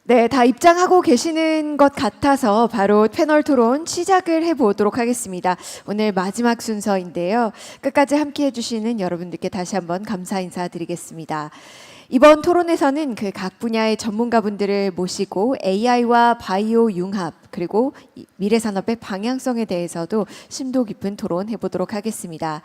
네, 다 입장하고 계시는 것 같아서 바로 패널 토론 시작을 해보도록 하겠습니다. 오늘 마지막 순서인데요. 끝까지 함께 해주시는 여러분들께 다시 한번 감사 인사드리겠습니다. 이번 토론에서는 그 각 분야의 전문가분들을 모시고 AI와 바이오 융합 그리고 미래 산업의 방향성에 대해서도 심도 깊은 토론 해보도록 하겠습니다.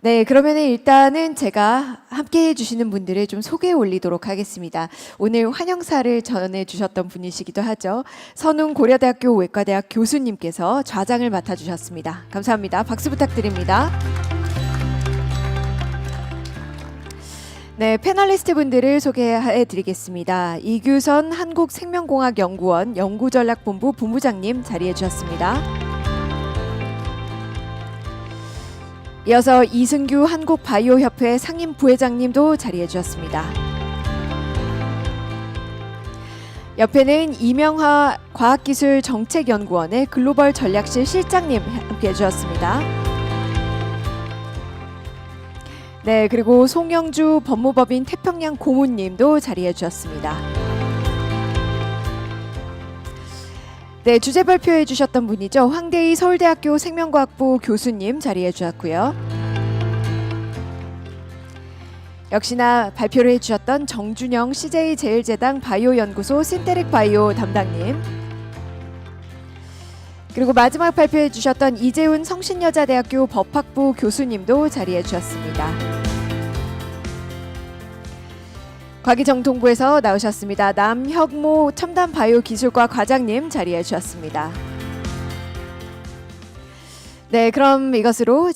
네, 그러면 일단은 제가 함께 해주시는 분들을 좀 소개해 올리도록 하겠습니다. 오늘 환영사를 전해주셨던 분이시기도 하죠. 선웅 고려대학교 외과대학 교수님께서 좌장을 맡아주셨습니다. 감사합니다. 박수 부탁드립니다. 네, 패널리스트 분들을 소개해 드리겠습니다. 이규선 한국생명공학연구원 연구전략본부 본부장님 자리해 주셨습니다. 이어서 이승규 한국바이오협회 상임부회장님도 자리해 주셨습니다. 옆에는 이명하 과학기술정책연구원의 글로벌 전략실 실장님 함께해 주셨습니다. 네, 그리고 송영주 법무법인 태평양 고문님도 자리해 주셨습니다. 네, 주제 발표해 주셨던 분이죠. 황대희 서울대학교 생명과학부 교수님 자리해 주셨고요. 역시나 발표를 해주셨던 정준영 CJ제일제당 바이오연구소 신테릭 바이오 담당님, 그리고 마지막 발표해 주셨던 이재훈 성신여자대학교 법학부 교수님도 자리해 주셨습니다. 과기정통부에서 나오셨습니다. 남혁모 첨단바이오기술과 과장님 자리해 주셨습니다. 네, 그럼 이것으로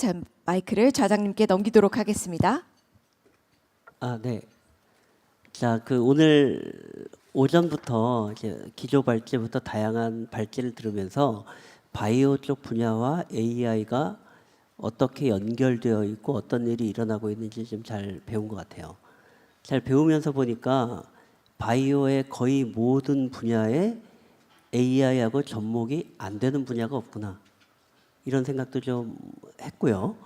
마이크를 좌장님께 넘기도록 하겠습니다. 네. 자, 오늘 오전부터 이제 기조 발제부터 다양한 발제를 들으면서 바이오 쪽 분야와 AI가 어떻게 연결되어 있고 어떤 일이 일어나고 있는지 좀 잘 배운 것 같아요. 잘 배우면서 보니까 바이오의 거의 모든 분야에 AI하고 접목이 안 되는 분야가 없구나, 이런 생각도 좀 했고요.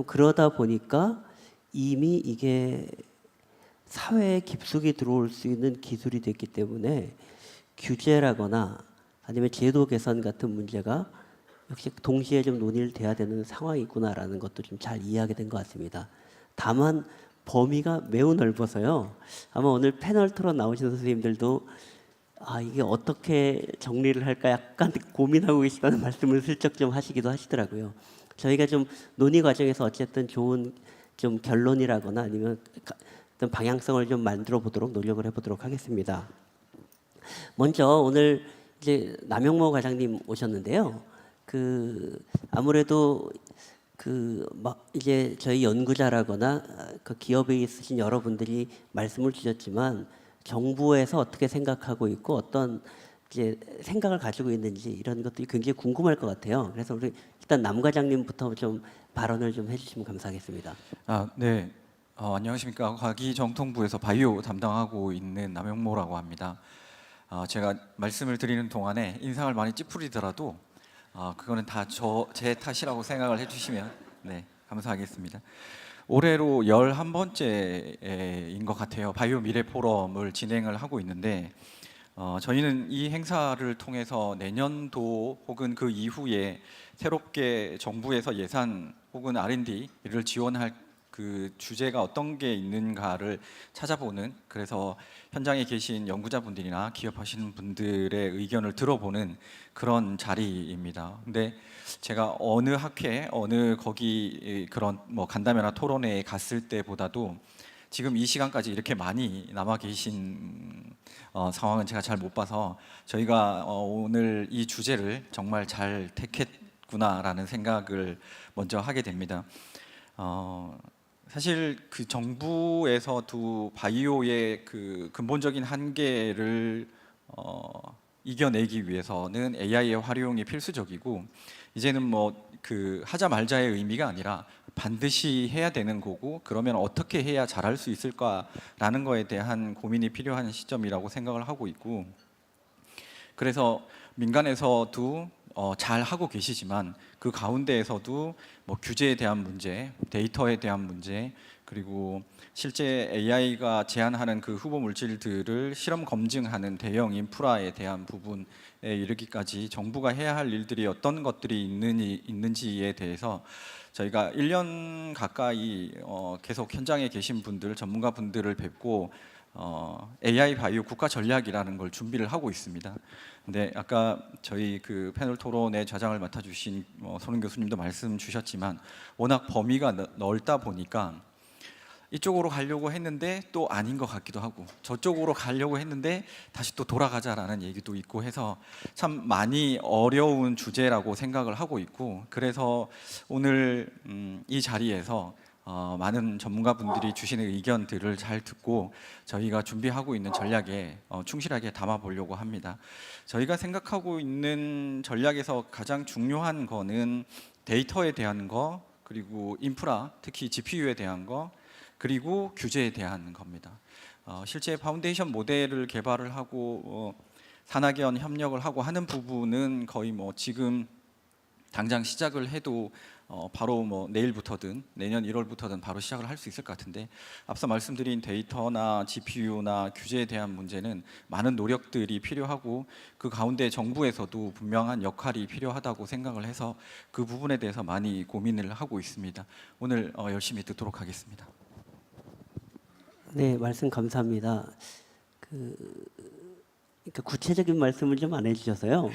그러다 보니까 이미 이게 사회에 깊숙이 들어올 수 있는 기술이 됐기 때문에 규제라거나 아니면 제도 개선 같은 문제가 역시 동시에 좀 논의를 돼야 되는 상황이구나라는 것도 좀 잘 이해하게 된 것 같습니다. 다만 범위가 매우 넓어서요. 아마 오늘 패널 토론 나오신 선생님들도 이게 어떻게 정리를 할까 약간 고민하고 계시다는 말씀을 슬쩍 좀 하시기도 하시더라고요. 저희가 좀 논의 과정에서 어쨌든 좋은 좀 결론이라거나 아니면 어떤 방향성을 좀 만들어 보도록 노력을 해보도록 하겠습니다. 먼저 오늘 이제 남영모 과장님 오셨는데요. 아무래도 이제 저희 연구자라거나 그 기업에 있으신 여러분들이 말씀을 주셨지만 정부에서 어떻게 생각하고 있고 어떤 이제 생각을 가지고 있는지 이런 것들이 굉장히 궁금할 것 같아요. 그래서 우리 일단 남 과장님부터 좀 발언을 좀 해주시면 감사하겠습니다. 네. 안녕하십니까. 과기정통부에서 바이오 담당하고 있는 남영모라고 합니다. 제가 말씀을 드리는 동안에 인상을 많이 찌푸리더라도 그거는 다 제 탓이라고 생각을 해주시면 네, 감사하겠습니다. 올해로 11번째인 것 같아요. 바이오 미래 포럼을 진행을 하고 있는데 저희는 이 행사를 통해서 내년도 혹은 그 이후에 새롭게 정부에서 예산 혹은 R&D를 지원할 그 주제가 어떤 게 있는가를 찾아보는, 그래서 현장에 계신 연구자분들이나 기업하시는 분들의 의견을 들어보는 그런 자리입니다. 근데 제가 어느 학회, 어느 거기 그런 뭐 간담회나 토론회에 갔을 때보다도 지금 이 시간까지 이렇게 많이 남아 계신 상황은 제가 잘 못 봐서 저희가 오늘 이 주제를 정말 잘 택했구나라는 생각을 먼저 하게 됩니다. 사실 그 정부에서도 바이오의 그 근본적인 한계를 이겨내기 위해서는 AI의 활용이 필수적이고, 이제는 뭐 하자 말자의 의미가 아니라 반드시 해야 되는 거고, 그러면 어떻게 해야 잘할 수 있을까라는 거에 대한 고민이 필요한 시점이라고 생각을 하고 있고, 그래서 민간에서도 잘 하고 계시지만 그 가운데에서도 뭐 규제에 대한 문제, 데이터에 대한 문제, 그리고 실제 AI가 제안하는 그 후보 물질들을 실험 검증하는 대형 인프라에 대한 부분에 이르기까지 정부가 해야 할 일들이 어떤 것들이 있는지에 대해서 저희가 1년 가까이 계속 현장에 계신 분들, 전문가 분들을 뵙고 AI 바이오 국가 전략이라는 걸 준비를 하고 있습니다. 근데 아까 저희 그 패널 토론의 좌장을 맡아주신 손은 교수님도 말씀 주셨지만 워낙 범위가 넓다 보니까 이쪽으로 가려고 했는데 또 아닌 것 같기도 하고 저쪽으로 가려고 했는데 다시 또 돌아가자라는 얘기도 있고 해서 참 많이 어려운 주제라고 생각을 하고 있고 그래서 오늘 이 자리에서 많은 전문가분들이 주시는 의견들을 잘 듣고 저희가 준비하고 있는 전략에 충실하게 담아보려고 합니다. 저희가 생각하고 있는 전략에서 가장 중요한 거는 데이터에 대한 거 그리고 인프라 특히 GPU에 대한 거 그리고 규제에 대한 겁니다. 실제 파운데이션 모델을 개발을 하고 산학연 협력을 하고 하는 부분은 거의 뭐 지금 당장 시작을 해도 바로 뭐 내일부터든 내년 1월부터든 바로 시작을 할 수 있을 것 같은데 앞서 말씀드린 데이터나 GPU나 규제에 대한 문제는 많은 노력들이 필요하고 그 가운데 정부에서도 분명한 역할이 필요하다고 생각을 해서 그 부분에 대해서 많이 고민을 하고 있습니다. 오늘 열심히 듣도록 하겠습니다. 네, 말씀 감사합니다. 그러니까 구체적인 말씀을 좀 안 해주셔서요.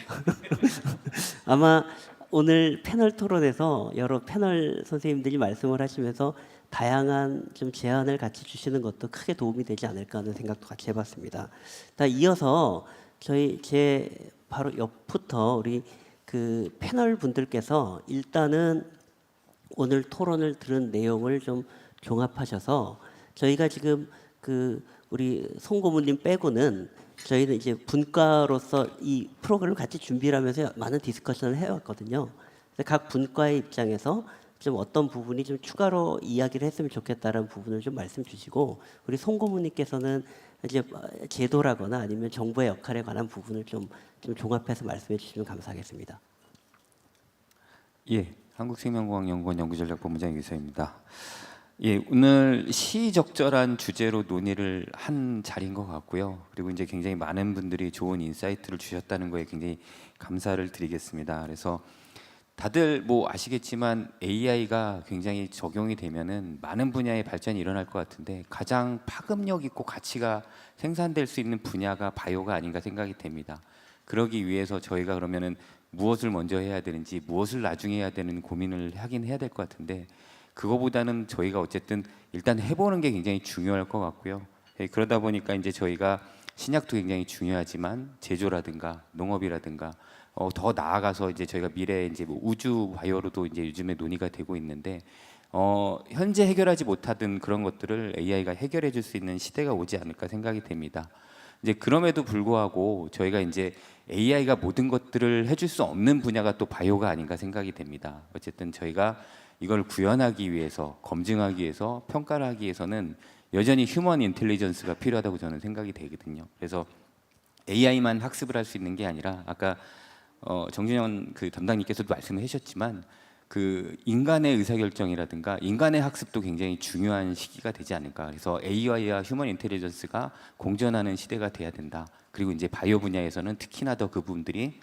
아마 오늘 패널 토론에서 여러 패널 선생님들이 말씀을 하시면서 다양한 좀 제안을 같이 주시는 것도 크게 도움이 되지 않을까 하는 생각도 같이 해봤습니다. 다 이어서 제 바로 옆부터 우리 그 패널 분들께서 일단은 오늘 토론을 들은 내용을 좀 종합하셔서 저희가 지금 그 우리 송 고문님 빼고는 저희는 이제 분과로서 이 프로그램을 같이 준비를 하면서 많은 디스커션을 해왔거든요. 각 분과의 입장에서 좀 어떤 부분이 좀 추가로 이야기를 했으면 좋겠다라는 부분을 좀 말씀 주시고 우리 송 고문님께서는 이제 제도라거나 아니면 정부의 역할에 관한 부분을 좀 종합해서 말씀해 주시면 감사하겠습니다. 예, 한국생명공학연구원 연구전략본부장 유서입니다. 예, 오늘 시적절한 주제로 논의를 한 자리인 것 같고요. 그리고 이제 굉장히 많은 분들이 좋은 인사이트를 주셨다는 거에 굉장히 감사를 드리겠습니다. 그래서 다들 뭐 아시겠지만 AI가 굉장히 적용이 되면은 많은 분야의 발전이 일어날 것 같은데 가장 파급력 있고 가치가 생산될 수 있는 분야가 바이오가 아닌가 생각이 됩니다. 그러기 위해서 저희가 그러면은 무엇을 먼저 해야 되는지 무엇을 나중에 해야 되는 고민을 하긴 해야 될 것 같은데 그거보다는 저희가 어쨌든 일단 해보는 게 굉장히 중요할 것 같고요. 예, 그러다 보니까 이제 저희가 신약도 굉장히 중요하지만 제조라든가 농업이라든가 더 나아가서 이제 저희가 미래에 이제 뭐 우주 바이오로도 이제 요즘에 논의가 되고 있는데 현재 해결하지 못하던 그런 것들을 AI가 해결해 줄 수 있는 시대가 오지 않을까 생각이 됩니다. 이제 그럼에도 불구하고 저희가 이제 AI가 모든 것들을 해줄 수 없는 분야가 또 바이오가 아닌가 생각이 됩니다. 어쨌든 저희가 이걸 구현하기 위해서 검증하기 위해서 평가를 하기 위해서는 여전히 휴먼 인텔리전스가 필요하다고 저는 생각이 되거든요. 그래서 AI만 학습을 할 수 있는 게 아니라 아까 정준영 그 담당님께서도 말씀을 해주셨지만 그 인간의 의사결정이라든가 인간의 학습도 굉장히 중요한 시기가 되지 않을까. 그래서 AI와 휴먼 인텔리전스가 공존하는 시대가 돼야 된다. 그리고 이제 바이오 분야에서는 특히나 더 그 부분들이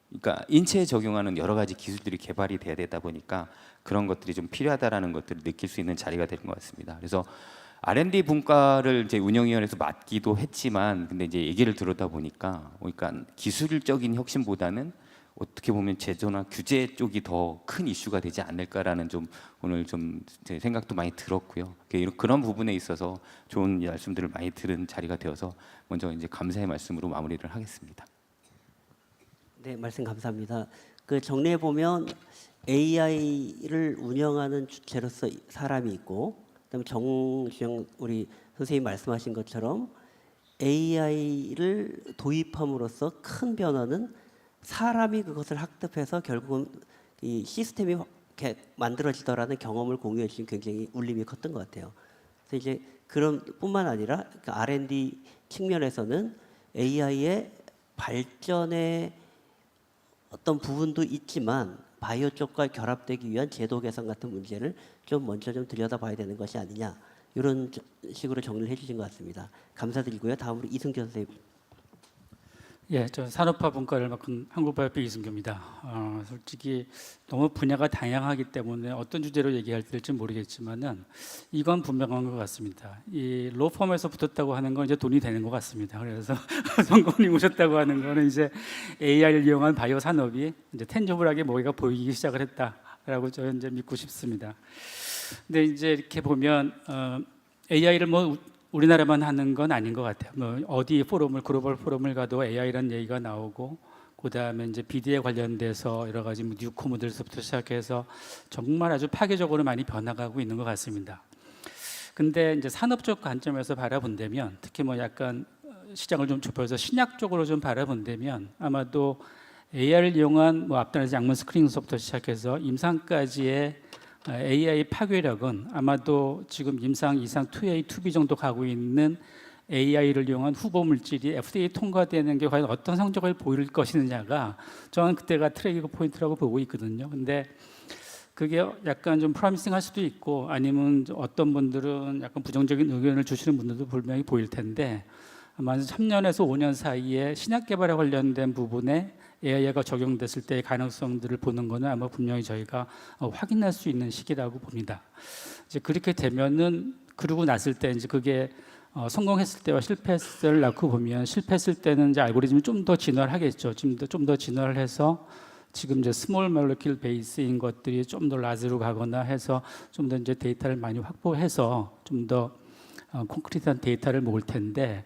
그러니까 인체에 적용하는 여러 가지 기술들이 개발이 돼야 되다 보니까 그런 것들이 좀 필요하다라는 것들을 느낄 수 있는 자리가 되는 것 같습니다. 그래서 R&D 분과를 이제 운영위원회에서 맡기도 했지만 근데 이제 얘기를 들었다 보니까 그러니까 기술적인 혁신보다는 어떻게 보면 제도나 규제 쪽이 더 큰 이슈가 되지 않을까라는 좀 오늘 좀 제 생각도 많이 들었고요. 그런 부분에 있어서 좋은 말씀들을 많이 들은 자리가 되어서 먼저 이제 감사의 말씀으로 마무리를 하겠습니다. 네, 말씀 감사합니다. 그 정리해 보면 AI를 운영하는 주체로서 사람이 있고, 그다음에 정주영 우리 선생님 말씀하신 것처럼 AI를 도입함으로써 큰 변화는 사람이 그것을 학습해서 결국은 이 시스템이 이렇게 만들어지더라는 경험을 공유해 주신 굉장히 울림이 컸던 것 같아요. 그래서 이제 그런 뿐만 아니라 R&D 측면에서는 AI의 발전의 어떤 부분도 있지만 바이오 쪽과 결합되기 위한 제도 개선 같은 문제를 좀 먼저 좀 들여다봐야 되는 것이 아니냐 이런 식으로 정리를 해주신 것 같습니다. 감사드리고요. 다음으로 이승규 선생님. 예, 저 산업화 분과를 맡은 한국바이오협회 이승규입니다. 솔직히 너무 분야가 다양하기 때문에 어떤 주제로 얘기할 될지 모르겠지만은 이건 분명한 것 같습니다. 이 로펌에서 붙었다고 하는 건 이제 돈이 되는 것 같습니다. 그래서 성공님 오셨다고 하는 거는 이제 AI를 이용한 바이오 산업이 이제 텐저블하게 뭐가 보이기 시작을 했다라고 저는 이제 믿고 싶습니다. 근데 이제 이렇게 보면 AI를 뭐 우리나라만 하는 건 아닌 것 같아요. 뭐 어디 포럼을 글로벌 포럼을 가도 AI라는 얘기가 나오고 그다음에 이제 BD에 관련돼서 여러 가지 뭐 뉴코모들서부터 시작해서 정말 아주 파괴적으로 많이 변화가고 있는 것 같습니다. 근데 이제 산업적 관점에서 바라본다면 특히 뭐 약간 시장을 좀 좁혀서 신약 쪽으로 좀 바라본다면 아마도 AI를 이용한 뭐 앞단에서 약물 스크리닝서부터 시작해서 임상까지의 AI 파괴력은 아마도 지금 임상 이상 2A, 2B 정도 가고 있는 AI를 이용한 후보 물질이 FDA 통과되는 게 과연 어떤 성적을 보일 것이느냐가 저는 그때가 트래기그 포인트라고 보고 있거든요. 근데 그게 약간 좀 프로미싱할 수도 있고 아니면 어떤 분들은 약간 부정적인 의견을 주시는 분들도 분명히 보일 텐데 아마 3년에서 5년 사이에 신약 개발에 관련된 부분에 AI가 적용됐을 때의 가능성들을 보는 것은 아마 분명히 저희가 확인할 수 있는 시기라고 봅니다. 이제 그렇게 되면은 그러고 났을 때 이제 그게 성공했을 때와 실패했을 때를 놓고 보면 실패했을 때는 이제 알고리즘이 좀 더 진화하겠죠. 좀 더 진화를 해서 지금 이제 스몰 몰레큘 베이스인 것들이 좀 더 라지로 가거나 해서 좀 더 이제 데이터를 많이 확보해서 좀 더 콘크리트한 데이터를 모을 텐데.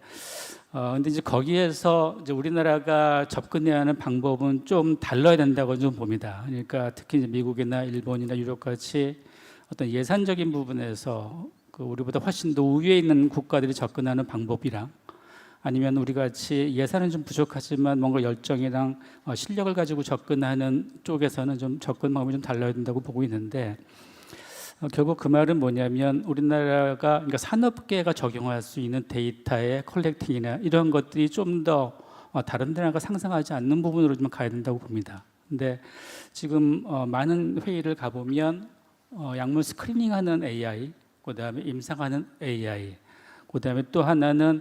근데 이제 거기에서 이제 우리나라가 접근해야 하는 방법은 좀 달라야 된다고 좀 봅니다. 그러니까 특히 이제 미국이나 일본이나 유럽 같이 어떤 예산적인 부분에서 그 우리보다 훨씬 더 우위에 있는 국가들이 접근하는 방법이랑 아니면 우리 같이 예산은 좀 부족하지만 뭔가 열정이랑 실력을 가지고 접근하는 쪽에서는 좀 접근 방법이 좀 달라야 된다고 보고 있는데 결국 그 말은 뭐냐면 우리나라가 그러니까 산업계가 적용할 수 있는 데이터의 컬렉팅이나 이런 것들이 좀 더 다른 데가 상상하지 않는 부분으로 좀 가야 된다고 봅니다. 근데 지금 많은 회의를 가보면 약물 스크리닝하는 AI, 그다음에 임상하는 AI, 그다음에 또 하나는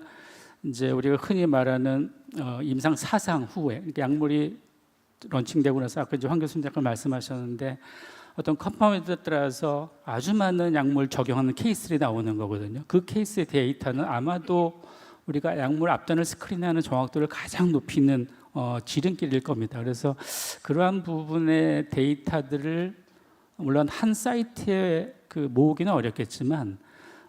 이제 우리가 흔히 말하는 임상 사상 후에 그러니까 약물이 런칭되고 나서 아까 이제 황 교수님 잠깐 말씀하셨는데 어떤 컴파운드에 따라서 아주 많은 약물 적용하는 케이스들이 나오는 거거든요. 그 케이스의 데이터는 아마도 우리가 약물 앞단을 스크린하는 정확도를 가장 높이는 지름길일 겁니다. 그래서 그러한 부분의 데이터들을 물론 한 사이트에 그 모으기는 어렵겠지만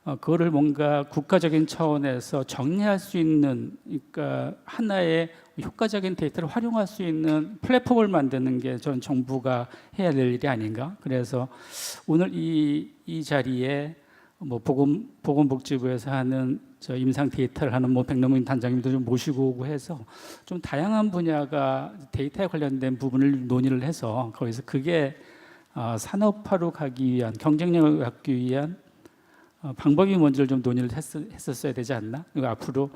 그거를 뭔가 국가적인 차원에서 정리할 수 있는 그러니까 하나의 효과적인 데이터를 활용할 수 있는 플랫폼을 만드는 게 전 정부가 해야 될 일이 아닌가. 그래서 오늘 이 자리에 뭐 보건복지부에서 하는 저 임상 데이터를 하는 뭐 백남훈 단장님도 좀 모시고 오고 해서 좀 다양한 분야가 데이터에 관련된 부분을 논의를 해서 거기서 그게 산업화로 가기 위한 경쟁력을 갖기 위한 방법이 뭔지를 좀 논의를 했었어야 되지 않나? 그리고 앞으로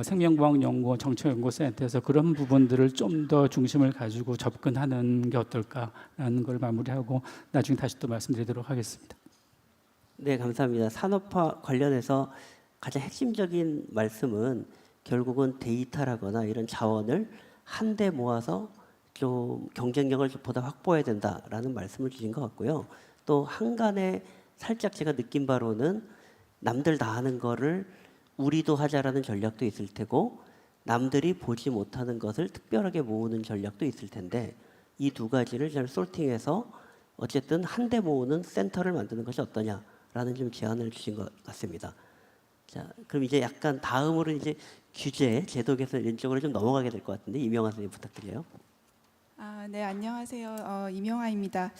생명과학연구원 정책연구센터에서 그런 부분들을 좀 더 중심을 가지고 접근하는 게 어떨까라는 걸 마무리하고 나중에 다시 또 말씀드리도록 하겠습니다. 네, 감사합니다. 산업화 관련해서 가장 핵심적인 말씀은 결국은 데이터라거나 이런 자원을 한데 모아서 좀 경쟁력을 보다 확보해야 된다라는 말씀을 주신 것 같고요. 또 한간에 살짝 제가 느낀 바로는 남들 다 하는 거를 우리도 하자라는 전략도 있을 테고 남들이 보지 못하는 것을 특별하게 모으는 전략도 있을 텐데 이 두 가지를 잘 솔팅해서 어쨌든 한데 모으는 센터를 만드는 것이 어떠냐라는 좀 제안을 주신 것 같습니다. 자, 그럼 이제 약간 다음으로 이제 규제, 제도 개선 이쪽으로 좀 넘어가게 될 것 같은데 이명하 선생님 부탁드려요. 네, 안녕하세요. 이명아입니다.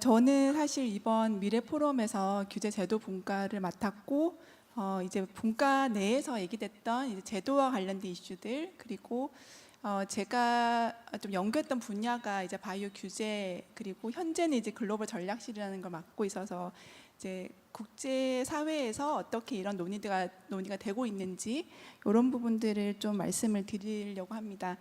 저는 사실 이번 미래 포럼에서 규제 제도 분과를 맡았고 이제 분과 내에서 얘기됐던 이제 제도와 관련된 이슈들 그리고 제가 좀 연구했던 분야가 이제 바이오 규제 그리고 현재는 이제 글로벌 전략실이라는 걸 맡고 있어서 이제 국제 사회에서 어떻게 이런 논의가 되고 있는지 이런 부분들을 좀 말씀을 드리려고 합니다.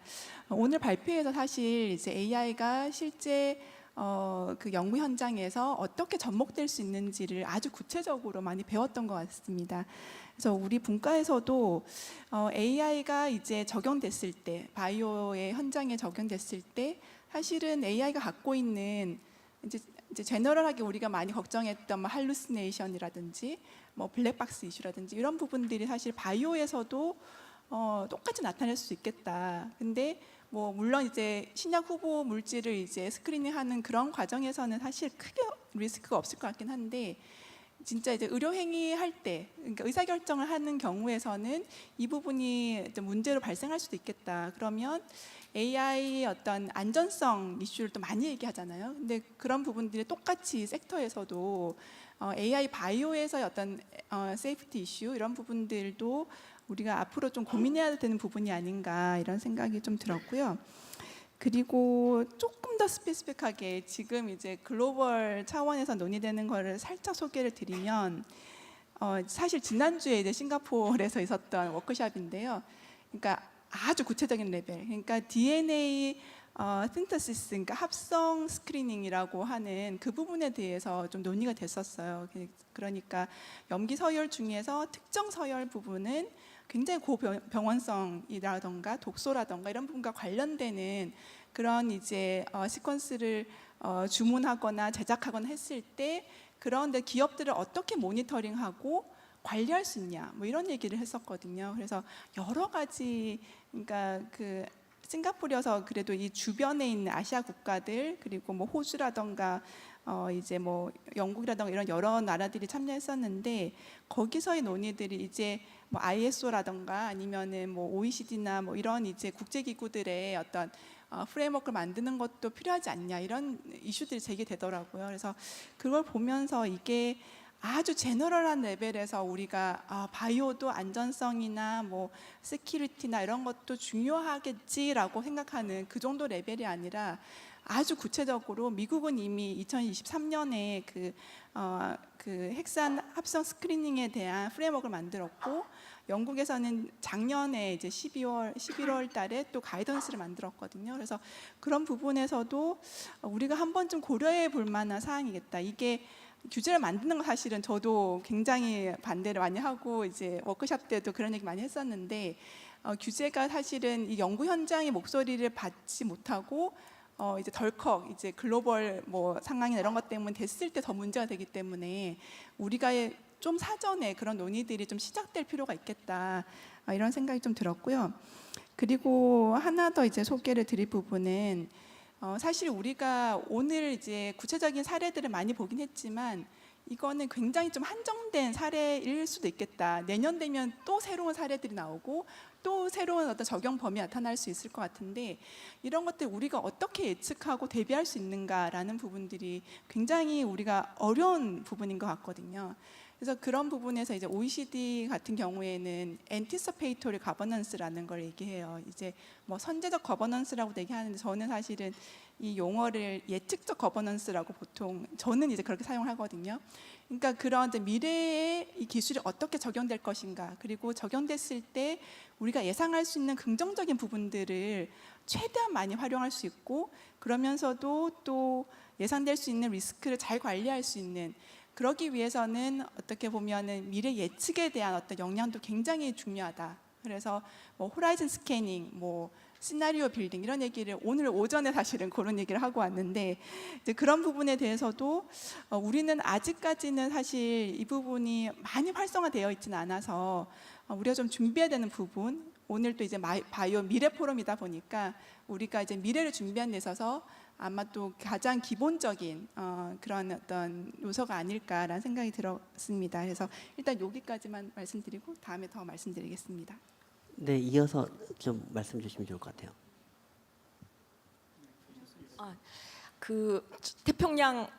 오늘 발표에서 사실 이제 AI가 실제 그 연구 현장에서 어떻게 접목될 수 있는지를 아주 구체적으로 많이 배웠던 것 같습니다. 그래서 우리 분과에서도 AI가 이제 적용됐을 때, 바이오의 현장에 적용됐을 때 사실은 AI가 갖고 있는 이제 제너럴하게 우리가 많이 걱정했던 뭐 할루시네이션이라든지 뭐 블랙박스 이슈라든지 이런 부분들이 사실 바이오에서도 똑같이 나타날 수 있겠다. 근데 뭐 물론 이제 신약 후보 물질을 이제 스크리닝하는 그런 과정에서는 사실 크게 리스크가 없을 것 같긴 한데 진짜 이제 의료 행위 할 때, 그러니까 의사 결정을 하는 경우에서는 이 부분이 문제로 발생할 수도 있겠다. 그러면 AI의 어떤 안전성 이슈를 또 많이 얘기하잖아요. 근데 그런 부분들이 똑같이 섹터에서도 AI 바이오에서의 어떤 세이프티 이슈 이런 부분들도 우리가 앞으로 좀 고민해야 되는 부분이 아닌가 이런 생각이 좀 들었고요. 그리고 조금 더 스페시픽하게 지금 이제 글로벌 차원에서 논의되는 거를 살짝 소개를 드리면 사실 지난주에 이제 싱가포르에서 있었던 워크숍인데요. 그러니까 아주 구체적인 레벨. 그러니까 DNA 신터시스, 그러니까 합성 스크리닝이라고 하는 그 부분에 대해서 좀 논의가 됐었어요. 그러니까 염기 서열 중에서 특정 서열 부분은 굉장히 고병원성이라던가 독소라던가 이런 부분과 관련되는 그런 이제 시퀀스를 주문하거나 제작하거나 했을 때 그런데 기업들을 어떻게 모니터링하고 관리할 수 있냐 뭐 이런 얘기를 했었거든요. 그래서 여러 가지 그러니까 그 싱가포르여서 그래도 이 주변에 있는 아시아 국가들 그리고 뭐 호주라던가 이제 뭐 영국이라던가 이런 여러 나라들이 참여했었는데 거기서의 논의들이 이제 뭐 ISO라던가 아니면은 뭐 OECD나 뭐 이런 이제 국제기구들의 어떤 프레임워크를 만드는 것도 필요하지 않냐 이런 이슈들이 제기되더라고요. 그래서 그걸 보면서 이게 아주 제너럴한 레벨에서 우리가 바이오도 안전성이나 뭐 세큐리티나 이런 것도 중요하겠지라고 생각하는 그 정도 레벨이 아니라 아주 구체적으로 미국은 이미 2023년에 그 핵산 합성 스크리닝에 대한 프레임워크를 만들었고 영국에서는 작년에 이제 11월 달에 또 가이던스를 만들었거든요. 그래서 그런 부분에서도 우리가 한 번쯤 고려해 볼 만한 사항이겠다. 이게 규제를 만드는 거 사실은 저도 굉장히 반대를 많이 하고 이제 워크숍 때도 그런 얘기 많이 했었는데 규제가 사실은 이 연구 현장의 목소리를 받지 못하고 이제 덜컥 이제 글로벌 뭐 상황이나 이런 것 때문에 됐을 때 더 문제가 되기 때문에 우리가 좀 사전에 그런 논의들이 좀 시작될 필요가 있겠다 이런 생각이 좀 들었고요. 그리고 하나 더 이제 소개를 드릴 부분은 사실 우리가 오늘 이제 구체적인 사례들을 많이 보긴 했지만 이거는 굉장히 좀 한정된 사례일 수도 있겠다. 내년 되면 또 새로운 사례들이 나오고 또 새로운 어떤 적용 범위 나타날 수 있을 것 같은데 이런 것들 우리가 어떻게 예측하고 대비할 수 있는가라는 부분들이 굉장히 우리가 어려운 부분인 것 같거든요. 그래서 그런 부분에서 이제 OECD 같은 경우에는 anticipatory governance라는 걸 얘기해요. 이제 뭐 선제적 거버넌스라고도 얘기하는데 저는 사실은 이 용어를 예측적 거버넌스라고 보통 저는 이제 그렇게 사용하거든요. 그러니까 그런 이제 미래에 이 기술이 어떻게 적용될 것인가, 그리고 적용됐을 때 우리가 예상할 수 있는 긍정적인 부분들을 최대한 많이 활용할 수 있고 그러면서도 또 예상될 수 있는 리스크를 잘 관리할 수 있는 그러기 위해서는 어떻게 보면은 미래 예측에 대한 어떤 역량도 굉장히 중요하다. 그래서 뭐 호라이즌 스캐닝, 뭐 시나리오 빌딩 이런 얘기를 오늘 오전에 사실은 그런 얘기를 하고 왔는데 이제 그런 부분에 대해서도 우리는 아직까지는 사실 이 부분이 많이 활성화되어 있지는 않아서 우리가 좀 준비해야 되는 부분. 오늘 또 이제 바이오 미래 포럼이다 보니까 우리가 이제 미래를 준비한 데 있어서 아마 또 가장 기본적인 그런 어떤 요소가 아닐까라는 생각이 들었습니다. 그래서 일단 여기까지만 말씀드리고 다음에 더 말씀드리겠습니다. 네, 이어서 좀 말씀 주시면 좋을 것 같아요. 그 태평양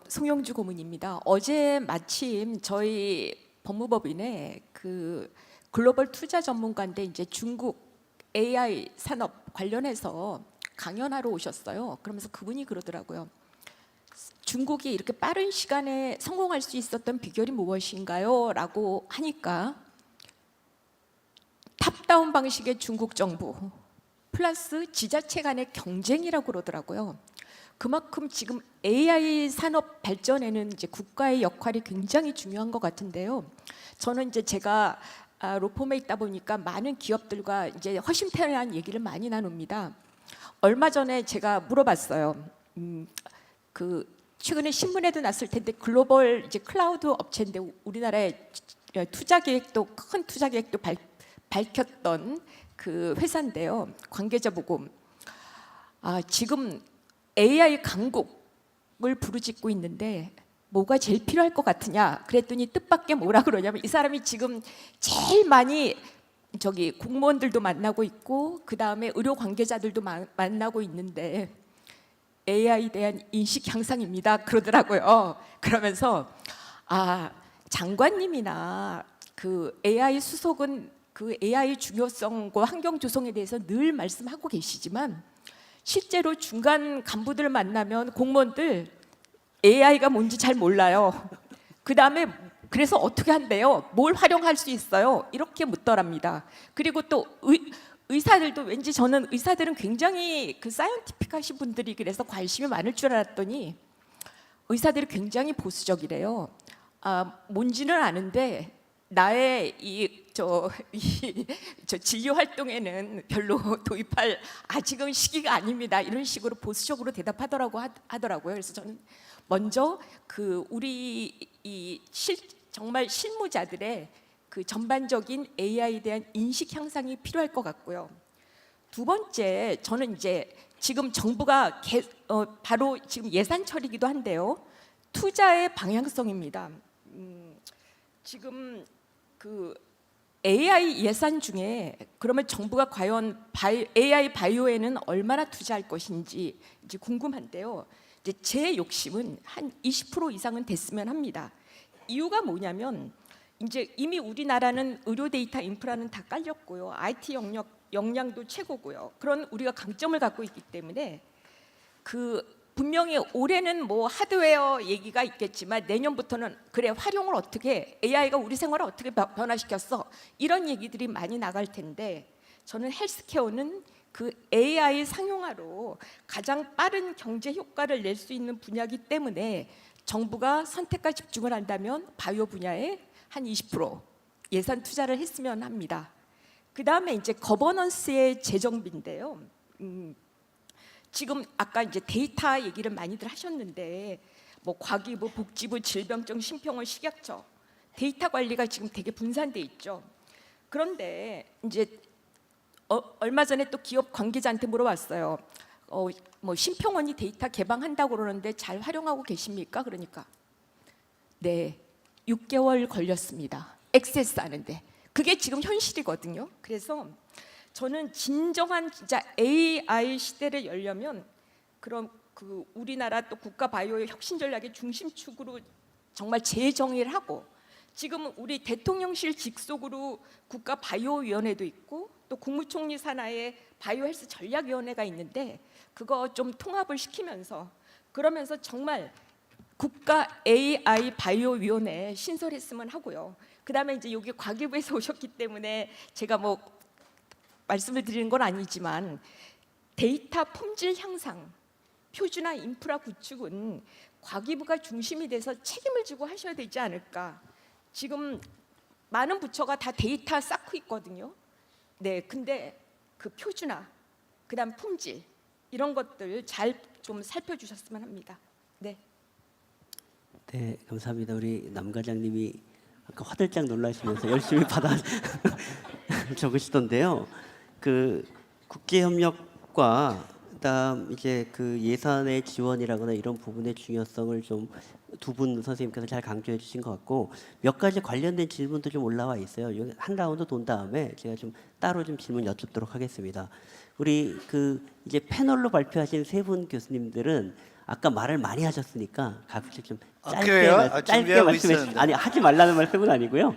송영주 고문입니다. 어제 마침 저희 법무법인에 그 글로벌 투자 전문가인데 이제 중국 AI 산업 관련해서 강연하러 오셨어요. 그러면서 그분이 그러더라고요. 중국이 이렇게 빠른 시간에 성공할 수 있었던 비결이 무엇인가요? 라고 하니까 탑다운 방식의 중국 정부 플러스 지자체 간의 경쟁이라고 그러더라고요. 그만큼 지금 AI 산업 발전에는 이제 국가의 역할이 굉장히 중요한 것 같은데요. 저는 이제 제가 로펌에 있다 보니까 많은 기업들과 이제 허심탄회한 얘기를 많이 나눕니다. 얼마 전에 제가 물어봤어요. 그 최근에 신문에도 났을 텐데 글로벌 이제 클라우드 업체인데 우리나라의 투자 계획도 큰 투자 계획도 밝혔던 그 회사인데요. 관계자 보고 지금 AI 강국을 부르짖고 있는데 뭐가 제일 필요할 것 같으냐 그랬더니 뜻밖의 뭐라 그러냐면 이 사람이 지금 제일 많이 저기 공무원들도 만나고 있고 그 다음에 의료 관계자들도 만나고 있는데 AI에 대한 인식 향상입니다 그러더라고요. 그러면서 장관님이나 그 AI 수석은 그 AI 중요성과 환경 조성에 대해서 늘 말씀하고 계시지만 실제로 중간 간부들을 만나면 공무원들 AI가 뭔지 잘 몰라요. 그 다음에 그래서 어떻게 한대요? 뭘 활용할 수 있어요? 이렇게 묻더랍니다. 그리고 또 의사들도 왠지 저는 의사들은 굉장히 그 사이언티픽하신 분들이 그래서 관심이 많을 줄 알았더니 의사들이 굉장히 보수적이래요. 뭔지는 아는데 나의 저 진료 활동에는 별로 도입할 아직은 시기가 아닙니다. 이런 식으로 보수적으로 하더라고요. 그래서 저는 먼저 그 우리 정말 실무자들의 그 전반적인 AI에 대한 인식 향상이 필요할 것 같고요. 두 번째, 저는 이제 지금 정부가 바로 지금 예산 처리기도 한데요. 투자의 방향성입니다. 지금 그 AI 예산 중에 그러면 정부가 과연 AI 바이오에는 얼마나 투자할 것인지 이제 궁금한데요. 이제 제 욕심은 한 20% 이상은 됐으면 합니다. 이유가 뭐냐면 이제 이미 우리나라는 의료 데이터 인프라는 다 깔렸고요. IT 역량도 최고고요. 그런 우리가 강점을 갖고 있기 때문에 분명히 올해는 뭐 하드웨어 얘기가 있겠지만 내년부터는 그래 활용을 어떻게 AI가 우리 생활을 어떻게 변화시켰어 이런 얘기들이 많이 나갈 텐데 저는 헬스케어는 그 AI 상용화로 가장 빠른 경제 효과를 낼 수 있는 분야이기 때문에 정부가 선택과 집중을 한다면 바이오 분야에 한 20% 예산 투자를 했으면 합니다. 그 다음에 이제 거버넌스의 재정비인데요. 지금 아까 이제 데이터 얘기를 많이들 하셨는데 뭐 과기부, 복지부, 질병청, 심평원, 식약처 데이터 관리가 지금 되게 분산돼 있죠. 그런데 이제 얼마 전에 또 기업 관계자한테 물어봤어요. 뭐 심평원이 데이터 개방한다고 그러는데 잘 활용하고 계십니까? 그러니까 네, 6개월 걸렸습니다. 액세스 하는데 그게 지금 현실이거든요. 그래서 저는 진정한 진짜 AI 시대를 열려면 그럼 그 우리나라 또 국가 바이오 혁신 전략의 중심축으로 정말 재정의를 하고 지금 우리 대통령실 직속으로 국가 바이오위원회도 있고 또 국무총리 산하에 바이오헬스 전략위원회가 있는데 그거 좀 통합을 시키면서 그러면서 정말 국가 AI 바이오위원회 신설했으면 하고요. 그다음에 이제 여기 과기부에서 오셨기 때문에 제가 뭐 말씀을 드리는 건 아니지만 데이터 품질 향상, 표준화 인프라 구축은 과기부가 중심이 돼서 책임을 지고 하셔야 되지 않을까. 지금 많은 부처가 다 데이터 쌓고 있거든요. 네, 근데 그 표준화, 그다음 품질 이런 것들 잘 좀 살펴주셨으면 합니다. 네. 네, 감사합니다. 우리 남 과장님이 아까 화들짝 놀라시면서 열심히 받아 적으시던데요. 그 국제 협력과 그다음 이제 그 예산의 지원이라거나 이런 부분의 중요성을 좀 두 분 선생님께서 잘 강조해 주신 것 같고 몇 가지 관련된 질문도 좀 올라와 있어요. 여기 한 라운드 돈 다음에 제가 좀 따로 좀 질문 여쭙도록 하겠습니다. 우리 그 이제 패널로 발표하신 세 분 교수님들은 아까 말을 많이 하셨으니까 가끔씩 좀 짧게 말씀해 주시면 아니 하지 말라는 말씀은 아니고요.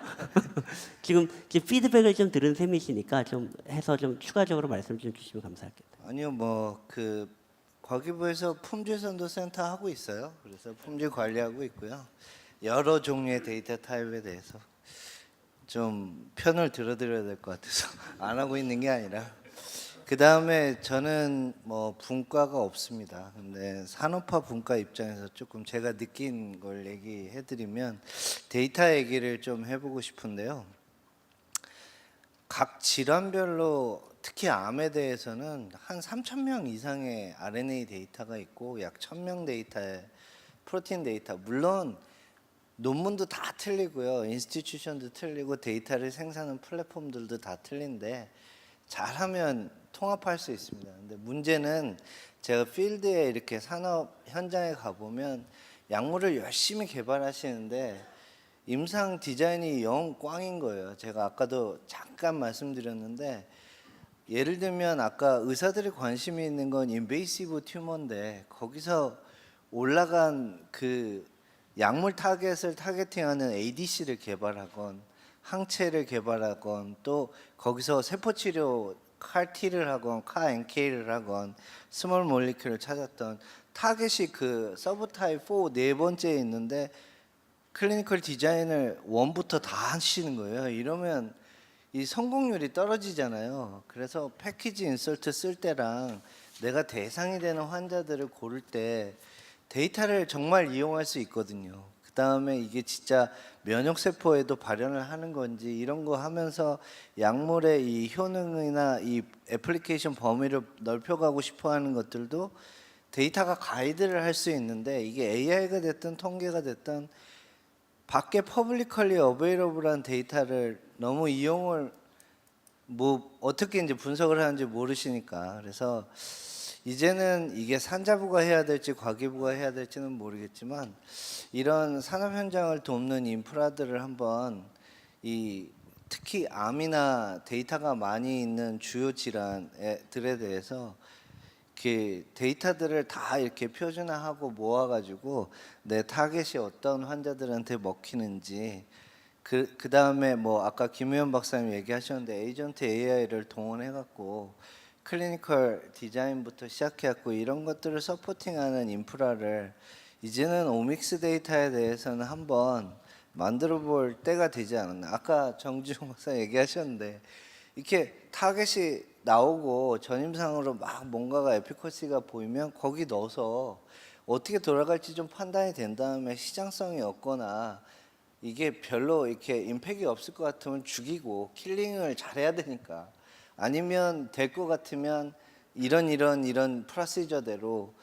지금 피드백을 좀 들은 셈이시니까 좀 해서 좀 추가적으로 말씀 좀 주시면 감사하겠습니다. 아니요, 뭐 그 과기부에서 품질선도 센터 하고 있어요. 그래서 품질 관리하고 있고요. 여러 종류의 데이터 타입에 대해서 좀 편을 들어드려야 될 것 같아서 안 하고 있는 게 아니라 그 다음에 저는 뭐 분과가 없습니다. 근데 산업화 분과 입장에서 조금 제가 느낀 걸 얘기해드리면 데이터 얘기를 좀 해보고 싶은데요. 각 질환별로 특히 암에 대해서는 한 3,000명 이상의 RNA 데이터가 있고 약 1,000명 데이터의 프로틴 데이터. 물론 논문도 다 틀리고요. 인스티튜션도 틀리고 데이터를 생산하는 플랫폼들도 다 틀린데 잘하면 통합할 수 있습니다. 근데 문제는 제가 필드에 이렇게 산업 현장에 가보면 약물을 열심히 개발하시는데 임상 디자인이 영 꽝인 거예요. 제가 아까도 잠깐 말씀드렸는데 예를 들면 아까 의사들이 관심이 있는 건 인베이시브 튜머인데 거기서 올라간 그 약물 타겟을 타겟팅하는 ADC를 개발하건 항체를 개발하건 또 거기서 세포치료 CAR-T를 하건 CAR-NK를 하건 스몰 몰리큘을 찾았던 타겟이 그 서브타입 4 네 번째에 있는데 클리니컬 디자인을 원부터 다 하시는 거예요. 이러면 이 성공률이 떨어지잖아요. 그래서 패키지 인설트 쓸 때랑 내가 대상이 되는 환자들을 고를 때 데이터를 정말 이용할 수 있거든요. 그 다음에 이게 진짜 면역 세포에도 발현을 하는 건지 이런 거 하면서 약물의 이 효능이나 이 애플리케이션 범위를 넓혀가고 싶어하는 것들도 데이터가 가이드를 할 수 있는데 이게 AI가 됐든 통계가 됐든 밖에 퍼블리컬리 어베이러블한 데이터를 너무 이용을 뭐 어떻게 이제 분석을 하는지 모르시니까 그래서 이제는 이게 산자부가 해야 될지 과기부가 해야 될지는 모르겠지만 이런 산업 현장을 돕는 인프라들을 한번 이 특히 암이나 데이터가 많이 있는 주요 질환들에 대해서 이렇게 데이터들을 다 이렇게 표준화하고 모아가지고 내 타겟이 어떤 환자들한테 먹히는지 그 다음에 뭐 아까 김우현 박사님 얘기하셨는데 에이전트 AI를 동원해갖고 클리니컬 디자인부터 시작해갖고 이런 것들을 서포팅하는 인프라를 이제는 오믹스 데이터에 대해서는 한번 만들어볼 때가 되지 않았나. 아까 정지용 박사 얘기하셨는데 이렇게 타겟이 나오고 전임상으로 막 뭔가가 에피커시가 보이면 거기 넣어서 어떻게 돌아갈지 좀 판단이 된 다음에 시장성이 없거나 이게 별로 이렇게 임팩이 없을 것 같으면 죽이고 킬링을 잘해야 되니까 아니면 될 것 같으면 이런 프로시저대로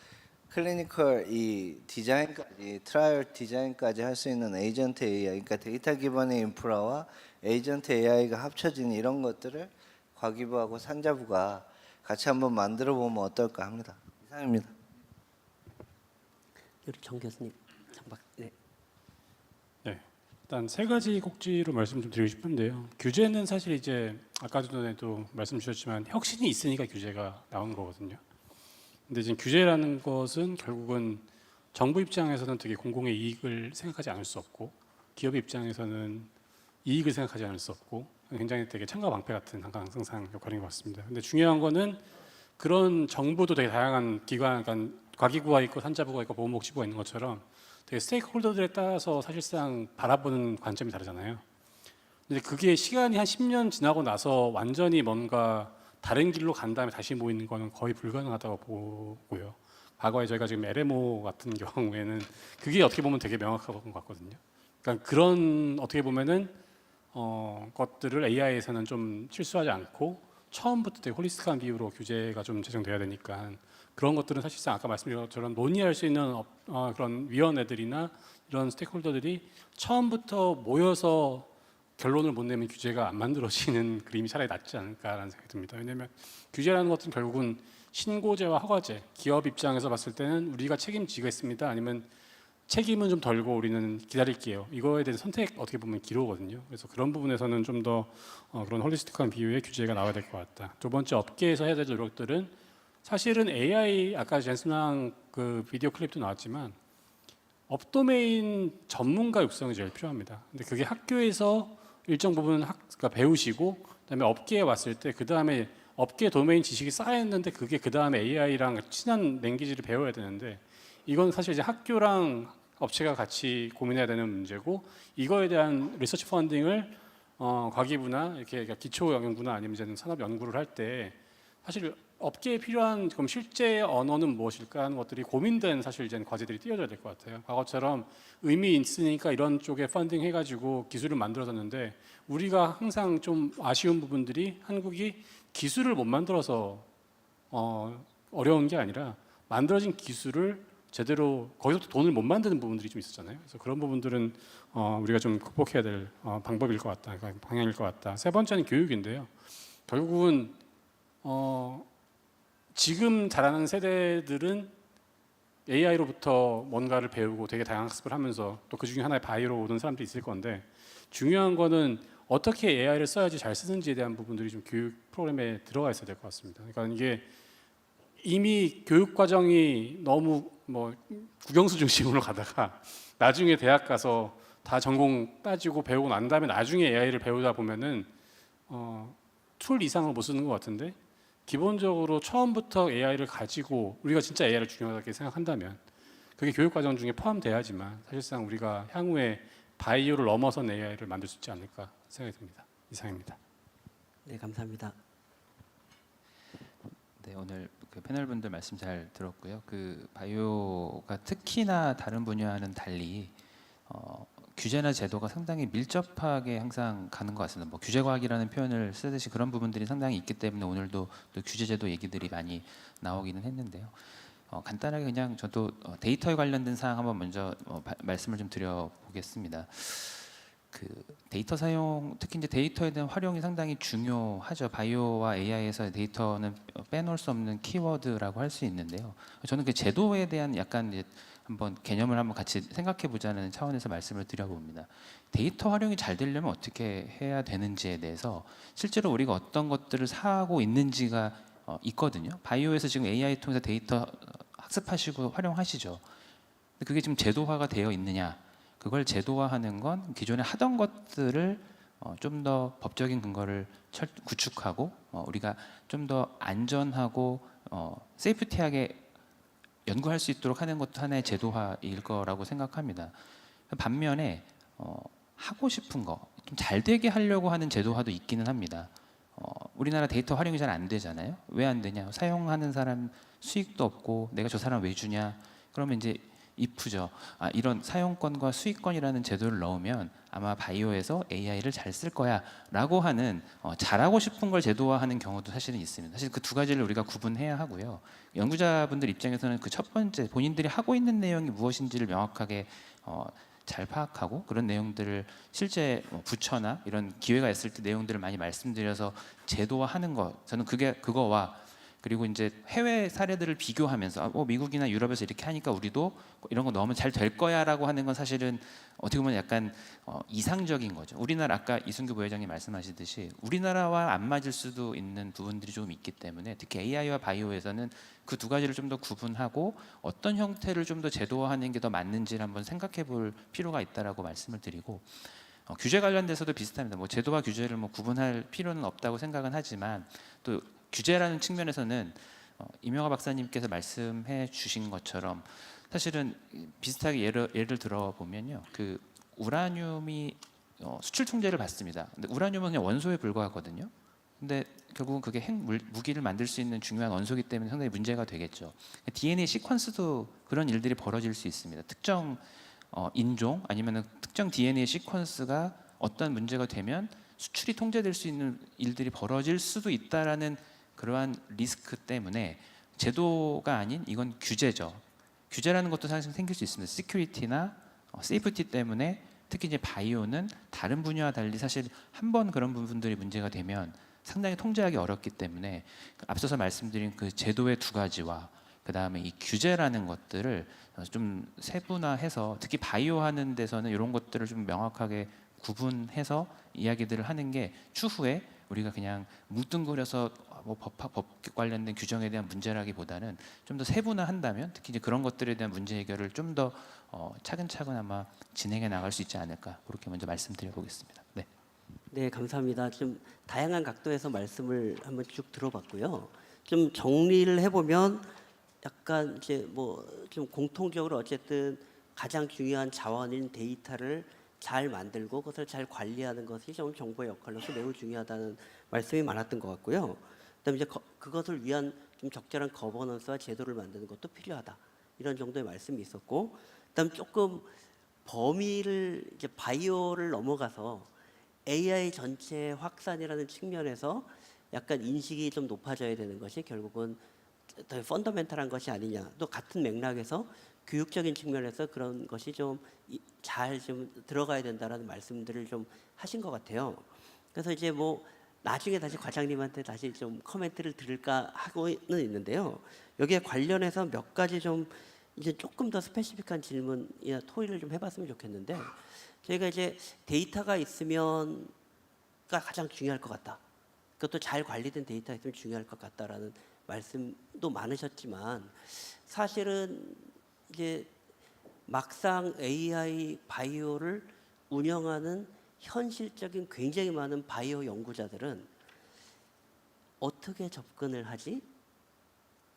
클리니컬 이 디자인까지 트라이얼 디자인까지 할 수 있는 에이전트 AI 그러니까 데이터 기반의 인프라와 에이전트 AI가 합쳐진 이런 것들을 과기부하고 산자부가 같이 한번 만들어 보면 어떨까 합니다. 이상입니다. 정 교수님, 네. 네, 일단 세 가지 꼭지로 말씀 좀 드리고 싶은데요. 규제는 사실 이제 아까 전에도 말씀 주셨지만 혁신이 있으니까 규제가 나오는 거거든요. 근데 지금 규제라는 것은 결국은 정부 입장에서는 되게 공공의 이익을 생각하지 않을 수 없고 기업 입장에서는 이익을 생각하지 않을 수 없고 굉장히 되게 창과 방패 같은 항상 역할인 것 같습니다. 근데 중요한 거는 그런 정부도 되게 다양한 기관, 그러니까 과기부가 있고 산자부가 있고 보건복지부가 있는 것처럼 되게 스테이크홀더들에 따라서 사실상 바라보는 관점이 다르잖아요. 근데 그게 시간이 한 10년 지나고 나서 완전히 뭔가 다른 길로 간 다음에 다시 모이는 거는 거의 불가능하다고 보고요. 과거에 저희가 지금 LMO 같은 경우에는 그게 어떻게 보면 되게 명확한 것 같거든요. 그러니까 그런 어떻게 보면은 것들을 AI에서는 좀 실수하지 않고 처음부터 되게 홀리스틱한 비유로 규제가 좀 제정돼야 되니까 그런 것들은 사실상 아까 말씀드린 것처럼 논의할 수 있는 그런 위원회들이나 이런 스테이크홀더들이 처음부터 모여서 결론을 못 내면 규제가 안 만들어지는 그림이 차라리 낫지 않을까라는 생각이 듭니다. 왜냐하면 규제라는 것은 결국은 신고제와 허가제, 기업 입장에서 봤을 때는 우리가 책임지겠습니다. 아니면 책임은 좀 덜고 우리는 기다릴게요. 이거에 대한 선택 어떻게 보면 기로거든요. 그래서 그런 부분에서는 좀 더 그런 홀리스틱한 비유의 규제가 나와야 될 것 같다. 두 번째 업계에서 해야 될 노력들은 사실은 AI 아까 젠슨왕 그 비디오 클립도 나왔지만 업도메인 전문가 육성이 제일 필요합니다. 근데 그게 학교에서 일정 부분 그러니까 배우시고 그다음에 업계에 왔을 때 그다음에 업계 도메인 지식이 쌓였는데 그게 그다음에 AI랑 친한 랭귀지를 배워야 되는데 이건 사실 이제 학교랑 업체가 같이 고민해야 되는 문제고 이거에 대한 리서치 펀딩을 과기부나 이렇게 기초 영연구나 아니면 이제는 산업 연구를 할 때 사실 업계에 필요한 그럼 실제 언어는 무엇일까 하는 것들이 고민된 사실 이제 과제들이 띄워져야 될 것 같아요. 과거처럼 의미 있으니까 이런 쪽에 펀딩 해가지고 기술을 만들어졌는데 우리가 항상 좀 아쉬운 부분들이 한국이 기술을 못 만들어서 어려운 게 아니라 만들어진 기술을 제대로 거기서 돈을 못 만드는 부분들이 좀 있었잖아요. 그래서 그런 부분들은 우리가 좀 극복해야 될 방법일 것 같다, 그러니까 방향일 것 같다. 세 번째는 교육인데요. 결국은 지금 자라는 세대들은 AI로부터 뭔가를 배우고 되게 다양한 학습을 하면서 또 그 중에 하나의 바이오로 오는 사람들이 있을 건데 중요한 거는 어떻게 AI를 써야지 잘 쓰는지에 대한 부분들이 좀 교육 프로그램에 들어가 있어야 될 것 같습니다. 그러니까 이게 이미 교육 과정이 너무 뭐 국영수 중심으로 가다가 나중에 대학 가서 다 전공 따지고 배우고 난 다음에 나중에 AI를 배우다 보면은 툴 이상을 못 쓰는 것 같은데 기본적으로 처음부터 AI를 가지고 우리가 진짜 AI를 중요하게 생각한다면 그게 교육 과정 중에 포함돼야지만 사실상 우리가 향후에 바이오를 넘어선 AI를 만들 수 있지 않을까 생각이 듭니다. 이상입니다. 네, 감사합니다. 네, 오늘 그 패널 분들 말씀 잘 들었고요. 그 바이오가 특히나 다른 분야와는 달리 규제나 제도가 상당히 밀접하게 항상 가는 것 같습니다. 뭐 규제과학이라는 표현을 쓰듯이 그런 부분들이 상당히 있기 때문에 오늘도 또 규제제도 얘기들이 많이 나오기는 했는데요. 간단하게 그냥 저도 데이터에 관련된 사항 한번 먼저 말씀을 좀 드려보겠습니다. 그 데이터 사용, 특히 이제 데이터에 대한 활용이 상당히 중요하죠. 바이오와 AI에서 데이터는 빼놓을 수 없는 키워드라고 할 수 있는데요. 저는 그 제도에 대한 약간 이제 한번 개념을 한번 같이 생각해 보자는 차원에서 말씀을 드려봅니다. 데이터 활용이 잘 되려면 어떻게 해야 되는지에 대해서 실제로 우리가 어떤 것들을 사고 있는지가 있거든요. 바이오에서 지금 AI 통해서 데이터 학습하시고 활용하시죠. 근데 그게 지금 제도화가 되어 있느냐? 그걸 제도화하는 건 기존에 하던 것들을 좀 더 법적인 근거를 구축하고 우리가 좀 더 안전하고 세이프티하게 연구할 수 있도록 하는 것도 하나의 제도화일 거라고 생각합니다. 반면에 하고 싶은 거 좀 잘 되게 하려고 하는 제도화도 있기는 합니다. 우리나라 데이터 활용이 잘 안 되잖아요. 왜 안 되냐? 사용하는 사람 수익도 없고 내가 저 사람 왜 주냐? 그러면 이제 if죠. 이런 사용권과 수익권이라는 제도를 넣으면 아마 바이오에서 AI를 잘 쓸 거야라고 하는 잘하고 싶은 걸 제도화하는 경우도 사실은 있습니다. 사실 그 두 가지를 우리가 구분해야 하고요. 연구자분들 입장에서는 그 첫 번째 본인들이 하고 있는 내용이 무엇인지를 명확하게 잘 파악하고 그런 내용들을 실제 부처나 이런 기회가 있을 때 내용들을 많이 말씀드려서 제도화하는 것, 저는 그거와 그리고 이제 해외 사례들을 비교하면서 미국이나 유럽에서 이렇게 하니까 우리도 이런 거 넣으면 잘 될 거야라고 하는 건 사실은 어떻게 보면 약간 이상적인 거죠. 우리나라 아까 이순규 부회장님 말씀하시듯이 우리나라와 안 맞을 수도 있는 부분들이 좀 있기 때문에 특히 AI와 바이오에서는 그 두 가지를 좀 더 구분하고 어떤 형태를 좀 더 제도화하는 게 더 맞는지를 한번 생각해 볼 필요가 있다라고 말씀을 드리고 규제 관련돼서도 비슷합니다. 뭐 제도와 규제를 뭐 구분할 필요는 없다고 생각은 하지만 또 규제라는 측면에서는 임영하 박사님께서 말씀해 주신 것처럼 사실은 비슷하게 예를 들어 보면요, 그 우라늄이 수출 통제를 받습니다. 근데 우라늄은 그냥 원소에 불과하거든요. 근데 결국은 그게 핵 무기를 만들 수 있는 중요한 원소이기 때문에 상당히 문제가 되겠죠. DNA 시퀀스도 그런 일들이 벌어질 수 있습니다. 특정 인종 아니면 특정 DNA 시퀀스가 어떤 문제가 되면 수출이 통제될 수 있는 일들이 벌어질 수도 있다라는 그러한 리스크 때문에 제도가 아닌 이건 규제죠. 규제라는 것도 사실 생길 수 있습니다. 시큐리티나 세이프티 때문에 특히 이제 바이오는 다른 분야와 달리 사실 한 번 그런 부분들이 문제가 되면 상당히 통제하기 어렵기 때문에 앞서서 말씀드린 그 제도의 두 가지와 그 다음에 이 규제라는 것들을 좀 세분화해서 특히 바이오 하는 데서는 이런 것들을 좀 명확하게 구분해서 이야기들을 하는 게 추후에 우리가 그냥 뭉뚱그려서 뭐 법 관련된 규정에 대한 문제라기보다는 좀 더 세분화한다면 특히 이제 그런 것들에 대한 문제 해결을 좀 더 차근차근 아마 진행해 나갈 수 있지 않을까 그렇게 먼저 말씀드려 보겠습니다. 네. 네, 감사합니다. 좀 다양한 각도에서 말씀을 한번 쭉 들어봤고요. 좀 정리를 해보면 약간 이제 뭐 좀 공통적으로 어쨌든 가장 중요한 자원인 데이터를 잘 만들고 그것을 잘 관리하는 것이 좀 정부의 역할로서 매우 중요하다는 말씀이 많았던 것 같고요. 그다음에 이제 그것을 위한 좀 적절한 거버넌스와 제도를 만드는 것도 필요하다. 이런 정도의 말씀이 있었고, 그다음 조금 범위를 이제 바이오를 넘어가서 AI 전체 확산이라는 측면에서 약간 인식이 좀 높아져야 되는 것이 결국은 더 펀더멘탈한 것이 아니냐. 또 같은 맥락에서 교육적인 측면에서 그런 것이 좀 잘 좀 들어가야 된다라는 말씀들을 좀 하신 것 같아요. 그래서 이제 뭐 나중에 다시 과장님한테 다시 좀 코멘트를 드릴까 하고는 있는데요. 여기에 관련해서 몇 가지 좀 이제 조금 더 스페시픽한 질문이나 토의를 좀 해봤으면 좋겠는데, 저희가 이제 데이터가 있으면가 가장 중요할 것 같다. 그것도 잘 관리된 데이터가 있으면 중요할 것 같다라는 말씀도 많으셨지만, 사실은 이제 막상 AI 바이오를 운영하는 현실적인 굉장히 많은 바이오 연구자들은 어떻게 접근을 하지?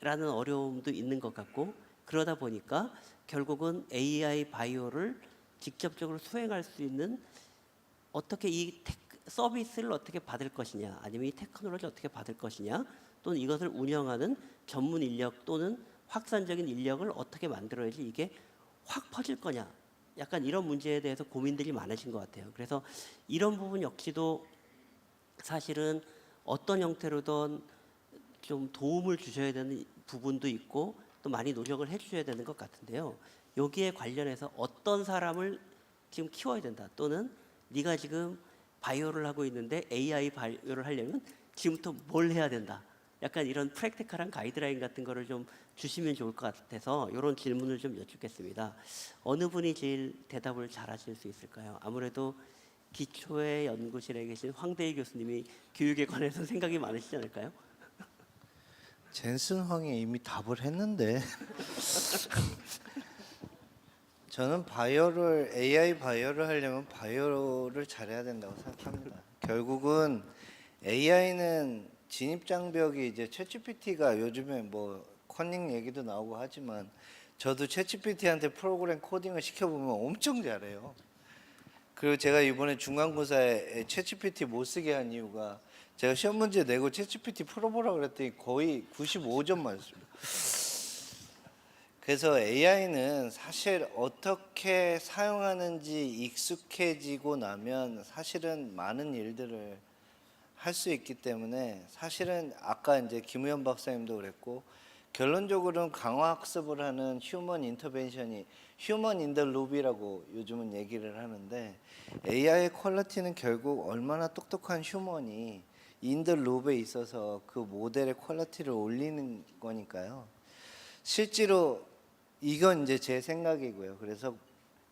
라는 어려움도 있는 것 같고, 그러다 보니까 결국은 AI 바이오를 직접적으로 수행할 수 있는 어떻게 이 서비스를 어떻게 받을 것이냐, 아니면 이 테크놀로지를 어떻게 받을 것이냐, 또는 이것을 운영하는 전문 인력 또는 확산적인 인력을 어떻게 만들어야지 이게 확 퍼질 거냐, 약간 이런 문제에 대해서 고민들이 많으신 것 같아요. 그래서 이런 부분 역시도 사실은 어떤 형태로든 좀 도움을 주셔야 되는 부분도 있고 또 많이 노력을 해주셔야 되는 것 같은데요. 여기에 관련해서 어떤 사람을 지금 키워야 된다, 또는 네가 지금 바이오를 하고 있는데 AI 바이오를 하려면 지금부터 뭘 해야 된다, 약간 이런 프랙티컬한 가이드라인 같은 거를 좀 주시면 좋을 것 같아서 이런 질문을 좀 여쭙겠습니다. 어느 분이 제일 대답을 잘 하실 수 있을까요? 아무래도 기초의 연구실에 계신 황대희 교수님이 교육에 관해서 생각이 많으시지 않을까요? 젠슨 황이 이미 답을 했는데 저는 AI 바이오를 하려면 바이오를 잘해야 된다고 생각합니다. 결국은 AI는 진입 장벽이 이제 챗GPT가 요즘에 뭐 커닝 얘기도 나오고 하지만 저도 챗GPT한테 프로그램 코딩을 시켜보면 엄청 잘해요. 그리고 제가 이번에 중간고사에 챗GPT 못 쓰게 한 이유가 제가 시험 문제 내고 챗GPT 풀어보라 그랬더니 거의 95점 맞았습니다. 그래서 AI는 사실 어떻게 사용하는지 익숙해지고 나면 사실은 많은 일들을 할 수 있기 때문에, 사실은 아까 이제 김우현 박사님도 그랬고 결론적으로는 강화 학습을 하는 휴먼 인터벤션이 휴먼 인 더 룹이라고 요즘은 얘기를 하는데, AI의 퀄리티는 결국 얼마나 똑똑한 휴먼이 인 더 룹에 있어서 그 모델의 퀄리티를 올리는 거니까요. 실제로 이건 이제 제 생각이고요. 그래서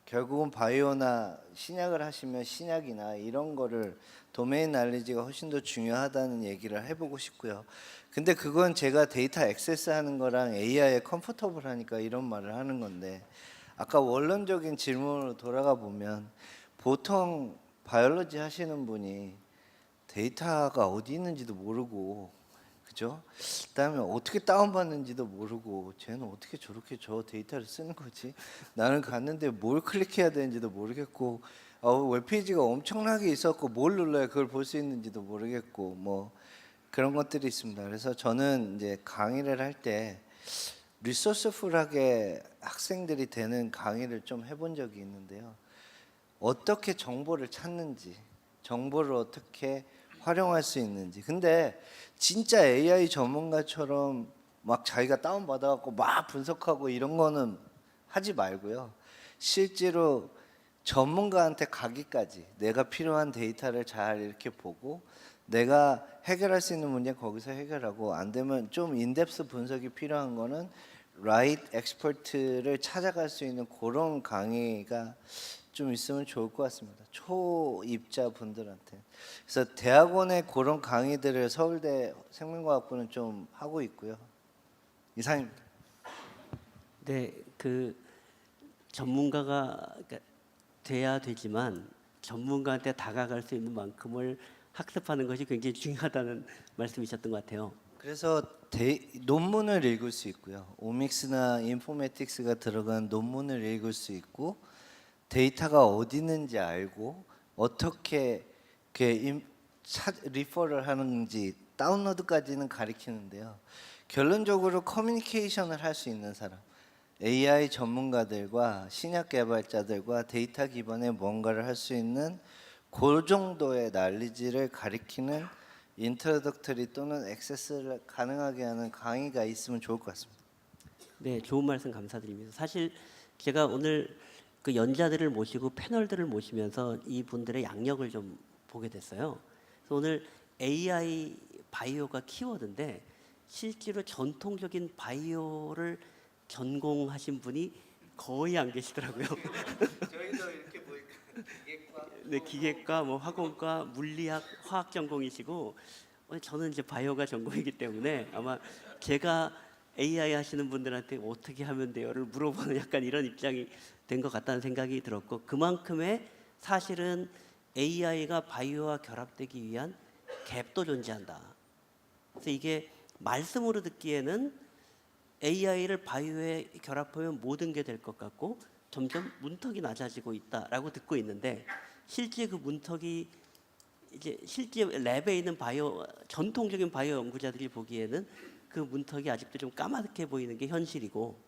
결국은 바이오나 신약을 하시면 신약이나 이런 거를 도메인 날리지가 훨씬 더 중요하다는 얘기를 해보고 싶고요. 근데 그건 제가 데이터 액세스 하는 거랑 AI에 컴포터블 하니까 이런 말을 하는 건데, 아까 원론적인 질문으로 돌아가 보면 보통 바이올로지 하시는 분이 데이터가 어디 있는지도 모르고, 그죠? 그다음에 어떻게 다운받는지도 모르고, 쟤는 어떻게 저렇게 저 데이터를 쓰는 거지? 나는 갔는데 뭘 클릭해야 되는지도 모르겠고, 웹페이지가 엄청나게 있었고 뭘 눌러야 그걸 볼 수 있는지도 모르겠고, 뭐 그런 것들이 있습니다. 그래서 저는 이제 강의를 할 때 리소스풀하게 학생들이 되는 강의를 좀 해본 적이 있는데요. 어떻게 정보를 찾는지, 정보를 어떻게 활용할 수 있는지. 근데 진짜 AI 전문가처럼 막 자기가 다운받아갖고 막 분석하고 이런 거는 하지 말고요. 실제로 전문가한테 가기까지 내가 필요한 데이터를 잘 이렇게 보고 내가 해결할 수 있는 문제 거기서 해결하고, 안 되면 좀 인덱스 분석이 필요한 거는 right expert를 찾아갈 수 있는 그런 강의가 좀 있으면 좋을 것 같습니다. 초입자 분들한테. 그래서 대학원에 그런 강의들을 서울대 생명과학부는 좀 하고 있고요. 이상입니다. 네, 그 전문가가 돼야 되지만 전문가한테 다가갈 수 있는 만큼을 학습하는 것이 굉장히 중요하다는 말씀이셨던 것 같아요. 그래서 논문을 읽을 수 있고요. 오믹스나 인포메틱스가 들어간 논문을 읽을 수 있고, 데이터가 어디 있는지 알고 어떻게 리퍼를 하는지 다운로드까지는 가리키는데요. 결론적으로 커뮤니케이션을 할 수 있는 사람, AI 전문가들과 신약 개발자들과 데이터 기반의 뭔가를 할 수 있는 그 정도의 난리지를 가리키는 인트로덕터리 또는 액세스를 가능하게 하는 강의가 있으면 좋을 것 같습니다. 네, 좋은 말씀 감사드립니다. 사실 제가 오늘 그 연자들을 모시고 패널들을 모시면서 이분들의 양력을 좀 보게 됐어요. 그래서 오늘 AI 바이오가 키워드인데 실제로 전통적인 바이오를 전공하신 분이 거의 안 계시더라고요. 저희도 이렇게 보니까 기계과, 네, 기계과, 뭐 화공과, 물리학, 화학 전공이시고 저는 이제 바이오가 전공이기 때문에 아마 제가 AI 하시는 분들한테 어떻게 하면 돼요를 물어보는 약간 이런 입장이 된 것 같다는 생각이 들었고, 그만큼의 사실은 AI가 바이오와 결합되기 위한 갭도 존재한다. 그래서 이게 말씀으로 듣기에는 AI를 바이오에 결합하면 모든 게 될 것 같고 점점 문턱이 낮아지고 있다라고 듣고 있는데, 실제 그 문턱이 이제 실제 랩에 있는 바이오 전통적인 바이오 연구자들이 보기에는 그 문턱이 아직도 좀 까맣게 보이는 게 현실이고,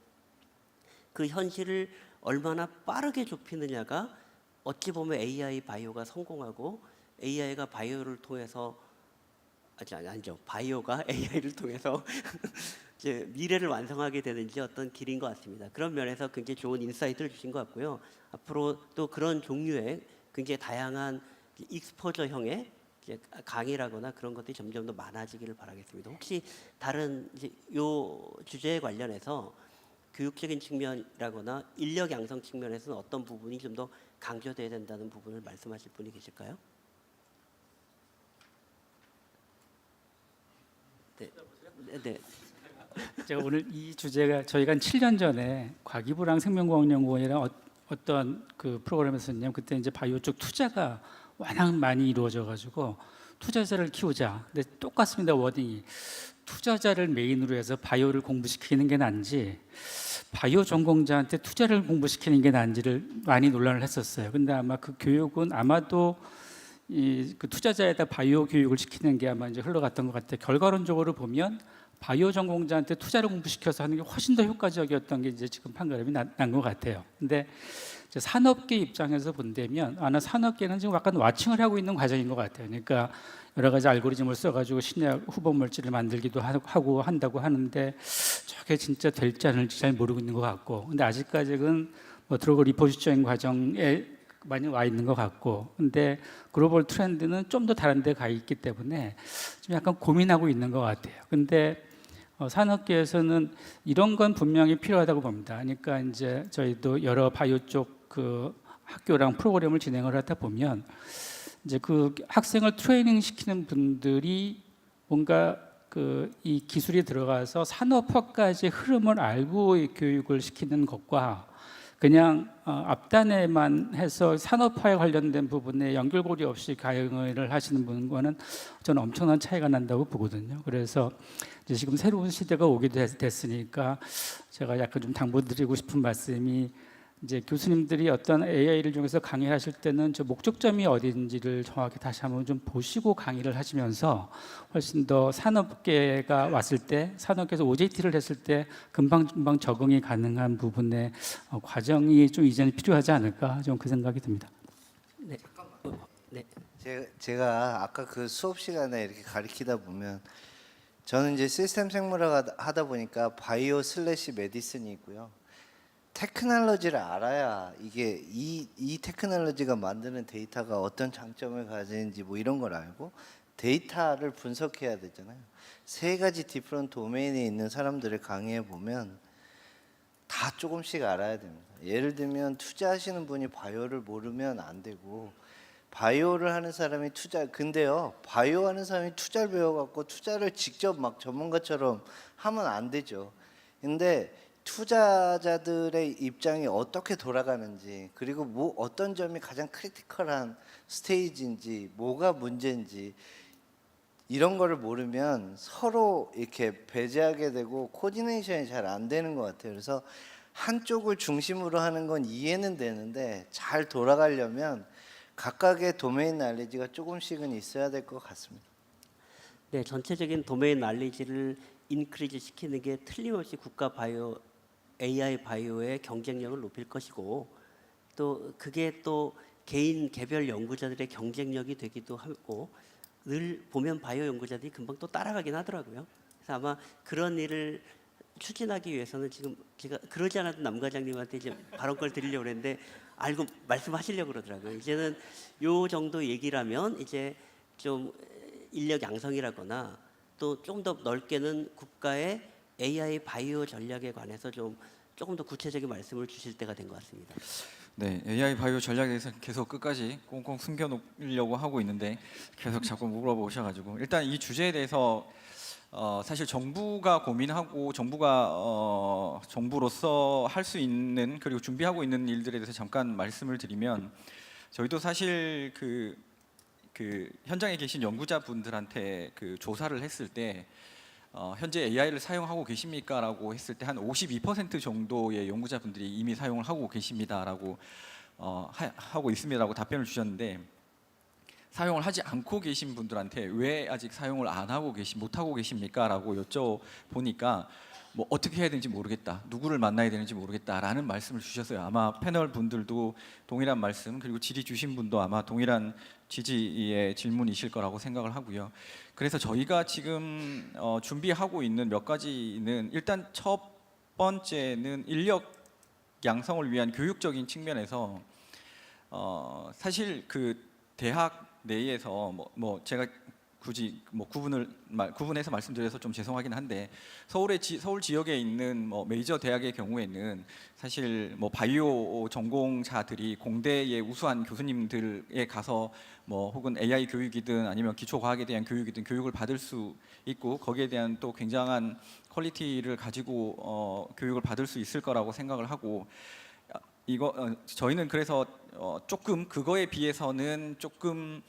그 현실을 얼마나 빠르게 좁히느냐가 어찌 보면 AI 바이오가 성공하고 AI가 바이오를 통해서 아니죠, 바이오가 AI를 통해서 이제 미래를 완성하게 되는지 어떤 길인 것 같습니다. 그런 면에서 굉장히 좋은 인사이트를 주신 것 같고요. 앞으로 또 그런 종류의 굉장히 다양한 익스포저형의 이제 강의라거나 그런 것들이 점점 더 많아지기를 바라겠습니다. 혹시 다른 이제 요 주제에 관련해서 교육적인 측면이라거나 인력 양성 측면에서는 어떤 부분이 좀 더 강조돼야 된다는 부분을 말씀하실 분이 계실까요? 네. 네. 제가 오늘 이 주제가 저희가 한 7년 전에 과기부랑 생명과학연구원이랑 어떤 그 프로그램에서 했냐면, 그때 이제 바이오 쪽 투자가 워낙 많이 이루어져 가지고 투자자를 키우자. 근데 똑같습니다, 워딩이. 투자자를 메인으로 해서 바이오를 공부시키는 게 난지 바이오 전공자한테 투자를 공부시키는 게 난지를 많이 논란을 했었어요. 근데 아마 그 교육은 아마도 그 투자자에다 바이오 교육을 시키는 게 아마 이제 흘러갔던 것 같아요. 결과론적으로 보면 바이오 전공자한테 투자를 공부시켜서 하는 게 훨씬 더 효과적이었던 게 이제 지금 판가름이 난 것 같아요. 근데 이제 산업계 입장에서 본다면 산업계는 지금 약간 와칭을 하고 있는 과정인 것 같아요. 그러니까 여러 가지 알고리즘을 써가지고 신약 후보 물질을 만들기도 하고 한다고 하는데 저게 진짜 될지 안 될지 잘 모르고 있는 것 같고, 근데 아직까지는 뭐 드러그 리포지셔닝 과정에 많이 와 있는 것 같고, 근데 글로벌 트렌드는 좀 더 다른 데 가 있기 때문에 좀 약간 고민하고 있는 것 같아요. 근데 산업계에서는 이런 건 분명히 필요하다고 봅니다. 그러니까 이제 저희도 여러 바이오 쪽 그 학교랑 프로그램을 진행을 하다 보면 이제 그 학생을 트레이닝 시키는 분들이 뭔가 그 이 기술이 들어가서 산업화까지 흐름을 알고 이 교육을 시키는 것과 그냥 앞단에만 해서 산업화에 관련된 부분에 연결고리 없이 강의를 하시는 분과는 저는 엄청난 차이가 난다고 보거든요. 그래서 이제 지금 새로운 시대가 오게 됐으니까 제가 약간 좀 당부드리고 싶은 말씀이, 이제 교수님들이 어떤 AI를 통해서 강의하실 때는 저 목적점이 어딘지를 정확히 다시 한번 좀 보시고 강의를 하시면서 훨씬 더 산업계가 왔을 때, 산업계에서 OJT를 했을 때 금방 적응이 가능한 부분의 과정이 좀 이제는 필요하지 않을까, 좀 그 생각이 듭니다. 네. 네. 제가 아까 그 수업 시간에 이렇게 가리키다 보면 저는 이제 시스템 생물학 하다 보니까 바이오 슬래시 메디슨이 있고요. 테크놀로지를 알아야 이게 이 테크놀로지가 만드는 데이터가 어떤 장점을 가지는지 뭐 이런 걸 알고 데이터를 분석해야 되잖아요. 세 가지 디프런 도메인에 있는 사람들을 강의해 보면 다 조금씩 알아야 됩니다. 예를 들면 투자하시는 분이 바이오를 모르면 안 되고, 바이오를 하는 사람이 근데요, 바이오 하는 사람이 투자를 배워갖고 투자를 직접 막 전문가처럼 하면 안 되죠. 근데 투자자들의 입장이 어떻게 돌아가는지, 그리고 뭐 어떤 점이 가장 크리티컬한 스테이지인지, 뭐가 문제인지 이런 거를 모르면 서로 이렇게 배제하게 되고 코디네이션이 잘 안 되는 것 같아요. 그래서 한쪽을 중심으로 하는 건 이해는 되는데 잘 돌아가려면 각각의 도메인 날리지가 조금씩은 있어야 될 것 같습니다. 네, 전체적인 도메인 날리지를 인크리즈 시키는 게 틀림없이 국가 바이오 AI 바이오의 경쟁력을 높일 것이고 또 그게 또 개인 개별 연구자들의 경쟁력이 되기도 하고 늘 보면 바이오 연구자들이 금방 또 따라가긴 하더라고요. 그래서 아마 그런 일을 추진하기 위해서는 지금 제가 그러지 않아도 남 과장님한테 이제 발언권을 드리려고 그랬는데 알고 말씀하시려고 그러더라고요. 이제는 요 정도 얘기라면 이제 좀 인력 양성이라거나 또 좀 더 넓게는 국가의 AI 바이오 전략에 관해서 좀 조금 더 구체적인 말씀을 주실 때가 된 것 같습니다. 네, AI 바이오 전략에 대해서 계속 끝까지 꽁꽁 숨겨놓으려고 하고 있는데 계속 자꾸 물어보셔가지고 일단 이 주제에 대해서 사실 정부가 고민하고 정부로서 할 수 있는 그리고 준비하고 있는 일들에 대해서 잠깐 말씀을 드리면 저희도 사실 그 현장에 계신 연구자분들한테 그 조사를 했을 때 현재 AI를 사용하고 계십니까라고 했을 때 한 52% 정도의 연구자분들이 이미 사용을 하고 계십니다라고 하고 있습니다라고 답변을 주셨는데 사용을 하지 않고 계신 분들한테 왜 아직 사용을 안 하고 못하고 계십니까라고 여쭤보니까 뭐 어떻게 해야 되는지 모르겠다, 누구를 만나야 되는지 모르겠다라는 말씀을 주셨어요. 아마 패널 분들도 동일한 말씀, 그리고 질의 주신 분도 아마 동일한 취지의 질문이실 거라고 생각을 하고요. 그래서 저희가 지금 준비하고 있는 몇 가지는 일단 첫 번째는 인력 양성을 위한 교육적인 측면에서 사실 그 대학 내에서 뭐 제가 굳이 뭐 구분해서 말씀드려서 좀 죄송하긴 한데 서울 지역에 있는 뭐 메이저 대학의 경우에는 사실 뭐 바이오 전공자들이 공대의 우수한 교수님들에 가서 뭐 혹은 AI 교육이든 아니면 기초 과학에 대한 교육이든 교육을 받을 수 있고 거기에 대한 또 굉장한 퀄리티를 가지고 교육을 받을 수 있을 거라고 생각을 하고 저희는 그래서 조금 그거에 비해서는 조금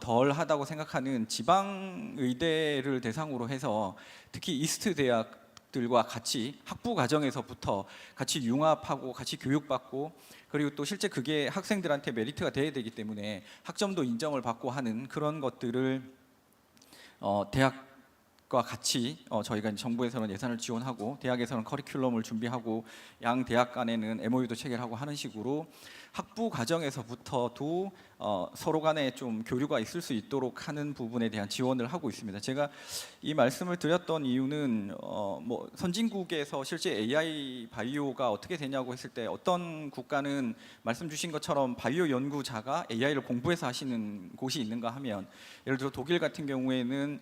덜 하다고 생각하는 지방 의대를 대상으로 해서 특히 이스트 대학들과 같이 학부 과정에서부터 같이 융합하고 같이 교육받고 그리고 또 실제 그게 학생들한테 메리트가 돼야 되기 때문에 학점도 인정을 받고 하는 그런 것들을 대학과 같이 저희가 정부에서는 예산을 지원하고 대학에서는 커리큘럼을 준비하고 양 대학 간에는 MOU도 체결하고 하는 식으로 학부 과정에서부터도 서로 간에 좀 교류가 있을 수 있도록 하는 부분에 대한 지원을 하고 있습니다. 제가 이 말씀을 드렸던 이유는 뭐 선진국에서 실제 AI 바이오가 어떻게 되냐고 했을 때 어떤 국가는 말씀 주신 것처럼 바이오 연구자가 AI를 공부해서 하시는 곳이 있는가 하면 예를 들어 독일 같은 경우에는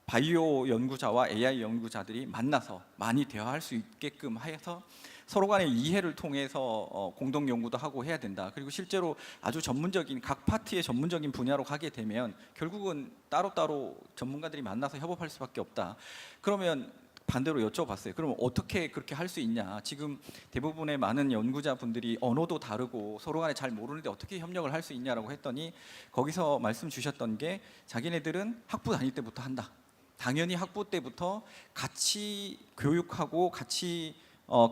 바이오 연구자와 AI 연구자들이 만나서 많이 대화할 수 있게끔 해서 서로 간의 이해를 통해서 공동 연구도 하고 해야 된다. 그리고 실제로 아주 전문적인 각 파트의 전문적인 분야로 가게 되면 결국은 따로따로 전문가들이 만나서 협업할 수밖에 없다. 그러면 반대로 여쭤봤어요. 그럼 어떻게 그렇게 할 수 있냐? 지금 대부분의 많은 연구자분들이 언어도 다르고 서로 간에 잘 모르는데 어떻게 협력을 할 수 있냐라고 했더니 거기서 말씀 주셨던 게 자기네들은 학부 다닐 때부터 한다. 당연히 학부 때부터 같이 교육하고 같이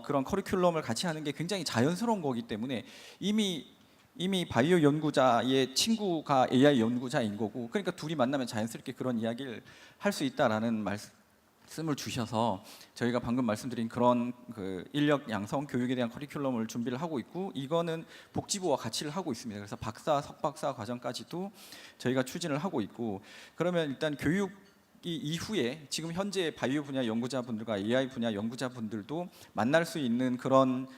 그런 커리큘럼을 같이 하는 게 굉장히 자연스러운 거기 때문에 이미 바이오 연구자의 친구가 AI 연구자인 거고 그러니까 둘이 만나면 자연스럽게 그런 이야기를 할 수 있다라는 말씀을 주셔서 저희가 방금 말씀드린 그런 그 인력 양성 교육에 대한 커리큘럼을 준비를 하고 있고 이거는 복지부와 같이를 하고 있습니다. 그래서 박사, 석박사 과정까지도 저희가 추진을 하고 있고 그러면 일단 교육 이 이후에 지금 현재 바이오 분야 연구자분들과 AI 분야 연구자분들도 만날 수 있는 그런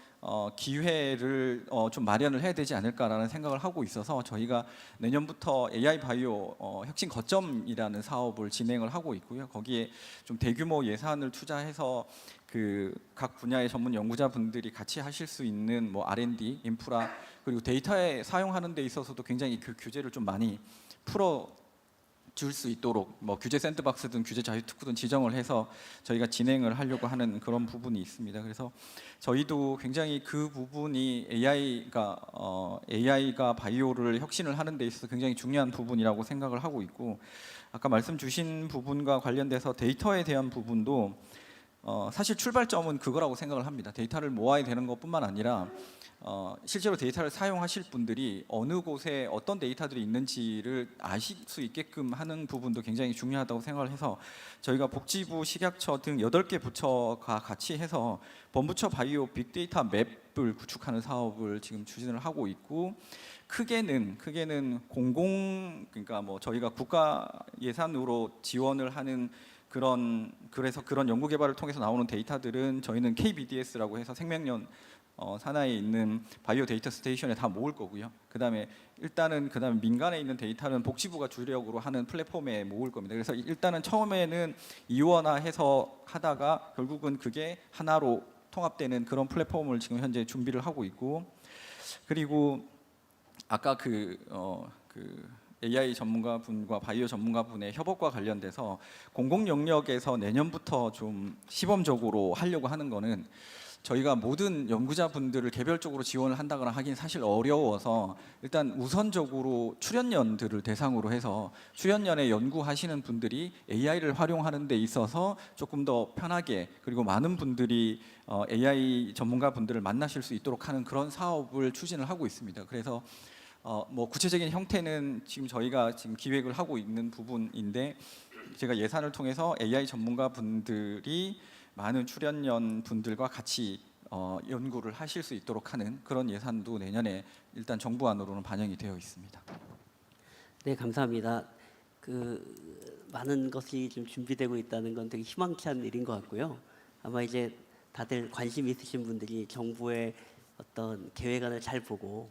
기회를 좀 마련을 해야 되지 않을까라는 생각을 하고 있어서 저희가 내년부터 AI 바이오 혁신 거점이라는 사업을 진행을 하고 있고요. 거기에 좀 대규모 예산을 투자해서 그 각 분야의 전문 연구자분들이 같이 하실 수 있는 뭐 R&D, 인프라 그리고 데이터에 사용하는 데 있어서도 굉장히 그 규제를 좀 많이 줄 수 있도록 뭐 규제 샌드박스든 규제 자유특구든 지정을 해서 저희가 진행을 하려고 하는 그런 부분이 있습니다. 그래서 저희도 굉장히 그 부분이 AI가 바이오를 혁신을 하는 데 있어서 굉장히 중요한 부분이라고 생각을 하고 있고 아까 말씀 주신 부분과 관련돼서 데이터에 대한 부분도 사실 출발점은 그거라고 생각을 합니다. 데이터를 모아야 되는 것뿐만 아니라 실제로 데이터를 사용하실 분들이 어느 곳에 어떤 데이터들이 있는지를 아실 수 있게끔 하는 부분도 굉장히 중요하다고 생각을 해서 저희가 복지부, 식약처 등 8개 부처가 같이 해서 범부처 바이오 빅데이터 맵을 구축하는 사업을 지금 추진을 하고 있고, 크게는 그러니까 뭐 저희가 국가 예산으로 지원을 하는 그래서 그런 연구 개발을 통해서 나오는 데이터들은 저희는 KBDS라고 해서 생명연 산하에 있는 바이오 데이터 스테이션에 다 모을 거고요. 그다음에 민간에 있는 데이터는 복지부가 주력으로 하는 플랫폼에 모을 겁니다. 그래서 일단은 처음에는 이원화해서 하다가 결국은 그게 하나로 통합되는 그런 플랫폼을 지금 현재 준비를 하고 있고, 그리고 아까 AI 전문가분과 바이오 전문가분의 협업과 관련돼서 공공 영역에서 내년부터 좀 시범적으로 하려고 하는 거는, 저희가 모든 연구자분들을 개별적으로 지원을 한다거나 하긴 사실 어려워서 일단 우선적으로 출연연들을 대상으로 해서 출연연에 연구하시는 분들이 AI를 활용하는 데 있어서 조금 더 편하게, 그리고 많은 분들이 AI 전문가분들을 만나실 수 있도록 하는 그런 사업을 추진을 하고 있습니다. 그래서 뭐 구체적인 형태는 지금 저희가 지금 기획을 하고 있는 부분인데, 제가 예산을 통해서 AI 전문가분들이 많은 출연연 분들과 같이 연구를 하실 수 있도록 하는 그런 예산도 내년에 일단 정부안으로는 반영이 되어 있습니다. 네, 감사합니다. 많은 것이 좀 준비되고 있다는 건 되게 희망찬 일인 것 같고요. 아마 이제 다들 관심 있으신 분들이 정부의 어떤 계획안을 잘 보고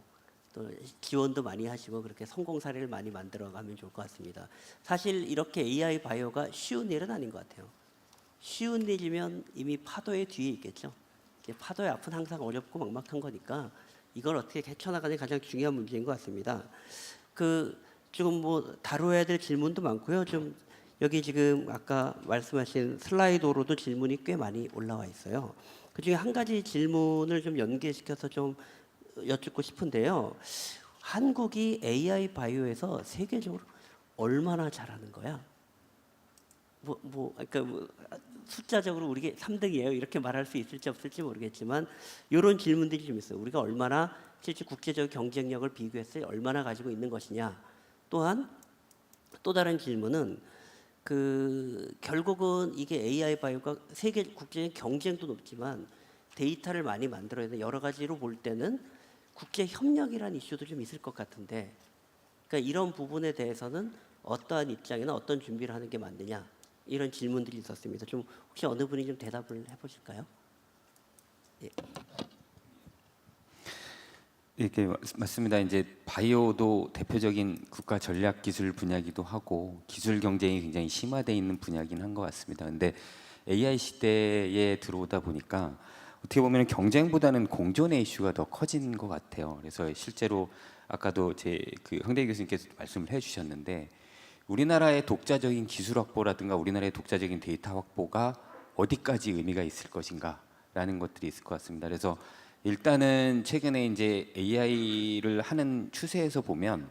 또 지원도 많이 하시고 그렇게 성공 사례를 많이 만들어가면 좋을 것 같습니다. 사실 이렇게 AI 바이오가 쉬운 일은 아닌 것 같아요. 쉬운 일이면 이미 파도의 뒤에 있겠죠. 파도의 앞은 항상 어렵고 막막한 거니까 이걸 어떻게 헤쳐나가는 게 가장 중요한 문제인 것 같습니다. 지금 뭐 다뤄야 될 질문도 많고요. 좀 여기 지금 아까 말씀하신 슬라이드로도 질문이 꽤 많이 올라와 있어요. 그중에 한 가지 질문을 좀 연계시켜서 좀 여쭙고 싶은데요. 한국이 AI 바이오에서 세계적으로 얼마나 잘하는 거야? 그러니까 숫자적으로 우리가 3등이에요. 이렇게 말할 수 있을지 없을지 모르겠지만 이런 질문들이 좀 있어요. 우리가 얼마나 실제 국제적 경쟁력을 비교했을 때 얼마나 가지고 있는 것이냐. 또한 또 다른 질문은 결국은 이게 AI 바이오가 세계 국제적 경쟁도 높지만 데이터를 많이 만들어야 돼. 여러 가지로 볼 때는 국제 협력이라는 이슈도 좀 있을 것 같은데, 그러니까 이런 부분에 대해서는 어떠한 입장이나 어떤 준비를 하는 게 맞느냐, 이런 질문들이 있었습니다. 좀 혹시 어느 분이 좀 대답을 해보실까요? 예. 이렇게 맞습니다. 이제 바이오도 대표적인 국가 전략 기술 분야이기도 하고 기술 경쟁이 굉장히 심화되어 있는 분야이긴 한 것 같습니다. 근데 AI 시대에 들어오다 보니까 어떻게 보면 경쟁보다는 공존의 이슈가 더 커진 것 같아요. 그래서 실제로 아까도 황대기 교수님께서 말씀을 해주셨는데, 우리나라의 독자적인 기술 확보라든가 우리나라의 독자적인 데이터 확보가 어디까지 의미가 있을 것인가라는 것들이 있을 것 같습니다. 그래서 일단은 최근에 이제 AI를 하는 추세에서 보면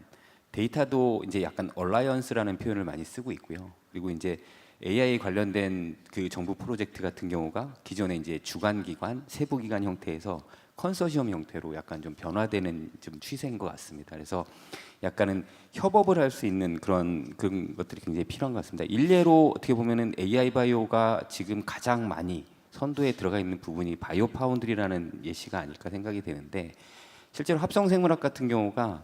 데이터도 이제 약간 얼라이언스라는 표현을 많이 쓰고 있고요. 그리고 이제 AI 관련된 정부 프로젝트 같은 경우가 기존에 이제 주관기관, 세부기관 형태에서 컨소시엄 형태로 약간 좀 변화되는 좀 추세인 것 같습니다. 그래서 약간은 협업을 할 수 있는 그런 것들이 굉장히 필요한 것 같습니다. 일례로 어떻게 보면은 AI 바이오가 지금 가장 많이 선도에 들어가 있는 부분이 바이오 파운드리라는 예시가 아닐까 생각이 되는데, 실제로 합성생물학 같은 경우가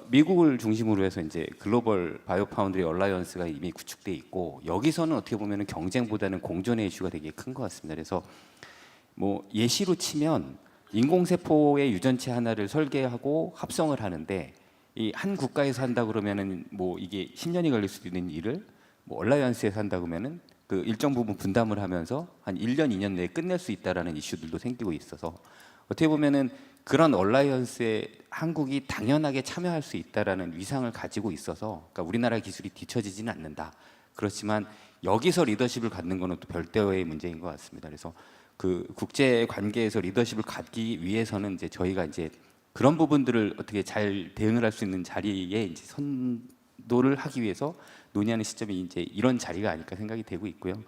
미국을 중심으로 해서 이제 글로벌 바이오 파운드리 얼라이언스가 이미 구축돼 있고, 여기서는 어떻게 보면은 경쟁보다는 공존의 이슈가 되게 큰 것 같습니다. 그래서 뭐 예시로 치면 인공세포의 유전체 하나를 설계하고 합성을 하는데, 이 한 국가에서 한다 그러면은 뭐 이게 10년이 걸릴 수도 있는 일을 뭐 얼라이언스에서 한다 그러면은 일정 부분 분담을 하면서 한 1년, 2년 내에 끝낼 수 있다라는 이슈들도 생기고 있어서, 어떻게 보면은 그런 얼라이언스에 한국이 당연하게 참여할 수 있다라는 위상을 가지고 있어서, 그러니까 우리나라 기술이 뒤처지지는 않는다. 그렇지만 여기서 리더십을 갖는 것은 또 별도의 문제인 것 같습니다. 그래서 국제 관계에서 리더십을 갖기 위해서는 이제 저희가 이제 그런 부분들을 어떻게 잘 대응을 할 수 있는 자리에 이제 선도를 하기 위해서 논의하는 시점이 이제 이런 자리가 아닐까 생각이 되고 있고요.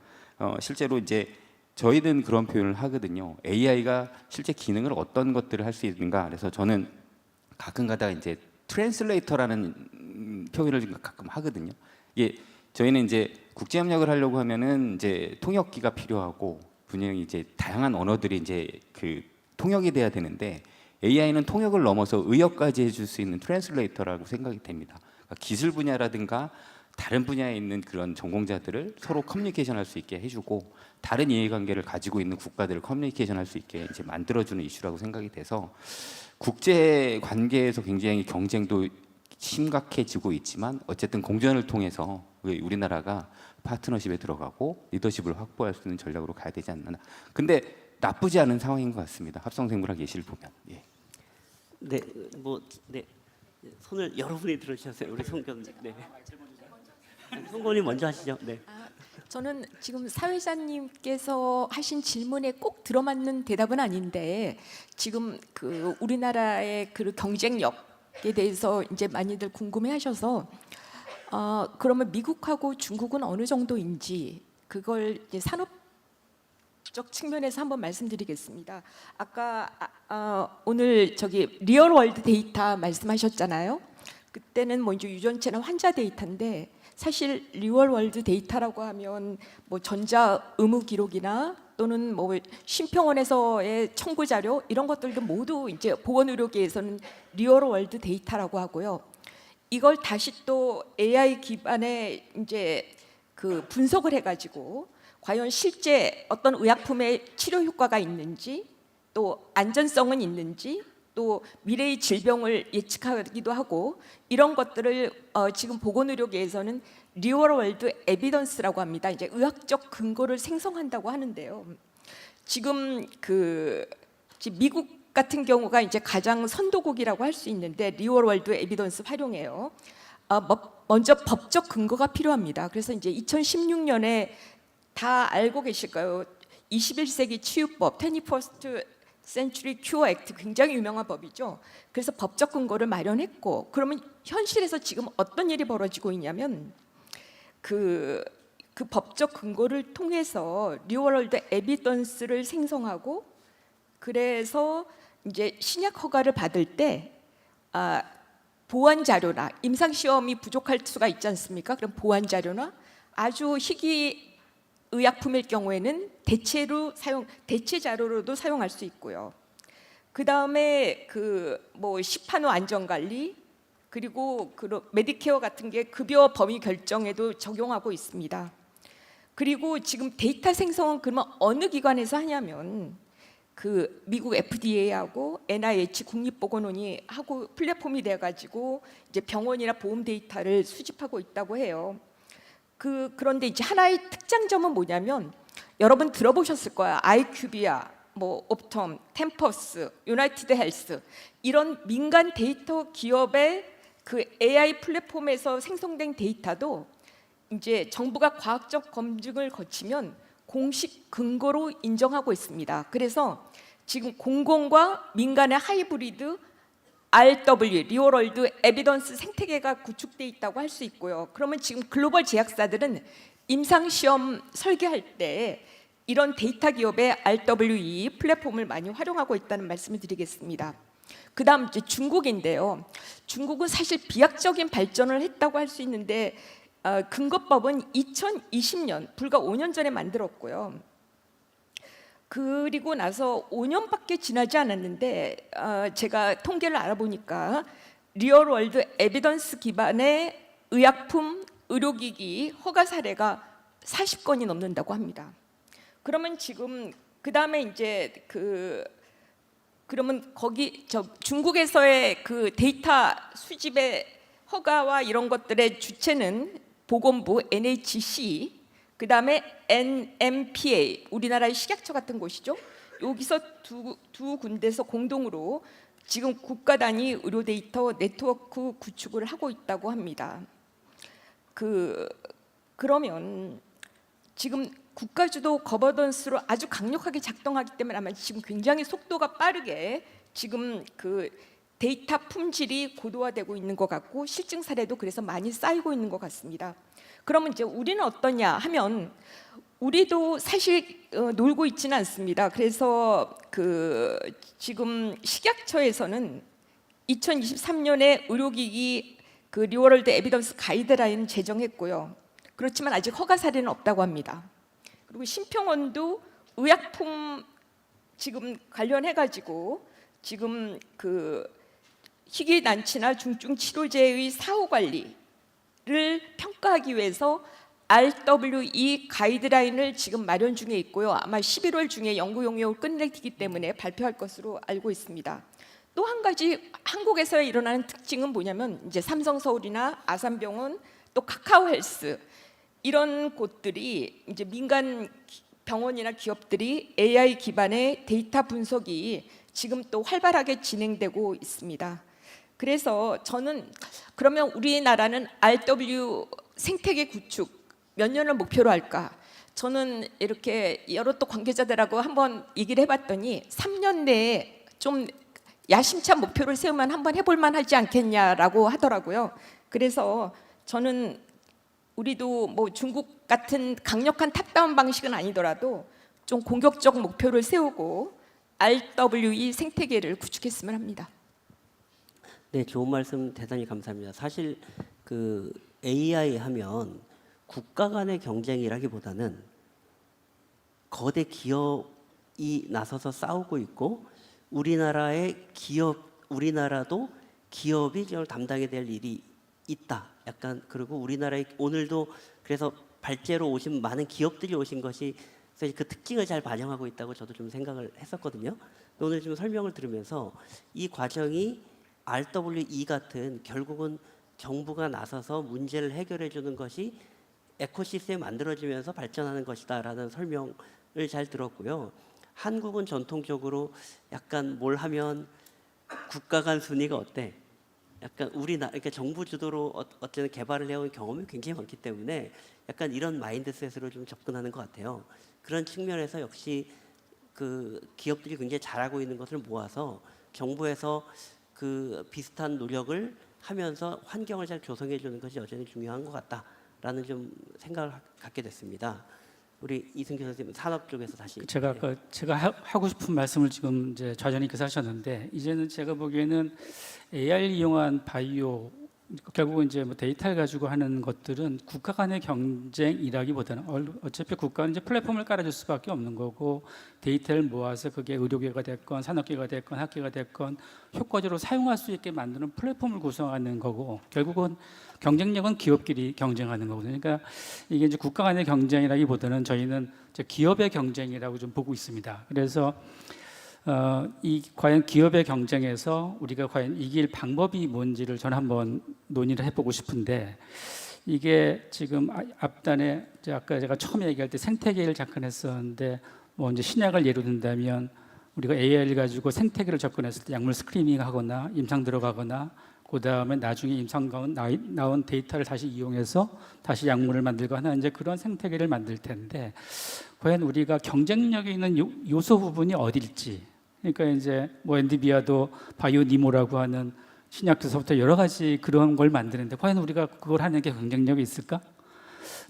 실제로 이제 저희는 그런 표현을 하거든요. AI가 실제 기능을 어떤 것들을 할 수 있는가. 그래서 저는 가끔가다 이제 트랜슬레이터라는 표현을 가끔 하거든요. 이게 저희는 이제 국제 협력을 하려고 하면은 이제 통역기가 필요하고 분명히 이제 다양한 언어들이 이제 그 통역이 돼야 되는데 AI는 통역을 넘어서 의역까지 해줄 수 있는 트랜슬레이터라고 생각이 됩니다. 그러니까 기술 분야라든가 다른 분야에 있는 그런 전공자들을 서로 커뮤니케이션 할 수 있게 해주고 다른 이해관계를 가지고 있는 국가들을 커뮤니케이션 할 수 있게 이제 만들어주는 이슈라고 생각이 돼서 국제 관계에서 굉장히 경쟁도 심각해지고 있지만 어쨌든 공전을 통해서 우리나라가 파트너십에 들어가고 리더십을 확보할 수 있는 전략으로 가야 되지 않나. 근데 나쁘지 않은 상황인 것 같습니다. 합성생물학 예시를 보면. 예. 네, 네. 손을 여러분이 들어주셨어요. 우리 송견. 네. 송견이 먼저 하시죠. 네. 저는 지금 사회자님께서 하신 질문에 꼭 들어맞는 대답은 아닌데 지금 그 우리나라의 그 경쟁력에 대해서 이제 많이들 궁금해하셔서 그러면 미국하고 중국은 어느 정도인지 그걸 이제 산업적 측면에서 한번 말씀드리겠습니다. 아까 오늘 저기 리얼월드 데이터 말씀하셨잖아요. 그때는 뭐 이제 유전체나 환자 데이터인데 사실 리얼월드 데이터라고 하면 뭐 전자 의무 기록이나 또는 뭐 심평원에서의 청구 자료 이런 것들도 모두 이제 보건의료계에서는 리얼월드 데이터라고 하고요. 이걸 다시 또 AI 기반의 이제 그 분석을 해가지고 과연 실제 어떤 의약품의 치료 효과가 있는지 또 안전성은 있는지 또 미래의 질병을 예측하기도 하고 이런 것들을 지금 보건의료계에서는 리얼월드 에비던스라고 합니다. 이제 의학적 근거를 생성한다고 하는데요. 지금 미국 같은 경우가 이제 가장 선도국이라고 할 수 있는데 리얼월드 에비던스 활용해요. 먼저 법적 근거가 필요합니다. 그래서 이제 2016년에 다 알고 계실까요? 21세기 치유법, 21st Century Cure Act 굉장히 유명한 법이죠. 그래서 법적 근거를 마련했고 그러면 현실에서 지금 어떤 일이 벌어지고 있냐면 그 법적 근거를 통해서 리얼월드 에비던스를 생성하고 그래서 이제 신약 허가를 받을 때 보완 자료나 임상 시험이 부족할 수가 있지 않습니까? 그럼 보완 자료나 아주 희귀 의약품일 경우에는 대체 자료로도 사용할 수 있고요. 그 다음에 뭐 시판후 안전 관리 그리고 메디케어 같은 게 급여 범위 결정에도 적용하고 있습니다. 그리고 지금 데이터 생성은 그러면 어느 기관에서 하냐면 미국 FDA하고 NIH 국립보건원이 하고 플랫폼이 돼가지고 이제 병원이나 보험 데이터를 수집하고 있다고 해요. 그런데 이제 하나의 특장점은 뭐냐면 여러분 들어보셨을 거야. 아이큐비아, 뭐 옵텀, 템퍼스, 유나이티드 헬스 이런 민간 데이터 기업의 AI 플랫폼에서 생성된 데이터도 이제 정부가 과학적 검증을 거치면 공식 근거로 인정하고 있습니다. 그래서 지금 공공과 민간의 하이브리드 RW, 리얼월드 에비던스 생태계가 구축돼 있다고 할 수 있고요. 그러면 지금 글로벌 제약사들은 임상시험 설계할 때 이런 데이터 기업의 RWE 플랫폼을 많이 활용하고 있다는 말씀을 드리겠습니다. 그 다음 이제 중국인데요. 중국은 사실 비약적인 발전을 했다고 할 수 있는데 근거법은 2020년, 불과 5년 전에 만들었고요. 그리고 나서 5년밖에 지나지 않았는데 제가 통계를 알아보니까 리얼월드 에비던스 기반의 의약품, 의료기기 허가 사례가 40건이 넘는다고 합니다. 그러면 지금 그 다음에 이제 그러면 중국에서의 데이터 수집의 허가와 이런 것들의 주체는 보건부 NHC, 그 다음에 NMPA, 우리나라의 식약처 같은 곳이죠. 여기서 두 군데서 공동으로 지금 국가 단위 의료 데이터 네트워크 구축을 하고 있다고 합니다. 그러면 지금 국가주도 거버넌스로 아주 강력하게 작동하기 때문에 아마 지금 굉장히 속도가 빠르게 지금 데이터 품질이 고도화되고 있는 것 같고 실증 사례도 그래서 많이 쌓이고 있는 것 같습니다. 그러면 이제 우리는 어떠냐 하면 우리도 사실 놀고 있지는 않습니다. 그래서 그 지금 식약처에서는 2023년에 의료기기 그 리얼월드 에비던스 가이드라인 제정했고요. 그렇지만 아직 허가 사례는 없다고 합니다. 그리고 심평원도 의약품 지금 관련해 가지고 지금 그 희귀 난치나 중증 치료제의 사후 관리를 평가하기 위해서 RWE 가이드라인을 지금 마련 중에 있고요. 아마 11월 중에 연구 용역을 끝내기 때문에 발표할 것으로 알고 있습니다. 또 한 가지 한국에서 일어나는 특징은 뭐냐면 이제 삼성서울이나 아산병원 또 카카오헬스 이런 곳들이 이제 민간 병원이나 기업들이 AI 기반의 데이터 분석이 지금 또 활발하게 진행되고 있습니다. 그래서 저는 그러면 우리나라는 RW 생태계 구축 몇 년을 목표로 할까? 저는 이렇게 여러 또 관계자들하고 한번 얘기를 해봤더니 3년 내에 좀 야심찬 목표를 세우면 한번 해볼 만하지 않겠냐라고 하더라고요. 그래서 저는 우리도 뭐 중국 같은 강력한 탑다운 방식은 아니더라도 좀 공격적 목표를 세우고 RWE 생태계를 구축했으면 합니다. 네, 좋은 말씀 대단히 감사합니다. 사실 그 AI 하면 국가 간의 경쟁이라기보다는 거대 기업이 나서서 싸우고 있고 우리나라도 기업이 이걸 담당해야 될 일이 있다. 약간 그리고 우리나라에 오늘도 그래서 발제로 오신 많은 기업들이 오신 것이 그 특징을 잘 반영하고 있다고 저도 좀 생각을 했었거든요. 오늘 지금 설명을 들으면서 이 과정이 RWE 같은 결국은 정부가 나서서 문제를 해결해 주는 것이 에코시스템이 만들어지면서 발전하는 것이다라는 설명을 잘 들었고요. 한국은 전통적으로 약간 뭘 하면 국가 간 순위가 어때? 약간 그러니까 정부 주도로 어쨌든 개발을 해온 경험이 굉장히 많기 때문에 약간 이런 마인드셋으로 좀 접근하는 것 같아요. 그런 측면에서 역시 그 기업들이 굉장히 잘하고 있는 것을 모아서 정부에서 그 비슷한 노력을 하면서 환경을 잘 조성해 주는 것이 여전히 중요한 것 같다라는 좀 생각을 갖게 됐습니다. 우리 이승규 선생님 산업 쪽에서 다시 제가 네. 제가 하고 싶은 말씀을 지금 이제 좌전이께서 하셨는데 이제는 제가 보기에는 AI를 이용한 바이오 결국은 이제 뭐 데이터를 가지고 하는 것들은 국가 간의 경쟁이라기보다는 어차피 국가는 이제 플랫폼을 깔아줄 수밖에 없는 거고 데이터를 모아서 그게 의료계가 됐건 산업계가 됐건 학계가 됐건 효과적으로 사용할 수 있게 만드는 플랫폼을 구성하는 거고 결국은 경쟁력은 기업끼리 경쟁하는 거거든요. 그러니까 이게 이제 국가 간의 경쟁이라기보다는 저희는 이제 기업의 경쟁이라고 좀 보고 있습니다. 그래서 이 과연 기업의 경쟁에서 우리가 과연 이길 방법이 뭔지를 저는 한번 논의를 해보고 싶은데 이게 지금 앞단에 아까 제가 처음에 얘기할 때 생태계를 잠깐 했었는데 뭐 이제 신약을 예로 든다면 우리가 AI를 가지고 생태계를 접근했을 때 약물 스크리닝하거나 임상 들어가거나 그 다음에 나중에 임상 나온 데이터를 다시 이용해서 다시 약물을 만들거나 이제 그런 생태계를 만들 텐데 과연 우리가 경쟁력이 있는 요소 부분이 어딜지 그러니까 이제 뭐 엔디비아도 바이오니모라고 하는 신약도서부터 여러 가지 그런 걸 만드는데 과연 우리가 그걸 하는 게 경쟁력이 있을까?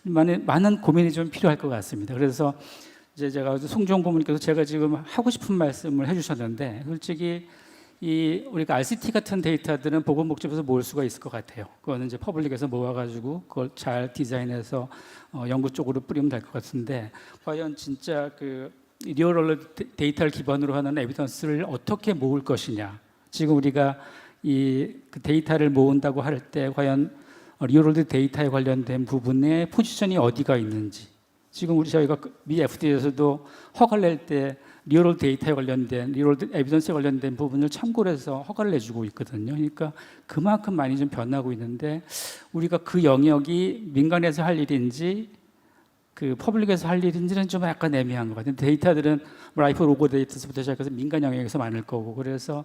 많은 고민이 좀 필요할 것 같습니다. 그래서 이제 제가 송지영 고문님께서 제가 지금 하고 싶은 말씀을 해주셨는데 솔직히 우리가 RCT 같은 데이터들은 보건 복지부에서 모을 수가 있을 것 같아요. 그거는 이제 퍼블릭에서 모아가지고 그걸 잘 디자인해서 연구 쪽으로 뿌리면 될 것 같은데 과연 진짜 그 리얼월드 데이터를 기반으로 하는 에비던스를 어떻게 모을 것이냐. 지금 우리가 그 데이터를 모은다고 할 때 과연 리얼월드 데이터에 관련된 부분의 포지션이 어디가 있는지. 지금 저희가 미 FDA에서도 허가를 낼 때 리얼월드 데이터에 관련된 리얼월드 에비던스에 관련된 부분을 참고를 해서 허가를 내주고 있거든요. 그러니까 그만큼 많이 좀 변하고 있는데 우리가 그 영역이 민간에서 할 일인지 그 퍼블릭에서 할 일인지는 좀 약간 애매한 것 같아요. 데이터들은 라이프 로고 데이터부터 시작해서 민간 영역에서 많을 거고 그래서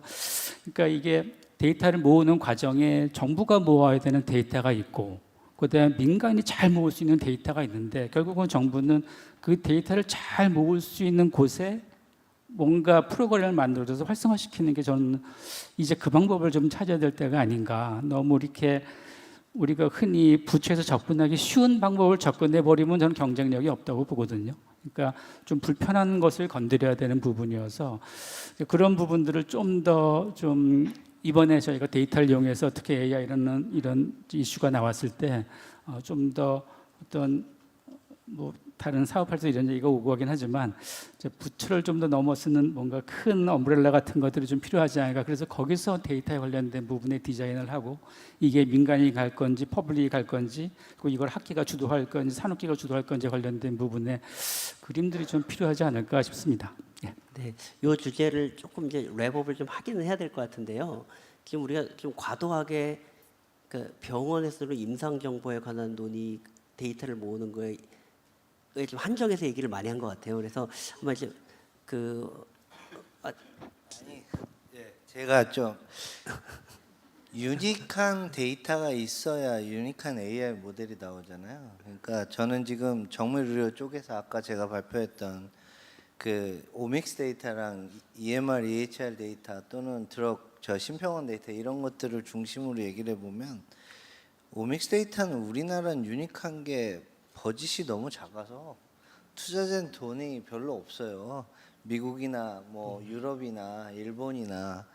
그러니까 이게 데이터를 모으는 과정에 정부가 모아야 되는 데이터가 있고 그다음에 민간이 잘 모을 수 있는 데이터가 있는데 결국은 정부는 그 데이터를 잘 모을 수 있는 곳에 뭔가 프로그램을 만들어서 활성화시키는 게 저는 이제 그 방법을 좀 찾아야 될 때가 아닌가. 너무 이렇게 우리가 흔히 부채에서 접근하기 쉬운 방법을 접근해 버리면 저는 경쟁력이 없다고 보거든요. 그러니까 좀 불편한 것을 건드려야 되는 부분이어서 그런 부분들을 좀 더 좀 이번에 저희가 데이터를 이용해서 어떻게 AI라는 이런 이슈가 나왔을 때 좀 더 어떤 뭐 다른 사업할 때 이런 얘기가 오고 가긴 하지만 이제 부처를 좀 더 넘어서는 뭔가 큰 엄브렐라 같은 것들이 좀 필요하지 않을까. 그래서 거기서 데이터에 관련된 부분에 디자인을 하고 이게 민간이 갈 건지 퍼블릭이 갈 건지 그리고 이걸 학계가 주도할 건지 산업계가 주도할 건지 관련된 부분에 그림들이 좀 필요하지 않을까 싶습니다. 예. 네, 이 주제를 조금 이제 랩업을 좀 하기는 해야 될 것 같은데요. 지금 우리가 좀 과도하게 그 병원에서도 임상 정보에 관한 논의 데이터를 모으는 거에 좀 한정해서 얘기를 많이 한 것 같아요. 그래서 아마 이제 제가 좀 유니크한 데이터가 있어야 유니크한 AI 모델이 나오잖아요. 그러니까 저는 지금 정밀의료 쪽에서 아까 제가 발표했던 그 오믹스 데이터랑 EMR, EHR 데이터 또는 심평원 데이터 이런 것들을 중심으로 얘기를 해보면 오믹스 데이터는 우리나라는 유니크한 게 버짓이 너무 작아서 투자된 돈이 별로 없어요. 미국이나 뭐 유럽이나 일본이나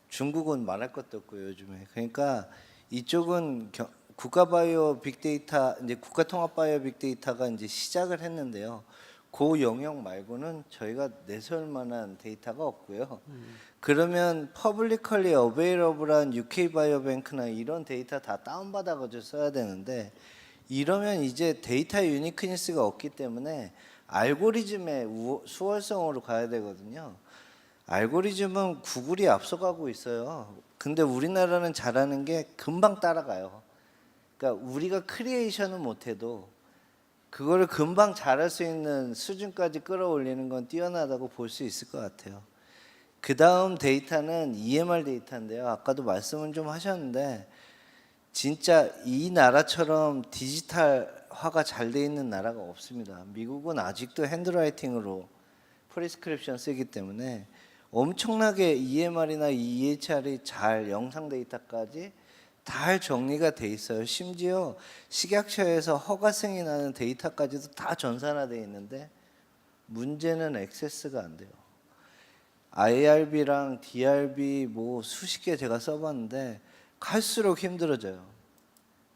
중국은 말할 것도 없고 요즘에. 그러니까 이쪽은 국가 바이오 빅데이터 이제 국가 통합 바이오 빅데이터가 이제 시작을 했는데요. 그 영역 말고는 저희가 내세울 만한 데이터가 없고요. 그러면 퍼블리컬리 어베이러블한 UK 바이오뱅크나 이런 데이터 다 다운받아 가지고 써야 되는데 이러면 이제 데이터 유니크니스가 없기 때문에 알고리즘의 수월성으로 가야 되거든요. 알고리즘은 구글이 앞서가고 있어요. 근데 우리나라는 잘하는 게 금방 따라가요. 그러니까 우리가 크리에이션은 못해도 그거를 금방 잘할 수 있는 수준까지 끌어올리는 건 뛰어나다고 볼 수 있을 것 같아요. 그 다음 데이터는 EMR 데이터인데요. 아까도 말씀은 좀 하셨는데 진짜 이 나라처럼 디지털화가 잘 돼 있는 나라가 없습니다. 미국은 아직도 핸드라이팅으로 프리스크립션 쓰기 때문에 엄청나게 EMR이나 EHR이 잘 영상 데이터까지 잘 정리가 돼 있어요. 심지어 식약처에서 허가 승인하는 데이터까지도 다 전산화돼 있는데 문제는 액세스가 안 돼요. IRB랑 DRB 뭐 수십 개 제가 써봤는데 갈수록 힘들어져요.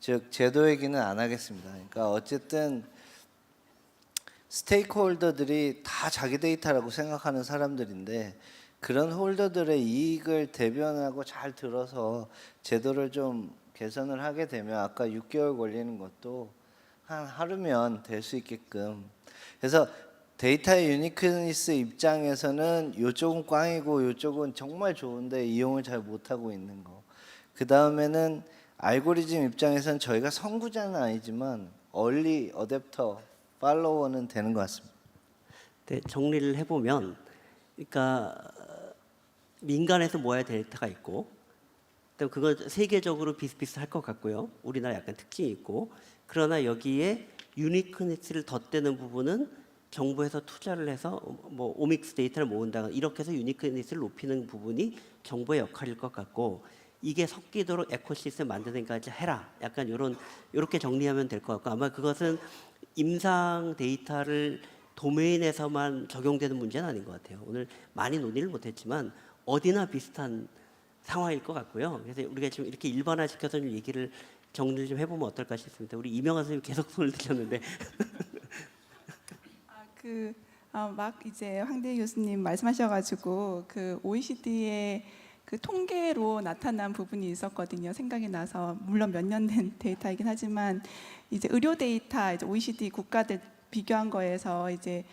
즉 제도 얘기는 안 하겠습니다. 그러니까 어쨌든 스테이크홀더들이 다 자기 데이터라고 생각하는 사람들인데 그런 홀더들의 이익을 대변하고 잘 들어서 제도를 좀 개선을 하게 되면 아까 6개월 걸리는 것도 한 하루면 될 수 있게끔. 그래서 데이터의 유니크니스 입장에서는 이쪽은 꽝이고 이쪽은 정말 좋은데 이용을 잘 못하고 있는 거. 그 다음에는 알고리즘 입장에서는 저희가 선구자는 아니지만 얼리 어댑터, 팔로워는 되는 것 같습니다. 네, 정리를 해보면, 그러니까 민간에서 모아야 될 데이터가 있고, 그건 세계적으로 비슷비슷할 것 같고요. 우리나라 약간 특징이 있고, 그러나 여기에 유니크니스를 덧대는 부분은 정부에서 투자를 해서 뭐 오믹스 데이터를 모은다 이렇게 해서 유니크니스를 높이는 부분이 정부의 역할일 것 같고, 이게 섞이도록 에코시스템 만드는 데까지 해라. 약간 이렇게 정리하면 될 것 같고, 아마 그것은 임상 데이터를 도메인에서만 적용되는 문제는 아닌 것 같아요. 오늘 많이 논의를 못했지만 어디나 비슷한 상황일 것 같고요. 그래서 우리가 지금 이렇게 일반화시켜서 좀 얘기를 정리를 좀 해보면 어떨까 싶습니다. 우리 이명하 선생님 계속 손을 드셨는데. 막 이제 황대희 교수님 말씀하셔가지고 그 OECD의 그 통계로 나타난 부분이 있었거든요. 생각이 나서 물론 몇 년 된 데이터이긴 하지만 이제 의료 데이터 이제 OECD 국가들 비교한 거에서 이제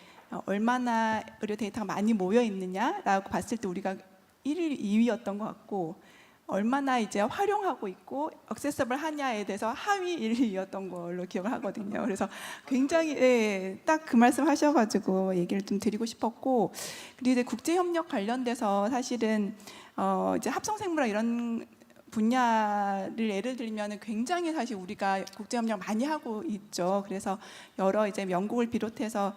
얼마나 의료 데이터가 많이 모여 있느냐라고 봤을 때 우리가 1위, 2위였던 것 같고 얼마나 이제 활용하고 있고 액세서블 하냐에 대해서 하위 1위였던 걸로 기억을 하거든요. 그래서 굉장히 딱 그 말씀 하셔가지고 얘기를 좀 드리고 싶었고 그리고 이제 국제 협력 관련돼서 사실은 이제 합성생물학 이런 분야를 예를 들면 굉장히 사실 우리가 국제협력 많이 하고 있죠. 그래서 여러 이제 영국을 비롯해서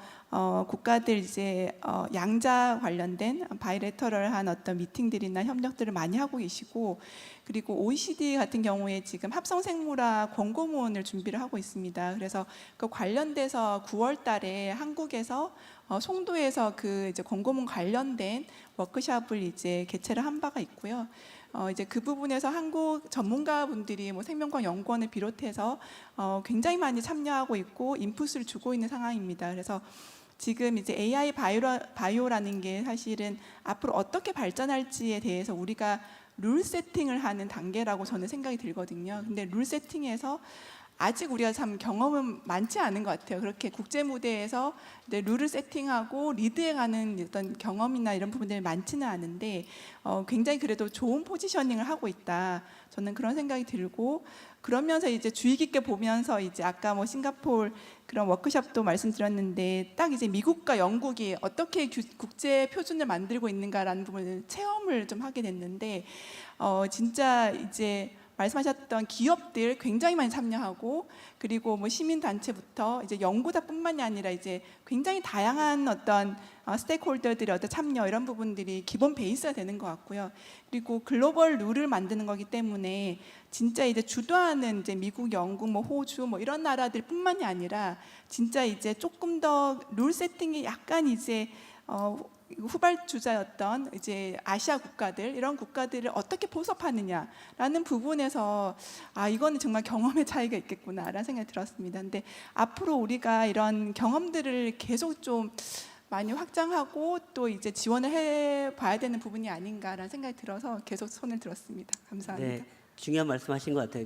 국가들 이제 양자 관련된 바이레터럴한 어떤 미팅들이나 협력들을 많이 하고 계시고, 그리고 OECD 같은 경우에 지금 합성생물학 권고문을 준비를 하고 있습니다. 그래서 그 관련돼서 9월달에 한국에서 송도에서 그 이제 권고문 관련된 워크숍을 이제 개최를 한 바가 있고요. 이제 그 부분에서 한국 전문가분들이 뭐 생명과학연구원을 비롯해서 굉장히 많이 참여하고 있고 인풋을 주고 있는 상황입니다. 그래서 지금 이제 AI 바이오라는 게 사실은 앞으로 어떻게 발전할지에 대해서 우리가 룰 세팅을 하는 단계라고 저는 생각이 들거든요. 근데 룰 세팅에서 아직 우리가 참 경험은 많지 않은 것 같아요. 그렇게 국제 무대에서 이제 룰을 세팅하고 리드해가는 어떤 경험이나 이런 부분들이 많지는 않은데 굉장히 그래도 좋은 포지셔닝을 하고 있다. 저는 그런 생각이 들고, 그러면서 이제 주의 깊게 보면서 이제 아까 뭐 싱가포르 그런 워크숍도 말씀드렸는데 딱 이제 미국과 영국이 어떻게 국제 표준을 만들고 있는가라는 부분을 체험을 좀 하게 됐는데 진짜 이제 말씀하셨던 기업들 굉장히 많이 참여하고, 그리고 뭐 시민단체부터 이제 연구자뿐만이 아니라 이제 굉장히 다양한 어떤 스테이크홀더들의 어떤 참여, 이런 부분들이 기본 베이스가 되는 것 같고요. 그리고 글로벌 룰을 만드는 거기 때문에 진짜 이제 주도하는 이제 미국, 영국, 뭐 호주 뭐 이런 나라들뿐만이 아니라 진짜 이제 조금 더 룰 세팅이 약간 이제 후발주자였던 이제 아시아 국가들, 이런 국가들을 어떻게 포섭하느냐라는 부분에서 이거는 정말 경험의 차이가 있겠구나라는 생각이 들었습니다. 근데 앞으로 우리가 이런 경험들을 계속 좀 많이 확장하고 또 이제 지원을 해봐야 되는 부분이 아닌가라는 생각이 들어서 계속 손을 들었습니다. 감사합니다. 네, 중요한 말씀하신 것 같아요.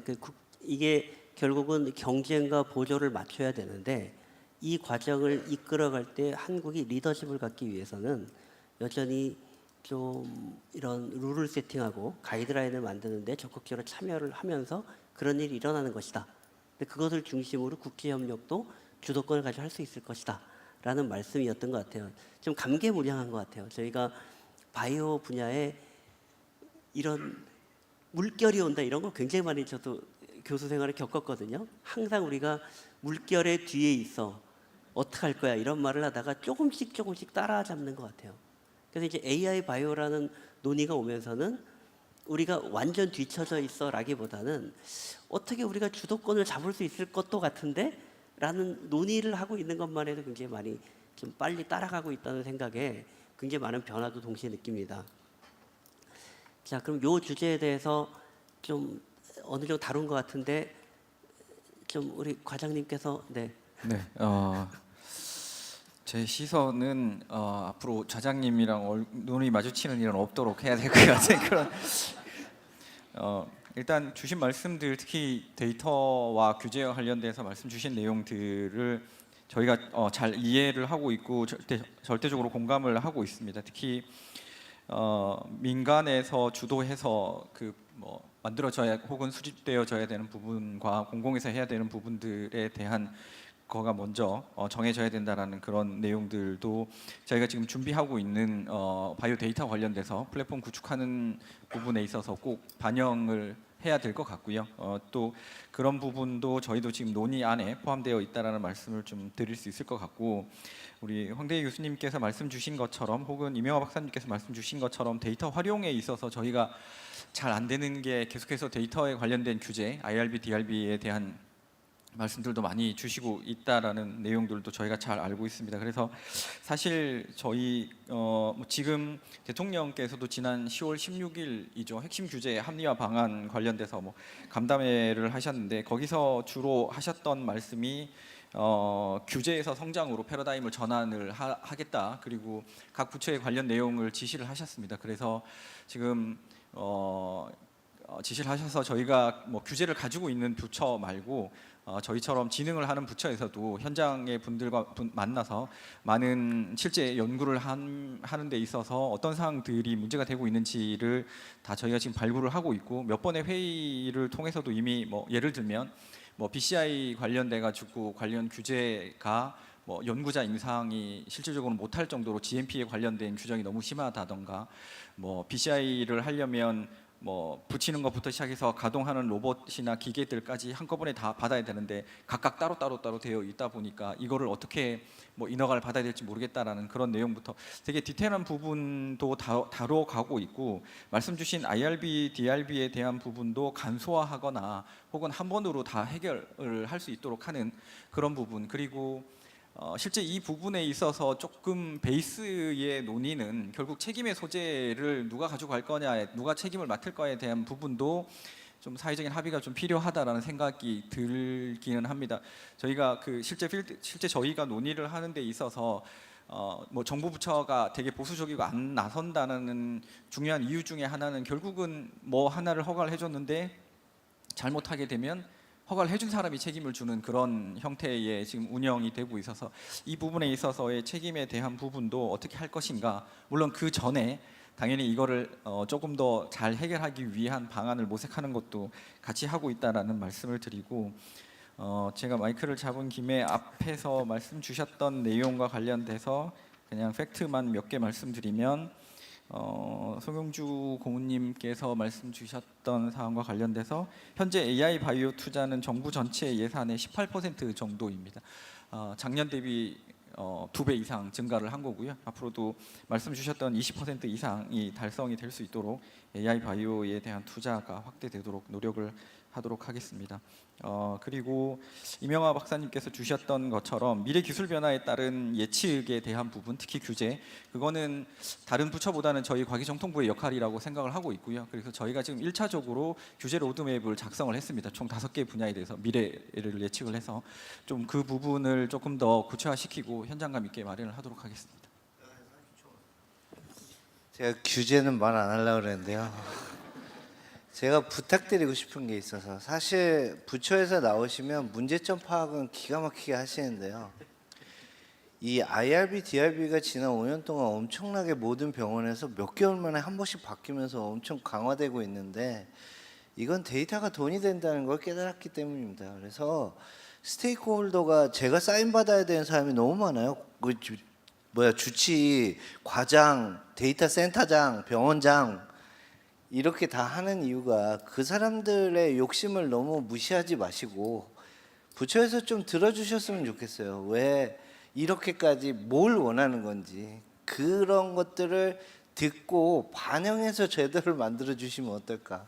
이게 결국은 경쟁과 보조를 맞춰야 되는데 이 과정을 이끌어갈 때 한국이 리더십을 갖기 위해서는 여전히 좀 이런 룰을 세팅하고 가이드라인을 만드는데 적극적으로 참여를 하면서 그런 일이 일어나는 것이다. 근데 그것을 중심으로 국제협력도 주도권을 가지고 할 수 있을 것이다 라는 말씀이었던 것 같아요. 좀 감개무량한 것 같아요. 저희가 바이오 분야에 이런 물결이 온다 이런 거 굉장히 많이 저도 교수 생활을 겪었거든요. 항상 우리가 물결의 뒤에 있어 어떡할 거야 이런 말을 하다가 조금씩 따라잡는 것 같아요. 그래서 이제 AI 바이오라는 논의가 오면서는 우리가 완전 뒤처져 있어라기보다는 어떻게 우리가 주도권을 잡을 수 있을 것도 같은데 라는 논의를 하고 있는 것만 해도 굉장히 많이 좀 빨리 따라가고 있다는 생각에 굉장히 많은 변화도 동시에 느낍니다. 자, 그럼 요 주제에 대해서 좀 어느 정도 다룬 것 같은데 좀 우리 과장님께서 네, 제 시선은 앞으로 좌장님이랑 눈이 마주치는 일은 없도록 해야 될 것 같은 그런. 일단 주신 말씀들, 특히 데이터와 규제와 관련돼서 말씀 주신 내용들을 저희가 잘 이해를 하고 있고 절대적으로 공감을 하고 있습니다. 특히 민간에서 주도해서 만들어져야 혹은 수집되어져야 되는 부분과 공공에서 해야 되는 부분들에 대한 거가 먼저 정해져야 된다라는 그런 내용들도 저희가 지금 준비하고 있는 바이오 데이터 관련돼서 플랫폼 구축하는 부분에 있어서 꼭 반영을 해야 될 것 같고요. 또 그런 부분도 저희도 지금 논의 안에 포함되어 있다라는 말씀을 좀 드릴 수 있을 것 같고, 우리 황대희 교수님께서 말씀 주신 것처럼 혹은 이명하 박사님께서 말씀 주신 것처럼 데이터 활용에 있어서 저희가 잘 안 되는 게 계속해서 데이터에 관련된 규제, IRB, DRB에 대한 말씀들도 많이 주시고 있다라는 내용들도 저희가 잘 알고 있습니다. 그래서 사실 저희 지금 대통령께서도 지난 10월 16일이죠. 핵심 규제 합리화 방안 관련돼서 간담회를 하셨는데 거기서 주로 하셨던 말씀이 규제에서 성장으로 패러다임을 전환을 하겠다. 그리고 각 부처에 관련 내용을 지시를 하셨습니다. 그래서 지금 지시를 하셔서 저희가 규제를 가지고 있는 부처 말고 저희처럼 진흥을 하는 부처에서도 현장의 분들과 만나서 많은 실제 연구를 하는 데 있어서 어떤 사항들이 문제가 되고 있는지를 다 저희가 지금 발굴을 하고 있고, 몇 번의 회의를 통해서도 이미 예를 들면 BCI 관련돼 가지고 관련 규제가 연구자 임상이 실질적으로 못할 정도로 GMP에 관련된 규정이 너무 심하다던가, BCI를 하려면 뭐 붙이는 것부터 시작해서 가동하는 로봇이나 기계들까지 한꺼번에 다 받아야 되는데 각각 따로 되어 있다 보니까 이거를 어떻게 뭐 인허가를 받아야 될지 모르겠다라는 그런 내용부터 되게 디테일한 부분도 다뤄가고 있고, 말씀 주신 IRB, DRB에 대한 부분도 간소화하거나 혹은 한 번으로 다 해결을 할 수 있도록 하는 그런 부분, 그리고 실제 이 부분에 있어서 조금 베이스의 논의는 결국 책임의 소재를 누가 가져갈 거냐, 누가 책임을 맡을 거에 대한 부분도 좀 사회적인 합의가 좀 필요하다라는 생각이 들기는 합니다. 저희가 그 실제 저희가 논의를 하는 데 있어서 뭐 정부 부처가 되게 보수적이고 안 나선다는 중요한 이유 중에 하나는 결국은 뭐 하나를 허가를 해줬는데 잘못하게 되면 허가를 해준 사람이 책임을 주는 그런 형태의 지금 운영이 되고 있어서 이 부분에 있어서의 책임에 대한 부분도 어떻게 할 것인가, 물론 그 전에 당연히 이거를 조금 더 잘 해결하기 위한 방안을 모색하는 것도 같이 하고 있다라는 말씀을 드리고, 제가 마이크를 잡은 김에 앞에서 말씀 주셨던 내용과 관련돼서 그냥 팩트만 몇 개 말씀드리면, 송영주 고문님께서 말씀 주셨던 사항과 관련돼서 현재 AI 바이오 투자는 정부 전체 예산의 18% 정도입니다. 작년 대비 2배 이상 증가를 한 거고요. 앞으로도 말씀 주셨던 20% 이상이 달성이 될 수 있도록 AI 바이오에 대한 투자가 확대되도록 노력을 하도록 하겠습니다. 그리고 이명하 박사님께서 주셨던 것처럼 미래 기술 변화에 따른 예측에 대한 부분, 특히 규제, 그거는 다른 부처보다는 저희 과기정통부의 역할이라고 생각을 하고 있고요. 그래서 저희가 지금 1차적으로 규제 로드맵을 작성을 했습니다. 총 5개 분야에 대해서 미래를 예측을 해서 좀 그 부분을 조금 더 구체화시키고 현장감 있게 마련을 하도록 하겠습니다. 제가 규제는 말 안 하려고 그랬는데요. 제가 부탁드리고 싶은 게 있어서, 사실 부처에서 나오시면 문제점 파악은 기가 막히게 하시는데요. 이 IRB, DRB가 지난 5년 동안 엄청나게 모든 병원에서 몇 개월 만에 한 번씩 바뀌면서 엄청 강화되고 있는데, 이건 데이터가 돈이 된다는 걸 깨달았기 때문입니다. 그래서 스테이크홀더가 제가 사인 받아야 되는 사람이 너무 많아요. 주치, 과장, 데이터 센터장, 병원장 이렇게 다 하는 이유가 그 사람들의 욕심을 너무 무시하지 마시고 부처에서 좀 들어주셨으면 좋겠어요. 왜 이렇게까지 뭘 원하는 건지 그런 것들을 듣고 반영해서 제도를 만들어 주시면 어떨까.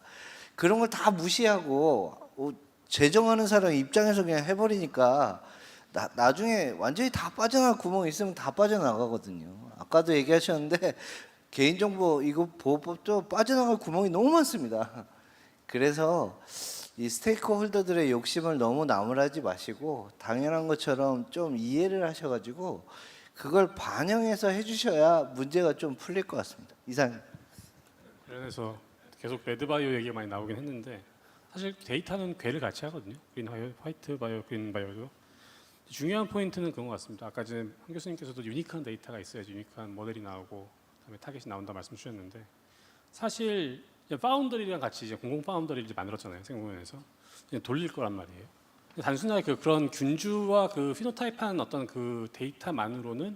그런 걸 다 무시하고 제정하는 사람 입장에서 그냥 해버리니까 나중에 완전히 다 빠져나갈 구멍이 있으면 다 빠져나가거든요. 아까도 얘기하셨는데 개인정보 이거 보호법도 빠져나갈 구멍이 너무 많습니다. 그래서 이 스테이크홀더들의 욕심을 너무 나무라지 마시고 당연한 것처럼 좀 이해를 하셔가지고 그걸 반영해서 해주셔야 문제가 좀 풀릴 것 같습니다. 이상. 그래서 계속 매드바이오 얘기가 많이 나오긴 했는데 사실 데이터는 궤를 같이 하거든요. 그린 바이오, 화이트 바이오, 그린 바이오도. 중요한 포인트는 그런 것 같습니다. 아까 한 교수님께서도 유니크한 데이터가 있어야지 유니크한 모델이 나오고 그다음에 타겟이 나온다 말씀 주셨는데, 사실 파운더리랑 같이 이제 공공 파운더리를 이제 만들었잖아요. 생물원에서 돌릴 거란 말이에요. 단순하게 그런 균주와 그 피노타입한 어떤 그 데이터만으로는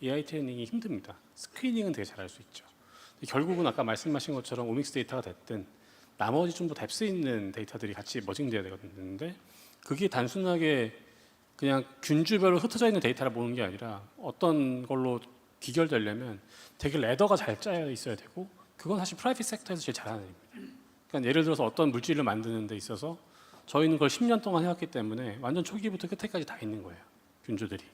AI 트레이닝이 힘듭니다. 스크리닝은 되게 잘할 수 있죠. 결국은 아까 말씀하신 것처럼 오믹스 데이터가 됐든 나머지 좀 더 뎁스 있는 데이터들이 같이 머징돼야 되는데, 그게 단순하게 그냥 균주별로 흩어져 있는 데이터를 모으는 게 아니라 어떤 걸로 귀결되려면 되게 레더가 잘 짜여 있어야 되고, 그건 사실 프라이빗 섹터에서 제일 잘하는 일입니다. 그러니까 예를 들어서 어떤 물질을 만드는 데 있어서 저희는 그걸 10년 동안 해왔기 때문에 완전 초기부터 끝에까지 다 있는 거예요, 균주들이.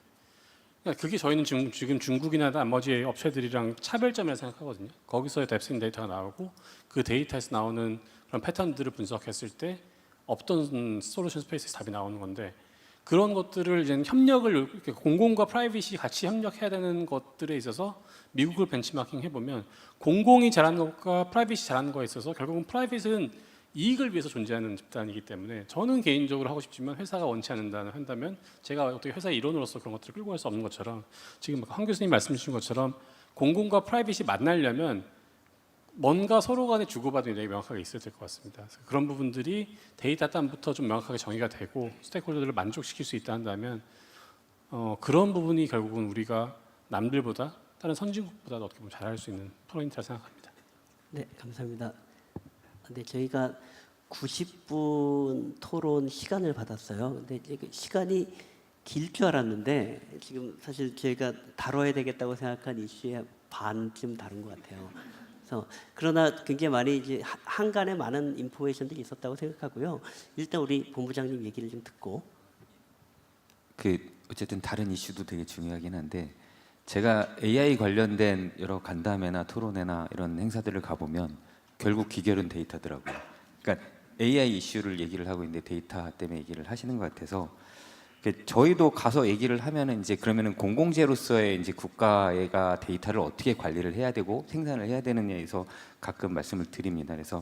그러니까 그게 저희는 지금 중국이나 나머지 업체들이랑 차별점이라고 생각하거든요. 거기서의 뎁스 있는 데이터가 나오고 그 데이터에서 나오는 그런 패턴들을 분석했을 때 없던 솔루션 스페이스에서 답이 나오는 건데, 그런 것들을 이제 협력을 공공과 프라이빗이 같이 협력해야 되는 것들에 있어서 미국을 벤치마킹 해보면 공공이 잘하는 것과 프라이빗이 잘하는 거에 있어서 결국은 프라이빗은 이익을 위해서 존재하는 집단이기 때문에, 저는 개인적으로 하고 싶지만 회사가 원치 않는다면 제가 어떻게 회사의 일원으로서 그런 것들을 끌고 갈 수 없는 것처럼, 지금 황 교수님 말씀 주신 것처럼 공공과 프라이빗이 만나려면 뭔가 서로 간에 주고받은 일이 명확하게 있어야 될 것 같습니다. 그래서 그런 부분들이 데이터 단부터 좀 명확하게 정의가 되고 스테이크홀더들을 만족시킬 수 있다 한다면 그런 부분이 결국은 우리가 남들보다 다른 선진국보다 어떻게 보면 잘할 수 있는 포인트라 생각합니다. 네, 감사합니다. 근데 저희가 90분 토론 시간을 받았어요. 근데 이제 그 시간이 길 줄 알았는데 지금 사실 저희가 다뤄야 되겠다고 생각한 이슈의 반쯤 다른 것 같아요. 그래서 그러나 굉장히 많이 이제 한간에 많은 인포메이션들이 있었다고 생각하고요. 일단 우리 본부장님 얘기를 좀 듣고. 어쨌든 다른 이슈도 되게 중요하긴 한데 제가 AI 관련된 여러 간담회나 토론회나 이런 행사들을 가보면 결국 기결은 데이터더라고요. 그러니까 AI 이슈를 얘기를 하고 있는데 데이터 때문에 얘기를 하시는 것 같아서 저희도 가서 얘기를 하면은 이제 그러면은 공공재로서의 이제 국가가 데이터를 어떻게 관리를 해야 되고 생산을 해야 되느냐에서 가끔 말씀을 드립니다. 그래서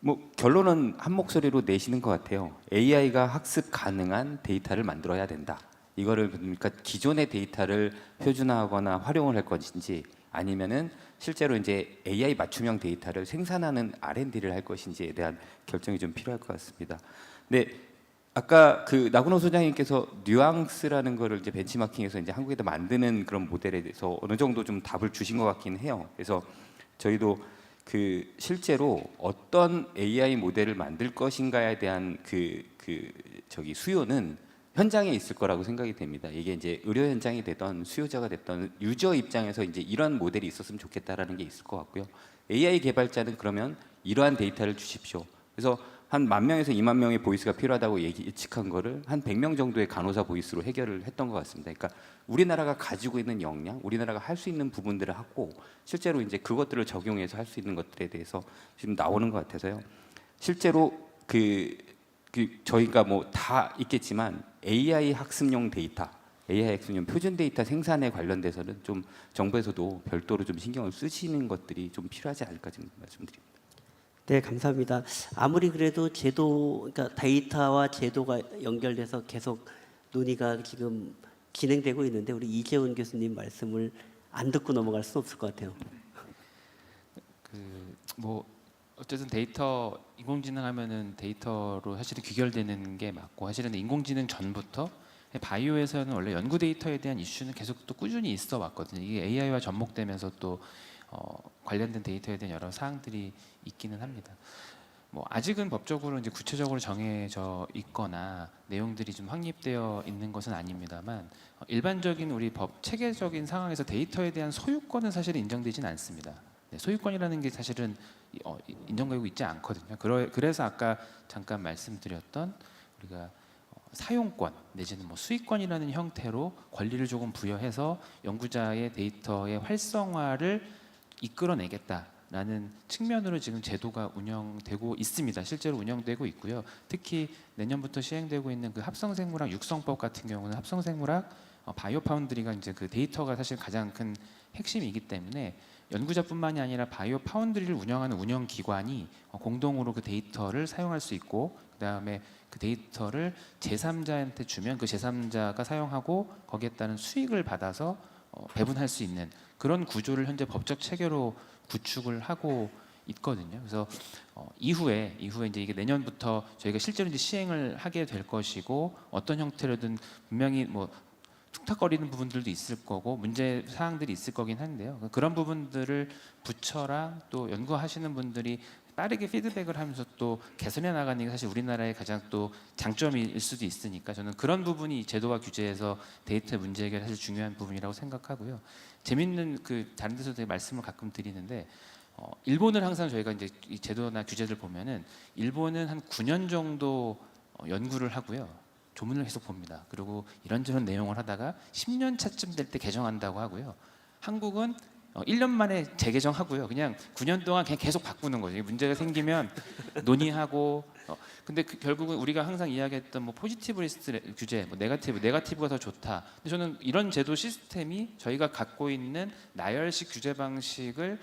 뭐 결론은 한 목소리로 내시는 것 같아요. AI가 학습 가능한 데이터를 만들어야 된다. 이거를 그러니까 기존의 데이터를 표준화하거나 활용을 할 것인지 아니면은 실제로 이제 AI 맞춤형 데이터를 생산하는 R&D를 할 것인지에 대한 결정이 좀 필요할 것 같습니다. 근데 아까 그 나군호 소장님께서 뉘앙스라는 거를 이제 벤치마킹해서 이제 한국에다 만드는 그런 모델에 대해서 어느 정도 좀 답을 주신 것 같긴 해요. 그래서 저희도 그 실제로 어떤 AI 모델을 만들 것인가에 대한 수요는 현장에 있을 거라고 생각이 됩니다. 이게 이제 의료 현장이 되던 수요자가 됐던 유저 입장에서 이제 이런 모델이 있었으면 좋겠다라는 게 있을 것 같고요. AI 개발자는 그러면 이러한 데이터를 주십시오. 그래서 한 10,000명에서 20,000명의 보이스가 필요하다고 예측한 거를 한 100명 정도의 간호사 보이스로 해결을 했던 것 같습니다. 그러니까 우리나라가 가지고 있는 역량, 우리나라가 할 수 있는 부분들을 하고 실제로 이제 그것들을 적용해서 할 수 있는 것들에 대해서 지금 나오는 것 같아서요. 실제로 저희가 뭐 다 있겠지만 AI 학습용 데이터, AI 학습용 표준 데이터 생산에 관련돼서는 좀 정부에서도 별도로 좀 신경을 쓰시는 것들이 좀 필요하지 않을까 지금 말씀드립니다. 네, 감사합니다. 아무리 그래도 제도, 그러니까 데이터와 제도가 연결돼서 계속 논의가 지금 진행되고 있는데 우리 이재훈 교수님 말씀을 안 듣고 넘어갈 수는 없을 것 같아요. 뭐 어쨌든 데이터 인공지능 하면은 데이터로 사실은 귀결되는 게 맞고 사실은 인공지능 전부터 바이오에서는 원래 연구 데이터에 대한 이슈는 계속 또 꾸준히 있어 왔거든요. 이게 AI와 접목되면서 또 관련된 데이터에 대한 여러 사항들이 있기는 합니다. 뭐 아직은 법적으로 이제 구체적으로 정해져 있거나 내용들이 좀 확립되어 있는 것은 아닙니다만 일반적인 우리 법 체계적인 상황에서 데이터에 대한 소유권은 사실 인정되지는 않습니다. 네, 소유권이라는 게 사실은 인정되고 있지 않거든요. 그래서 아까 잠깐 말씀드렸던 우리가 사용권 내지는 뭐 수익권이라는 형태로 권리를 조금 부여해서 연구자의 데이터의 활성화를 이끌어내겠다라는 측면으로 지금 제도가 운영되고 있습니다. 실제로 운영되고 있고요. 특히 내년부터 시행되고 있는 그 합성생물학 육성법 같은 경우는 합성생물학 바이오 파운드리가 이제 그 데이터가 사실 가장 큰 핵심이기 때문에 연구자뿐만이 아니라 바이오 파운드리를 운영하는 운영기관이 공동으로 그 데이터를 사용할 수 있고 그다음에 그 데이터를 제3자한테 주면 그 제3자가 사용하고 거기에 따른 수익을 받아서 배분할 수 있는 그런 구조를 현재 법적 체계로 구축을 하고 있거든요. 그래서 이후에 이제 이게 내년부터 저희가 실제로 이제 시행을 하게 될 것이고 어떤 형태로든 분명히 뭐 툭탁거리는 부분들도 있을 거고 문제 사항들이 있을 거긴 한데요. 그런 부분들을 부처랑 또 연구하시는 분들이 빠르게 피드백을 하면서 또 개선해 나가는 게 사실 우리나라의 가장 또 장점일 수도 있으니까 저는 그런 부분이 제도와 규제에서 데이터 문제 해결 사실 중요한 부분이라고 생각하고요. 재밌는 다른 데서도 말씀을 가끔 드리는데 일본을 항상 저희가 이제 이 제도나 규제들 보면은 일본은 한 9년 정도 연구를 하고요. 조문을 계속 봅니다. 그리고 이런저런 내용을 하다가 10년 차쯤 될 때 개정한다고 하고요. 한국은 1년 만에 재개정하고요. 그냥 9년 동안 그냥 계속 바꾸는 거죠. 문제가 생기면 논의하고. 근데 결국은 우리가 항상 이야기했던 뭐 포지티브 리스트 규제, 뭐 네거티브가 더 좋다. 근데 저는 이런 제도 시스템이 저희가 갖고 있는 나열식 규제 방식을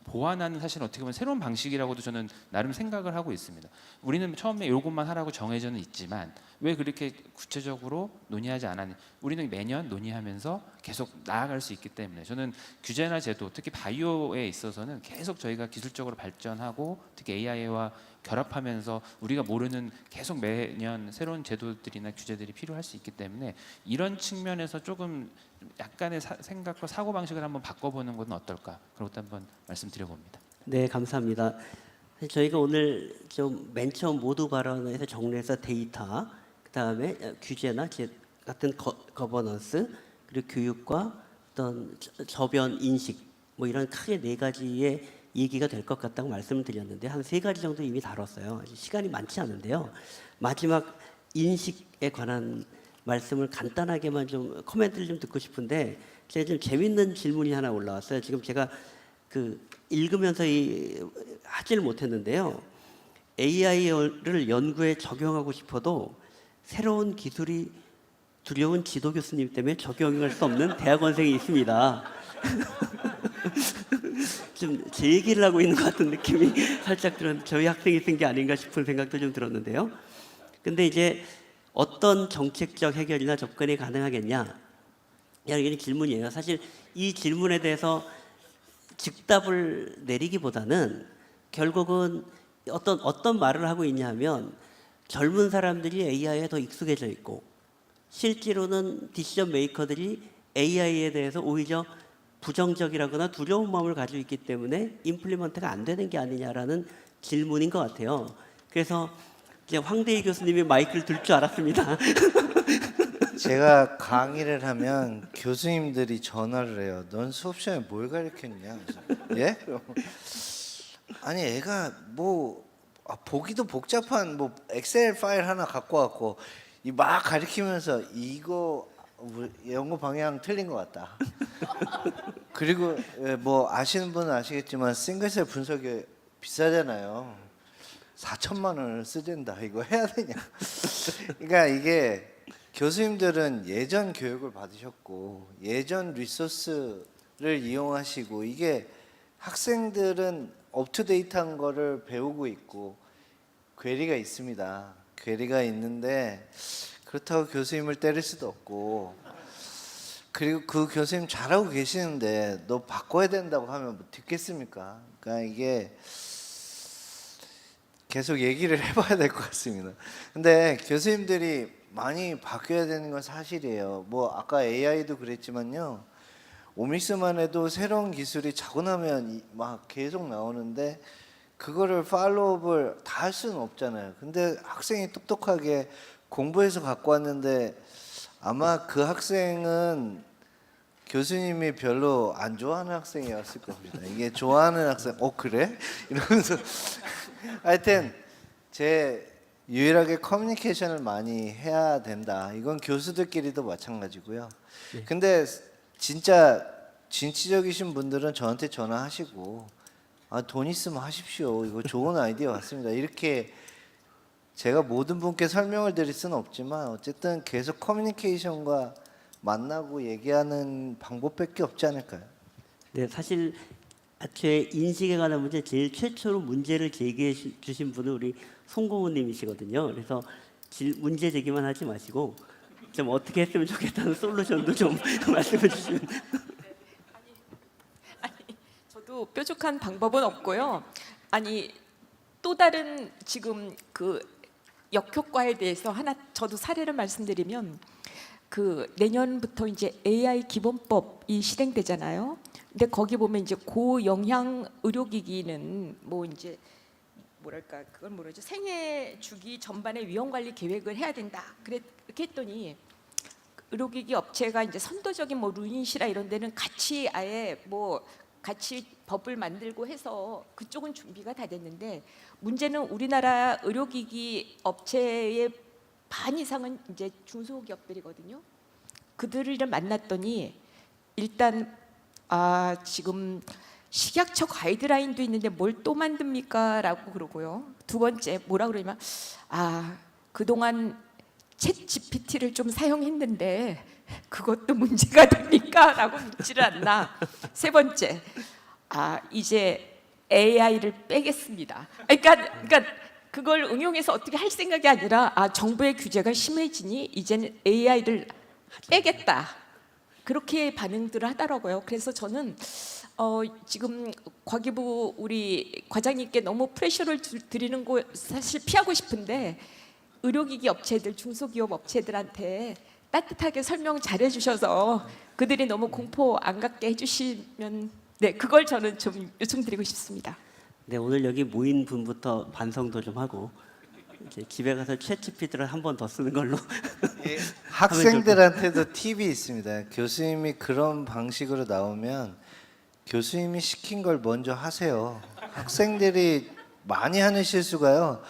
보완하는 사실 어떻게 보면 새로운 방식이라고도 저는 나름 생각을 하고 있습니다. 우리는 처음에 이것만 하라고 정해져는 있지만 왜 그렇게 구체적으로 논의하지 않았니? 우리는 매년 논의하면서 계속 나아갈 수 있기 때문에 저는 규제나 제도, 특히 바이오에 있어서는 계속 저희가 기술적으로 발전하고 특히 AI와 결합하면서 우리가 모르는 계속 매년 새로운 제도들이나 규제들이 필요할 수 있기 때문에 이런 측면에서 조금 약간의 생각과 사고 방식을 한번 바꿔보는 것은 어떨까? 그것도 한번 말씀드려봅니다. 네, 감사합니다. 사실 저희가 오늘 좀 맨 처음 모두 발언에서 정리해서 데이터, 그다음에 규제나 같은 거버넌스, 그리고 교육과 어떤 저변 인식, 뭐 이런 크게 4가지의 얘기가 될 것 같다고 말씀을 드렸는데 한 3가지 정도 이미 다뤘어요. 시간이 많지 않은데요. 마지막 인식에 관한 말씀을 간단하게만 좀 코멘트를 좀 듣고 싶은데, 제가 좀 재밌는 질문이 하나 올라왔어요. 지금 제가 읽으면서 하지를 못했는데요. AI를 연구에 적용하고 싶어도 새로운 기술이 두려운 지도 교수님 때문에 적용할 수 없는 대학원생이 있습니다. 좀 제 얘기를 하고 있는 것 같은 느낌이 살짝 들었는데, 저희 학생이 쓴 게 아닌가 싶은 생각도 좀 들었는데요. 근데 이제 어떤 정책적 해결이나 접근이 가능하겠냐, 이런 질문이에요. 사실 이 질문에 대해서 즉답을 내리기보다는 결국은 어떤 말을 하고 있냐면, 젊은 사람들이 AI에 더 익숙해져 있고 실제로는 디시전 메이커들이 AI에 대해서 오히려 부정적이라거나 두려운 마음을 가지고 있기 때문에 임플리먼트가 안 되는 게 아니냐라는 질문인 것 같아요. 그래서 이제 황대희 교수님이 마이크를 들 줄 알았습니다. 제가 강의를 하면 교수님들이 전화를 해요. 넌 수업 시간에 뭘 가르쳤냐? 그래서, 예? 아니 애가 뭐 보기도 복잡한 뭐 엑셀 파일 하나 갖고 왔고 막 가르치면서 이거 연구 방향 틀린 것 같다. 그리고 뭐 아시는 분은 아시겠지만 싱글셀 분석이 비싸잖아요. 4천만 원을 쓰댄다. 이거 해야 되냐? 그러니까 이게 교수님들은 예전 교육을 받으셨고 예전 리소스를 이용하시고, 이게 학생들은 업투데이트한 거를 배우고 있고 괴리가 있습니다. 괴리가 있는데 그렇다고 교수님을 때릴 수도 없고, 그리고 그 교수님 잘하고 계시는데 너 바꿔야 된다고 하면 뭐 듣겠습니까? 그러니까 이게 계속 얘기를 해봐야 될 것 같습니다. 근데 교수님들이 많이 바뀌어야 되는 건 사실이에요. 뭐 아까 AI도 그랬지만요. 오믹스만 해도 새로운 기술이 자고 나면 막 계속 나오는데 그거를 팔로우업을 다 할 수는 없잖아요. 근데 학생이 똑똑하게 공부해서 갖고 왔는데 아마 그 학생은 교수님이 별로 안 좋아하는 학생이었을 겁니다. 이게 좋아하는 학생, 그래? 이러면서 하여튼 제 유일하게 커뮤니케이션을 많이 해야 된다. 이건 교수들끼리도 마찬가지고요. 근데 진짜 진취적이신 분들은 저한테 전화하시고 돈 있으면 하십시오. 이거 좋은 아이디어 같습니다. 이렇게 제가 모든 분께 설명을 드릴 수는 없지만 어쨌든 계속 커뮤니케이션과 만나고 얘기하는 방법밖에 없지 않을까요? 네, 사실 제 인식에 관한 문제 제일 최초로 문제를 제기해 주신 분은 우리 송고모님이시거든요. 그래서 문제 제기만 하지 마시고 좀 어떻게 했으면 좋겠다는 솔루션도 좀 말씀해 주시면. 아니, 저도 뾰족한 방법은 없고요. 아니, 또 다른 지금 그 역효과에 대해서 하나 저도 사례를 말씀드리면, 그 내년부터 이제 AI 기본법이 실행되잖아요. 근데 거기 보면 이제 고영향 의료기기는 뭐 이제 뭐랄까 그걸 뭐라죠, 생애 주기 전반의 위험 관리 계획을 해야 된다. 그렇게 했더니 의료기기 업체가 이제 선도적인 뭐 루인시라 이런 데는 같이 아예 뭐 같이 법을 만들고 해서 그쪽은 준비가 다 됐는데, 문제는 우리나라 의료기기 업체의 반 이상은 이제 중소기업들이거든요. 그들을 만났더니 일단 지금 식약처 가이드라인도 있는데 뭘 또 만듭니까? 라고 그러고요. 두 번째 뭐라 그러냐면 그동안 챗 GPT를 좀 사용했는데 그것도 문제가 됩니까? 라고 묻지를 않나. 세 번째 이제 AI를 빼겠습니다. 그러니까 그걸 응용해서 어떻게 할 생각이 아니라 정부의 규제가 심해지니 이제는 AI를 빼겠다. 그렇게 반응들을 하더라고요. 그래서 저는 지금 과기부 우리 과장님께 너무 프레셔를 드리는 거 사실 피하고 싶은데, 의료기기 업체들, 중소기업 업체들한테 따뜻하게 설명 잘해 주셔서 그들이 너무 공포 안 갖게 해주시면, 네, 그걸 저는 좀 요청드리고 싶습니다. 네, 오늘 여기 모인 분부터 반성도 좀 하고 이제 집에 가서 챗GPT를 한 번 더 쓰는 걸로. 예, 학생들한테도 팁이 있습니다. 교수님이 그런 방식으로 나오면 교수님이 시킨 걸 먼저 하세요. 학생들이 많이 하는 실수가요.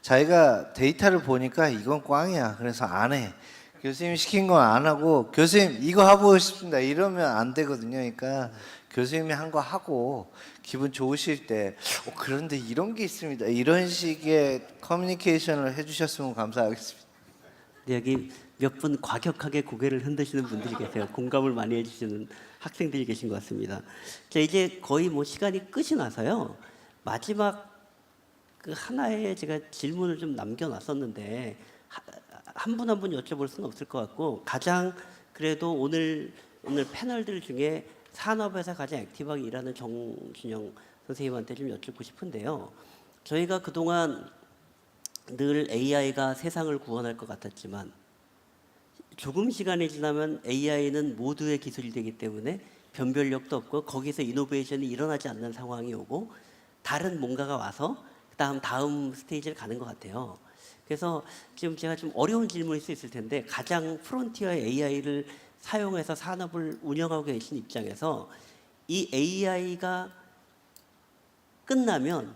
자기가 데이터를 보니까 이건 꽝이야. 그래서 안 해. 교수님이 시킨 건 안 하고 교수님 이거 하고 싶습니다. 이러면 안 되거든요. 그러니까 교수님이 한 거 하고 기분 좋으실 때 그런데 이런 게 있습니다. 이런 식의 커뮤니케이션을 해주셨으면 감사하겠습니다. 네, 여기 몇 분 과격하게 고개를 흔드시는 분들이 계세요. 공감을 많이 해주시는 학생들이 계신 것 같습니다. 자, 이제 거의 뭐 시간이 끝이 나서요. 마지막 그 하나의 제가 질문을 좀 남겨놨었는데 한 분 한 분 여쭤볼 수는 없을 것 같고 가장 그래도 오늘 패널들 중에 산업에서 가장 액티브하게 일하는 정준영 선생님한테 좀 여쭙고 싶은데요. 저희가 그동안 늘 AI가 세상을 구원할 것 같았지만 조금 시간이 지나면 AI는 모두의 기술이 되기 때문에 변별력도 없고 거기서 이노베이션이 일어나지 않는 상황이 오고 다른 뭔가가 와서 다음 스테이지를 가는 것 같아요. 그래서 지금 제가 좀 어려운 질문일 수 있을 텐데 가장 프론티어의 AI를 사용해서 산업을 운영하고 계신 입장에서 이 AI가 끝나면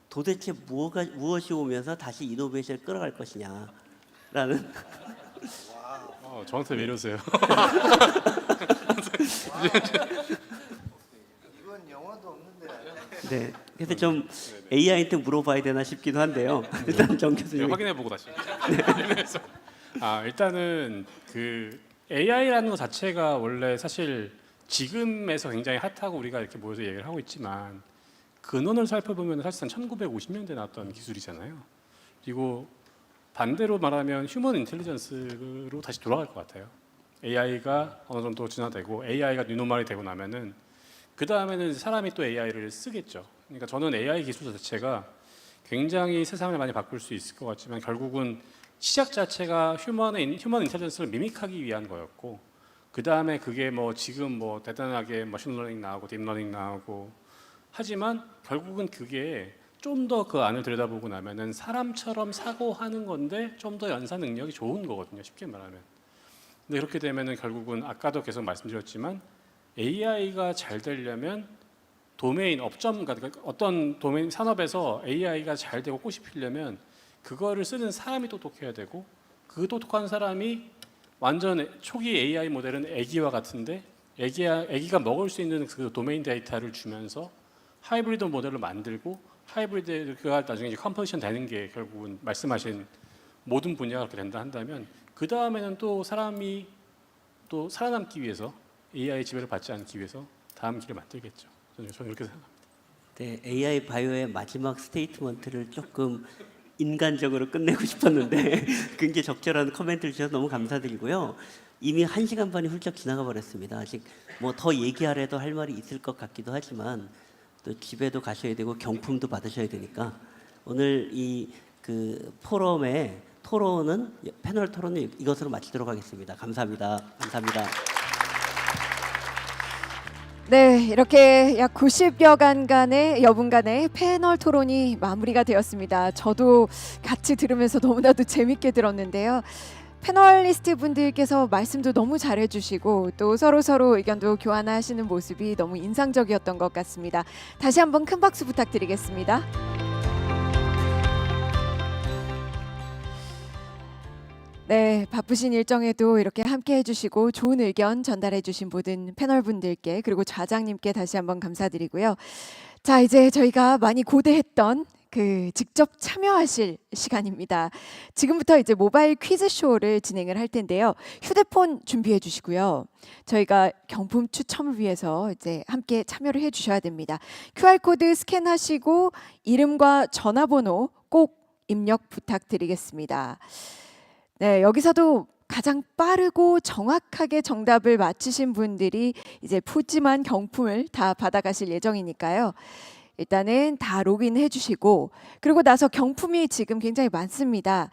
도대체 무엇이 오면서 다시 이노베이션을 끌어갈 것이냐라는. 저한테 왜 이러세요? 이건 영화도 없는데. 네, 그래서 좀 AI한테 물어봐야 되나 싶기도 한데요. 일단 정 교수님. 확인해보고 다시. 그래서 일단은 그 AI라는 것 자체가 원래 사실 지금에서 굉장히 핫하고 우리가 이렇게 모여서 얘기를 하고 있지만 근원을 살펴보면 사실상 1950년대 나왔던 기술이잖아요. 그리고 반대로 말하면 휴먼 인텔리전스로 다시 돌아갈 것 같아요. AI가 어느 정도 진화되고 AI가 뉴노멀이 되고 나면은 그 다음에는 사람이 또 AI를 쓰겠죠. 그러니까 저는 AI 기술 자체가 굉장히 세상을 많이 바꿀 수 있을 것 같지만 결국은 시작 자체가 휴먼 인텔리전스를 미믹하기 위한 거였고 그 다음에 그게 뭐 지금 뭐 대단하게 머신러닝 나오고 딥러닝 나오고 하지만 결국은 그게 좀 더 그 안을 들여다보고 나면은 사람처럼 사고하는 건데 좀 더 연산 능력이 좋은 거거든요. 쉽게 말하면. 근데 그렇게 되면은 결국은 아까도 계속 말씀드렸지만 AI가 잘 되려면 도메인 업점 그러니까 어떤 도메인 산업에서 AI가 잘 되고 꽃이 피려면 그거를 쓰는 사람이 똑똑해야 되고 그 똑똑한 사람이 완전 초기 AI 모델은 애기와 같은데 애기가 먹을 수 있는 그 도메인 데이터를 주면서 하이브리드 모델을 만들고 하이브리드가 나중에 이제 컴포지션 되는 게 결국은 말씀하신 모든 분야가 그렇게 된다 한다면 그 다음에는 또 사람이 또 살아남기 위해서 AI 지배를 받지 않기 위해서 다음 길을 만들겠죠. 저는 그렇게 생각합니다. 네, AI 바이오의 마지막 스테이트먼트를 조금 인간적으로 끝내고 싶었는데 굉장히 적절한 코멘트를 주셔서 너무 감사드리고요. 이미 1시간 반이 훌쩍 지나가 버렸습니다. 아직 뭐 더 얘기하려도 할 말이 있을 것 같기도 하지만 또 집에도 가셔야 되고 경품도 받으셔야 되니까 오늘 이 그 포럼의 토론은 패널 토론은 이것으로 마치도록 하겠습니다. 감사합니다. 감사합니다. 네, 이렇게 약 90여분간의 패널 토론이 마무리가 되었습니다. 저도 같이 들으면서 너무나도 재밌게 들었는데요. 패널리스트 분들께서 말씀도 너무 잘해주시고 또 서로 의견도 교환하시는 모습이 너무 인상적이었던 것 같습니다. 다시 한번 큰 박수 부탁드리겠습니다. 네, 바쁘신 일정에도 이렇게 함께 해주시고 좋은 의견 전달해주신 모든 패널분들께 그리고 좌장님께 다시 한번 감사드리고요. 자, 이제 저희가 많이 고대했던 그 직접 참여하실 시간입니다. 지금부터 이제 모바일 퀴즈 쇼를 진행을 할 텐데요. 휴대폰 준비해 주시고요. 저희가 경품 추첨을 위해서 이제 함께 참여를 해 주셔야 됩니다. QR 코드 스캔하시고 이름과 전화번호 꼭 입력 부탁드리겠습니다. 네, 여기서도 가장 빠르고 정확하게 정답을 맞히신 분들이 이제 푸짐한 경품을 다 받아가실 예정이니까요. 일단은 다 로그인 해주시고 그리고 나서 경품이 지금 굉장히 많습니다.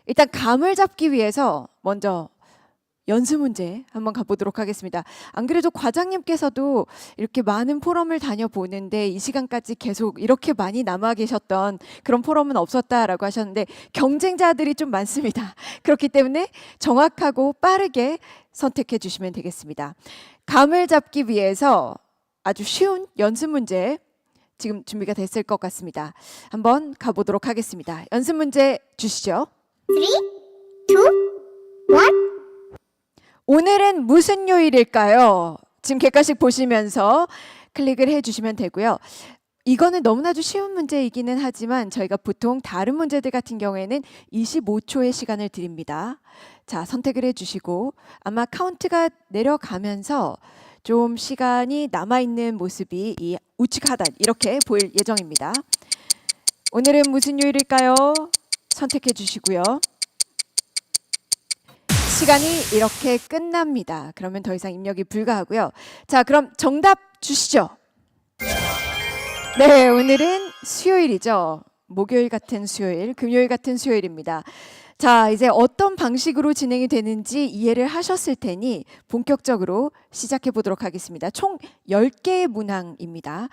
일단 감을 잡기 위해서 먼저 연습 문제 한번 가보도록 하겠습니다. 안 그래도 과장님께서도 이렇게 많은 포럼을 다녀보는데 이 시간까지 계속 이렇게 많이 남아 계셨던 그런 포럼은 없었다라고 하셨는데 경쟁자들이 좀 많습니다. 그렇기 때문에 정확하고 빠르게 선택해 주시면 되겠습니다. 감을 잡기 위해서 아주 쉬운 연습 문제 지금 준비가 됐을 것 같습니다. 한번 가보도록 하겠습니다. 연습 문제 주시죠. 3, 2, 1. 오늘은 무슨 요일일까요? 지금 객관식 보시면서 클릭을 해주시면 되고요. 이거는 너무나도 쉬운 문제이기는 하지만 저희가 보통 다른 문제들 같은 경우에는 25초의 시간을 드립니다. 자, 선택을 해주시고 아마 카운트가 내려가면서 좀 시간이 남아있는 모습이 이 우측 하단 이렇게 보일 예정입니다. 오늘은 무슨 요일일까요? 선택해 주시고요. 시간이 이렇게 끝납니다. 그러면 더 이상 입력이 불가하고요. 자, 그럼 정답 주시죠. 네, 오늘은 수요일이죠. 목요일 같은 수요일, 금요일 같은 수요일입니다. 자, 이제 어떤 방식으로 진행이 되는지 이해를 하셨을 테니 본격적으로 시작해 보도록 하겠습니다. 총 10개의 문항입니다.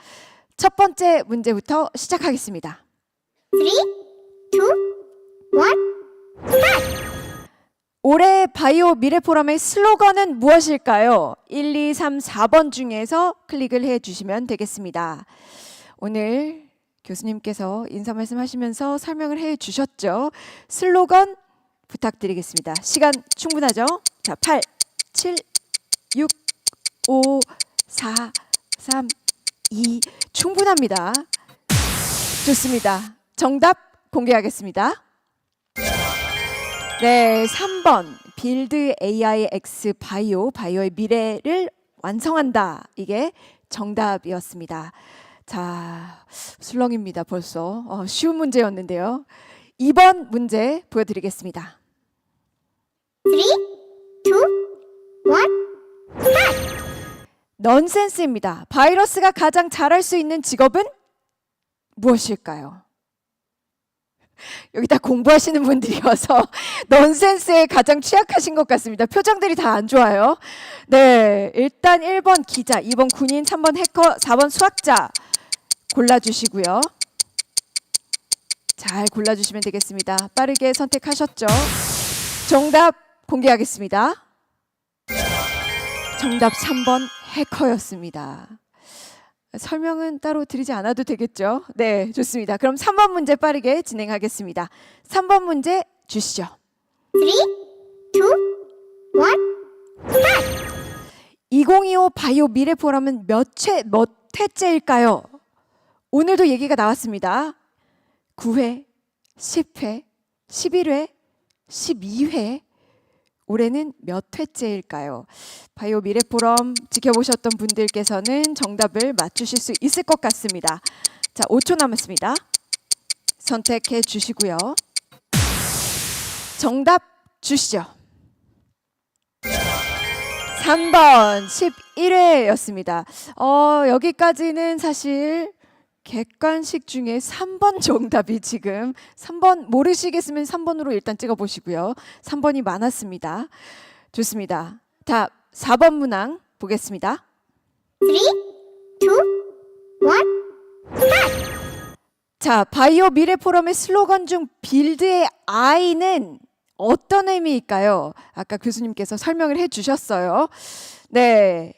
첫 번째 문제부터 시작하겠습니다. 3, 2, 1. 올해 바이오 미래 포럼의 슬로건은 무엇일까요? 1, 2, 3, 4번 중에서 클릭을 해 주시면 되겠습니다. 오늘 교수님께서 인사 말씀하시면서 설명을 해 주셨죠. 슬로건 부탁드리겠습니다. 시간 충분하죠? 자, 8, 7, 6, 5, 4, 3, 2 충분합니다. 좋습니다. 정답 공개하겠습니다. 네, 3번 빌드 AI X 바이오의 미래를 완성한다. 이게 정답이었습니다. 자, 술렁입니다. 벌써 쉬운 문제였는데요. 2번 문제 보여드리겠습니다. 3, 2, 1. 넌센스입니다. 바이러스가 가장 잘할 수 있는 직업은 무엇일까요? 여기 다 공부하시는 분들이어서 넌센스에 가장 취약하신 것 같습니다. 표정들이 다 안 좋아요. 네, 일단 1번 기자, 2번 군인, 3번 해커, 4번 수학자 골라주시고요. 잘 골라주시면 되겠습니다. 빠르게 선택하셨죠? 정답 공개하겠습니다. 정답 3번 해커였습니다. 설명은 따로 드리지 않아도 되겠죠? 네, 좋습니다. 그럼 3번 문제 빠르게 진행하겠습니다. 3번 문제 주시죠. 3, 2, 1. 2025 바이오 미래 포럼은 몇 회째일까요? 오늘도 얘기가 나왔습니다. 9회, 10회, 11회, 12회. 올해는 몇 회째일까요? 바이오 미래 포럼 지켜보셨던 분들께서는 정답을 맞추실 수 있을 것 같습니다. 자, 5초 남았습니다. 선택해 주시고요. 정답 주시죠. 3번 11회였습니다. 여기까지는 사실 객관식 중에 3번 정답이 지금 3번 모르시겠으면 3번으로 일단 찍어보시고요. 3번이 많았습니다. 좋습니다. 자, 4번 문항 보겠습니다. 3, 2, 1. 자, 바이오 미래 포럼의 슬로건 중 빌드의 I는 어떤 의미일까요? 아까 교수님께서 설명을 해주셨어요. 네,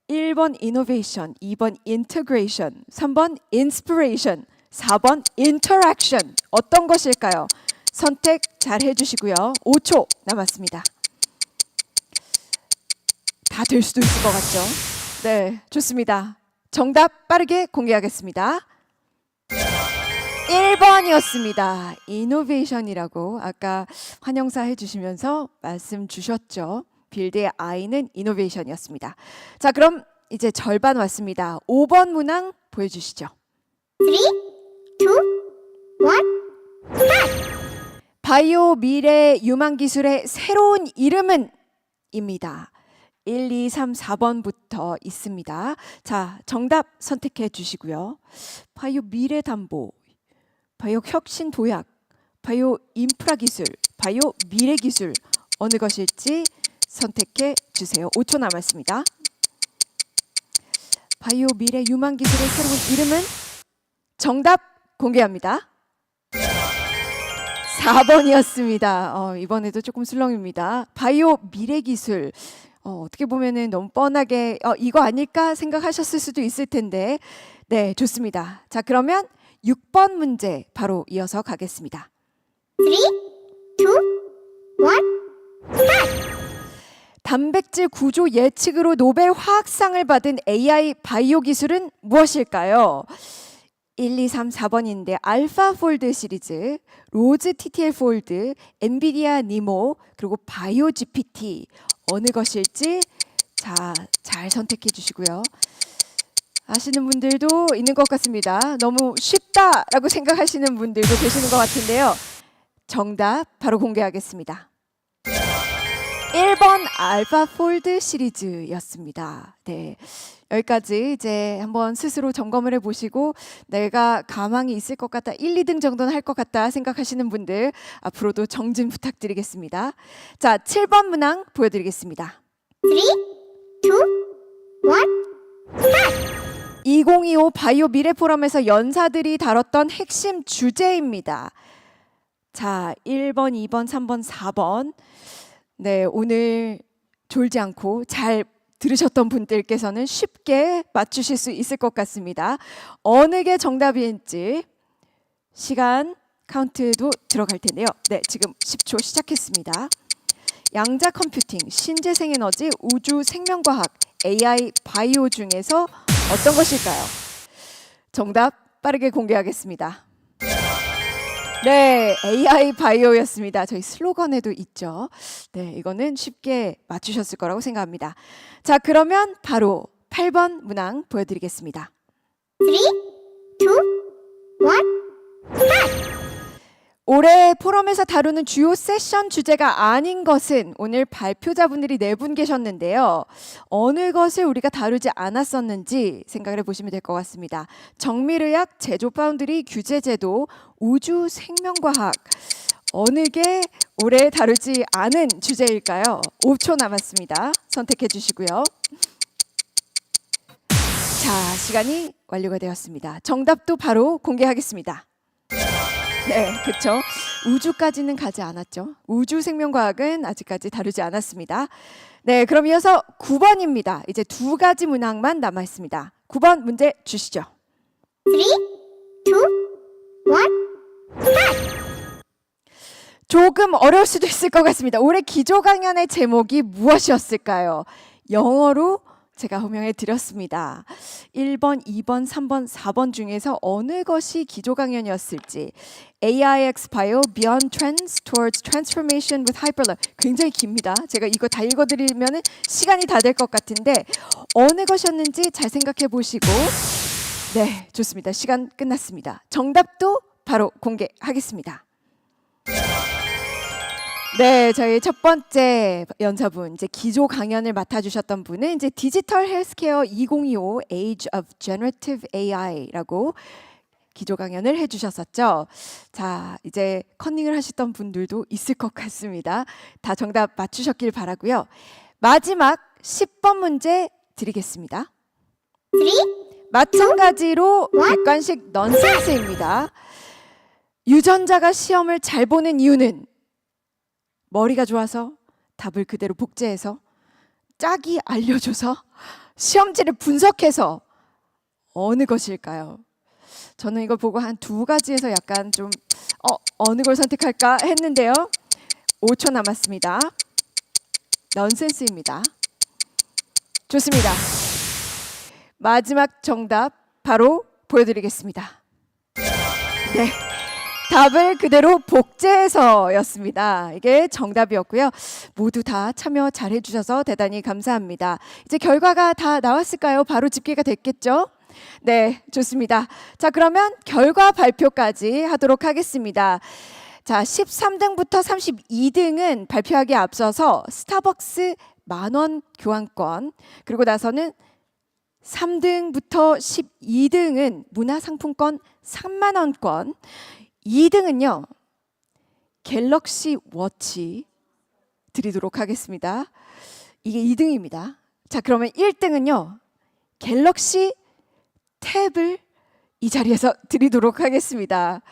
1번 이노베이션, 2번 인테그레이션, 3번 인스피레이션, 4번 인터랙션. 어떤 것일까요? 선택 잘 해주시고요. 5초 남았습니다. 다 될 수도 있을 것 같죠? 네, 좋습니다. 정답 빠르게 공개하겠습니다. 1번이었습니다. 이노베이션이라고 아까 환영사 해주시면서 말씀 주셨죠. 빌드의 I는 이노베이션이었습니다. 자, 그럼 이제 절반 왔습니다. 5번 문항 보여주시죠. 3, 2, 1. 바이오 미래 유망 기술의 새로운 이름은 입니다. 1, 2, 3, 4번부터 있습니다. 자, 정답 선택해 주시고요. 바이오 미래 담보, 바이오 혁신 도약, 바이오 인프라 기술, 바이오 미래 기술 어느 것일지 선택해 주세요. 5초 남았습니다. 바이오 미래 유망 기술의 새로운 이름은? 정답 공개합니다. 4번이었습니다. 이번에도 조금 술렁입니다. 바이오 미래 기술. 어떻게 보면은 너무 뻔하게 이거 아닐까 생각하셨을 수도 있을 텐데, 네, 좋습니다. 자, 그러면 6번 문제 바로 이어서 가겠습니다. 3, 2, 1. 단백질 구조 예측으로 노벨 화학상을 받은 AI 바이오 기술은 무엇일까요? 1, 2, 3, 4번인데 알파 폴드 시리즈, 로즈 TTL 폴드, 엔비디아 니모, 그리고 바이오 GPT 어느 것일지 자, 잘 선택해 주시고요. 아시는 분들도 있는 것 같습니다. 너무 쉽다라고 생각하시는 분들도 계시는 것 같은데요. 정답 바로 공개하겠습니다. 1번 알파 폴드 시리즈였습니다. 네. 여기까지 이제 한번 스스로 점검을 해보시고 내가 가망이 있을 것 같다, 1, 2등 정도는 할 것 같다 생각하시는 분들 앞으로도 정진 부탁드리겠습니다. 자, 7번 문항 보여드리겠습니다. 3, 2, 1. 2025 바이오 미래 포럼에서 연사들이 다뤘던 핵심 주제입니다. 자, 1번, 2번, 3번, 4번. 네, 오늘 졸지 않고 잘 들으셨던 분들께서는 쉽게 맞추실 수 있을 것 같습니다. 어느 게 정답일지 시간 카운트도 들어갈 텐데요. 네, 지금 10초 시작했습니다. 양자 컴퓨팅, 신재생 에너지, 우주 생명과학, AI 바이오 중에서 어떤 것일까요? 정답 빠르게 공개하겠습니다. 네, AI 바이오였습니다. 저희 슬로건에도 있죠. 네, 이거는 쉽게 맞추셨을 거라고 생각합니다. 자, 그러면 바로 8번 문항 보여드리겠습니다. 3, 2, 1. 올해 포럼에서 다루는 주요 세션 주제가 아닌 것은 오늘 발표자분들이 4분 계셨는데요. 어느 것을 우리가 다루지 않았었는지 생각을 해보시면 될 것 같습니다. 정밀의학, 제조 파운드리, 규제제도, 우주 생명과학 어느 게 올해 다루지 않은 주제일까요? 5초 남았습니다. 선택해 주시고요. 자, 시간이 완료가 되었습니다. 정답도 바로 공개하겠습니다. 네, 그렇죠. 우주까지는 가지 않았죠. 우주 생명과학은 아직까지 다루지 않았습니다. 네, 그럼 이어서 9번입니다. 이제 2가지 문항만 남아 있습니다. 9번 문제 주시죠. 3, 2, 1. 조금 어려울 수도 있을 것 같습니다. 올해 기조 강연의 제목이 무엇이었을까요? 영어로 제가 호명해 드렸습니다. 1번, 2번, 3번, 4번 중에서 어느 것이 기조 강연이었을지. AIX Bio Beyond Trends Towards Transformation with Hyperloop. 굉장히 깁니다. 제가 이거 다 읽어드리면 시간이 다 될 것 같은데 어느 것이었는지 잘 생각해 보시고 네, 좋습니다. 시간 끝났습니다. 정답도 바로 공개하겠습니다. 네, 저희 첫 번째 연사분, 이제 기조 강연을 맡아주셨던 분은 이제 디지털 헬스케어 2025 Age of Generative AI라고 기조 강연을 해주셨었죠. 자, 이제 컨닝을 하셨던 분들도 있을 것 같습니다. 다 정답 맞추셨길 바라고요. 마지막 10번 문제 드리겠습니다. 3, 마찬가지로 객관식 넌센스입니다. 유전자가 시험을 잘 보는 이유는 머리가 좋아서, 답을 그대로 복제해서, 짝이 알려줘서, 시험지를 분석해서 어느 것일까요? 저는 이걸 보고 한 2가지에서 약간 좀 어느 걸 선택할까 했는데요. 5초 남았습니다. 넌센스입니다. 좋습니다. 마지막 정답 바로 보여드리겠습니다. 네. 답을 그대로 복제해서였습니다. 이게 정답이었고요. 모두 다 참여 잘 해주셔서 대단히 감사합니다. 이제 결과가 다 나왔을까요? 바로 집계가 됐겠죠? 네, 좋습니다. 자, 그러면 결과 발표까지 하도록 하겠습니다. 자, 13등부터 32등은 발표하기에 앞서서 스타벅스 10,000원 교환권, 그리고 나서는 3등부터 12등은 문화상품권 30,000원권, 2등은요 갤럭시 워치 드리도록 하겠습니다. 이게 2등입니다. 자, 그러면 1등은요. 갤럭시 탭을 이 자리에서 드리도록 하겠습니다.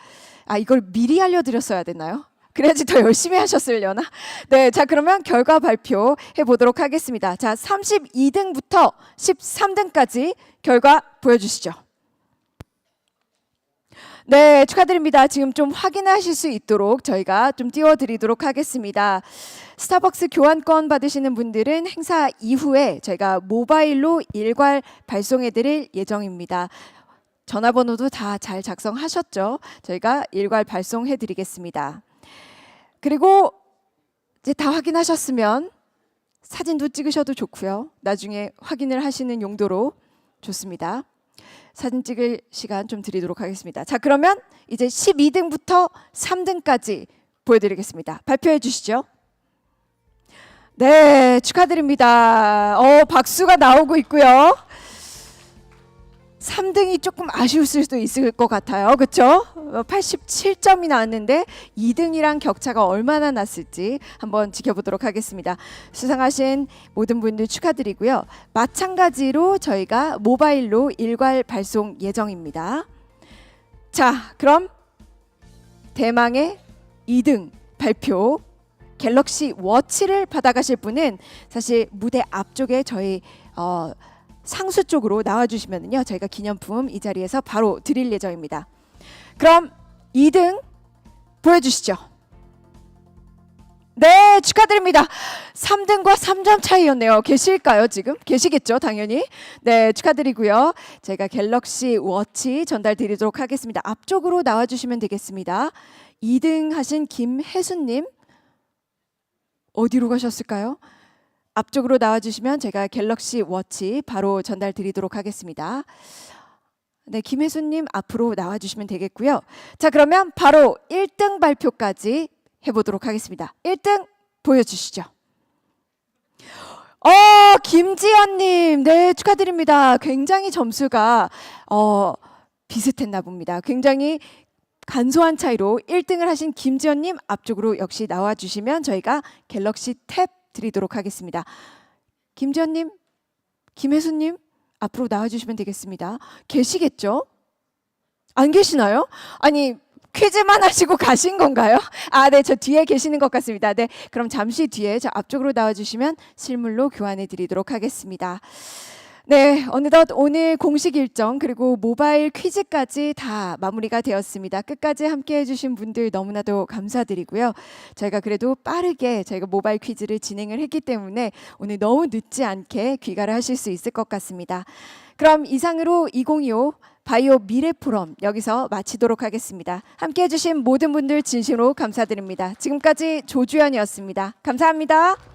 아, 이걸 미리 알려드렸어야 됐나요? 그래야지 더 열심히 하셨으려나? 네, 자, 그러면 결과 발표해 보도록 하겠습니다. 자, 32등부터 13등까지 결과 보여주시죠. 네, 축하드립니다. 지금 좀 확인하실 수 있도록 저희가 좀 띄워드리도록 하겠습니다. 스타벅스 교환권 받으시는 분들은 행사 이후에 저희가 모바일로 일괄 발송해드릴 예정입니다. 전화번호도 다 잘 작성하셨죠? 저희가 일괄 발송해드리겠습니다. 그리고 이제 다 확인하셨으면 사진도 찍으셔도 좋고요. 나중에 확인을 하시는 용도로 좋습니다. 사진 찍을 시간 좀 드리도록 하겠습니다. 자, 그러면 이제 12등부터 3등까지 보여드리겠습니다. 발표해 주시죠. 네, 축하드립니다. 박수가 나오고 있고요. 3등이 조금 아쉬울 수도 있을 것 같아요. 그렇죠? 87점이 나왔는데 2등이랑 격차가 얼마나 났을지 한번 지켜보도록 하겠습니다. 수상하신 모든 분들 축하드리고요. 마찬가지로 저희가 모바일로 일괄 발송 예정입니다. 자, 그럼 대망의 2등 발표 갤럭시 워치를 받아가실 분은 사실 무대 앞쪽에 저희 상수 쪽으로 나와주시면요, 저희가 기념품 이 자리에서 바로 드릴 예정입니다. 그럼 2등 보여주시죠. 네, 축하드립니다. 3등과 3점 차이였네요. 계실까요, 지금? 계시겠죠, 당연히. 네, 축하드리고요. 제가 갤럭시 워치 전달 드리도록 하겠습니다. 앞쪽으로 나와주시면 되겠습니다. 2등 하신 김혜수님, 어디로 가셨을까요? 앞쪽으로 나와주시면 제가 갤럭시 워치 바로 전달 드리도록 하겠습니다. 네, 김혜수님 앞으로 나와주시면 되겠고요. 자, 그러면 바로 1등 발표까지 해보도록 하겠습니다. 1등 보여주시죠. 김지연님, 네, 축하드립니다. 굉장히 점수가 비슷했나 봅니다. 굉장히 간소한 차이로 1등을 하신 김지연님 앞쪽으로 역시 나와주시면 저희가 갤럭시 탭 드리도록 하겠습니다. 김지연님, 김혜수님 앞으로 나와주시면 되겠습니다. 계시겠죠? 안 계시나요? 아니, 퀴즈만 하시고 가신 건가요? 아, 네, 저 뒤에 계시는 것 같습니다. 네, 그럼 잠시 뒤에 저 앞쪽으로 나와주시면 실물로 교환해 드리도록 하겠습니다. 네, 어느덧 오늘 공식 일정 그리고 모바일 퀴즈까지 다 마무리가 되었습니다. 끝까지 함께 해주신 분들 너무나도 감사드리고요. 저희가 그래도 빠르게 저희가 모바일 퀴즈를 진행을 했기 때문에 오늘 너무 늦지 않게 귀가를 하실 수 있을 것 같습니다. 그럼 이상으로 2025 바이오 미래 포럼 여기서 마치도록 하겠습니다. 함께 해주신 모든 분들 진심으로 감사드립니다. 지금까지 조주연이었습니다. 감사합니다.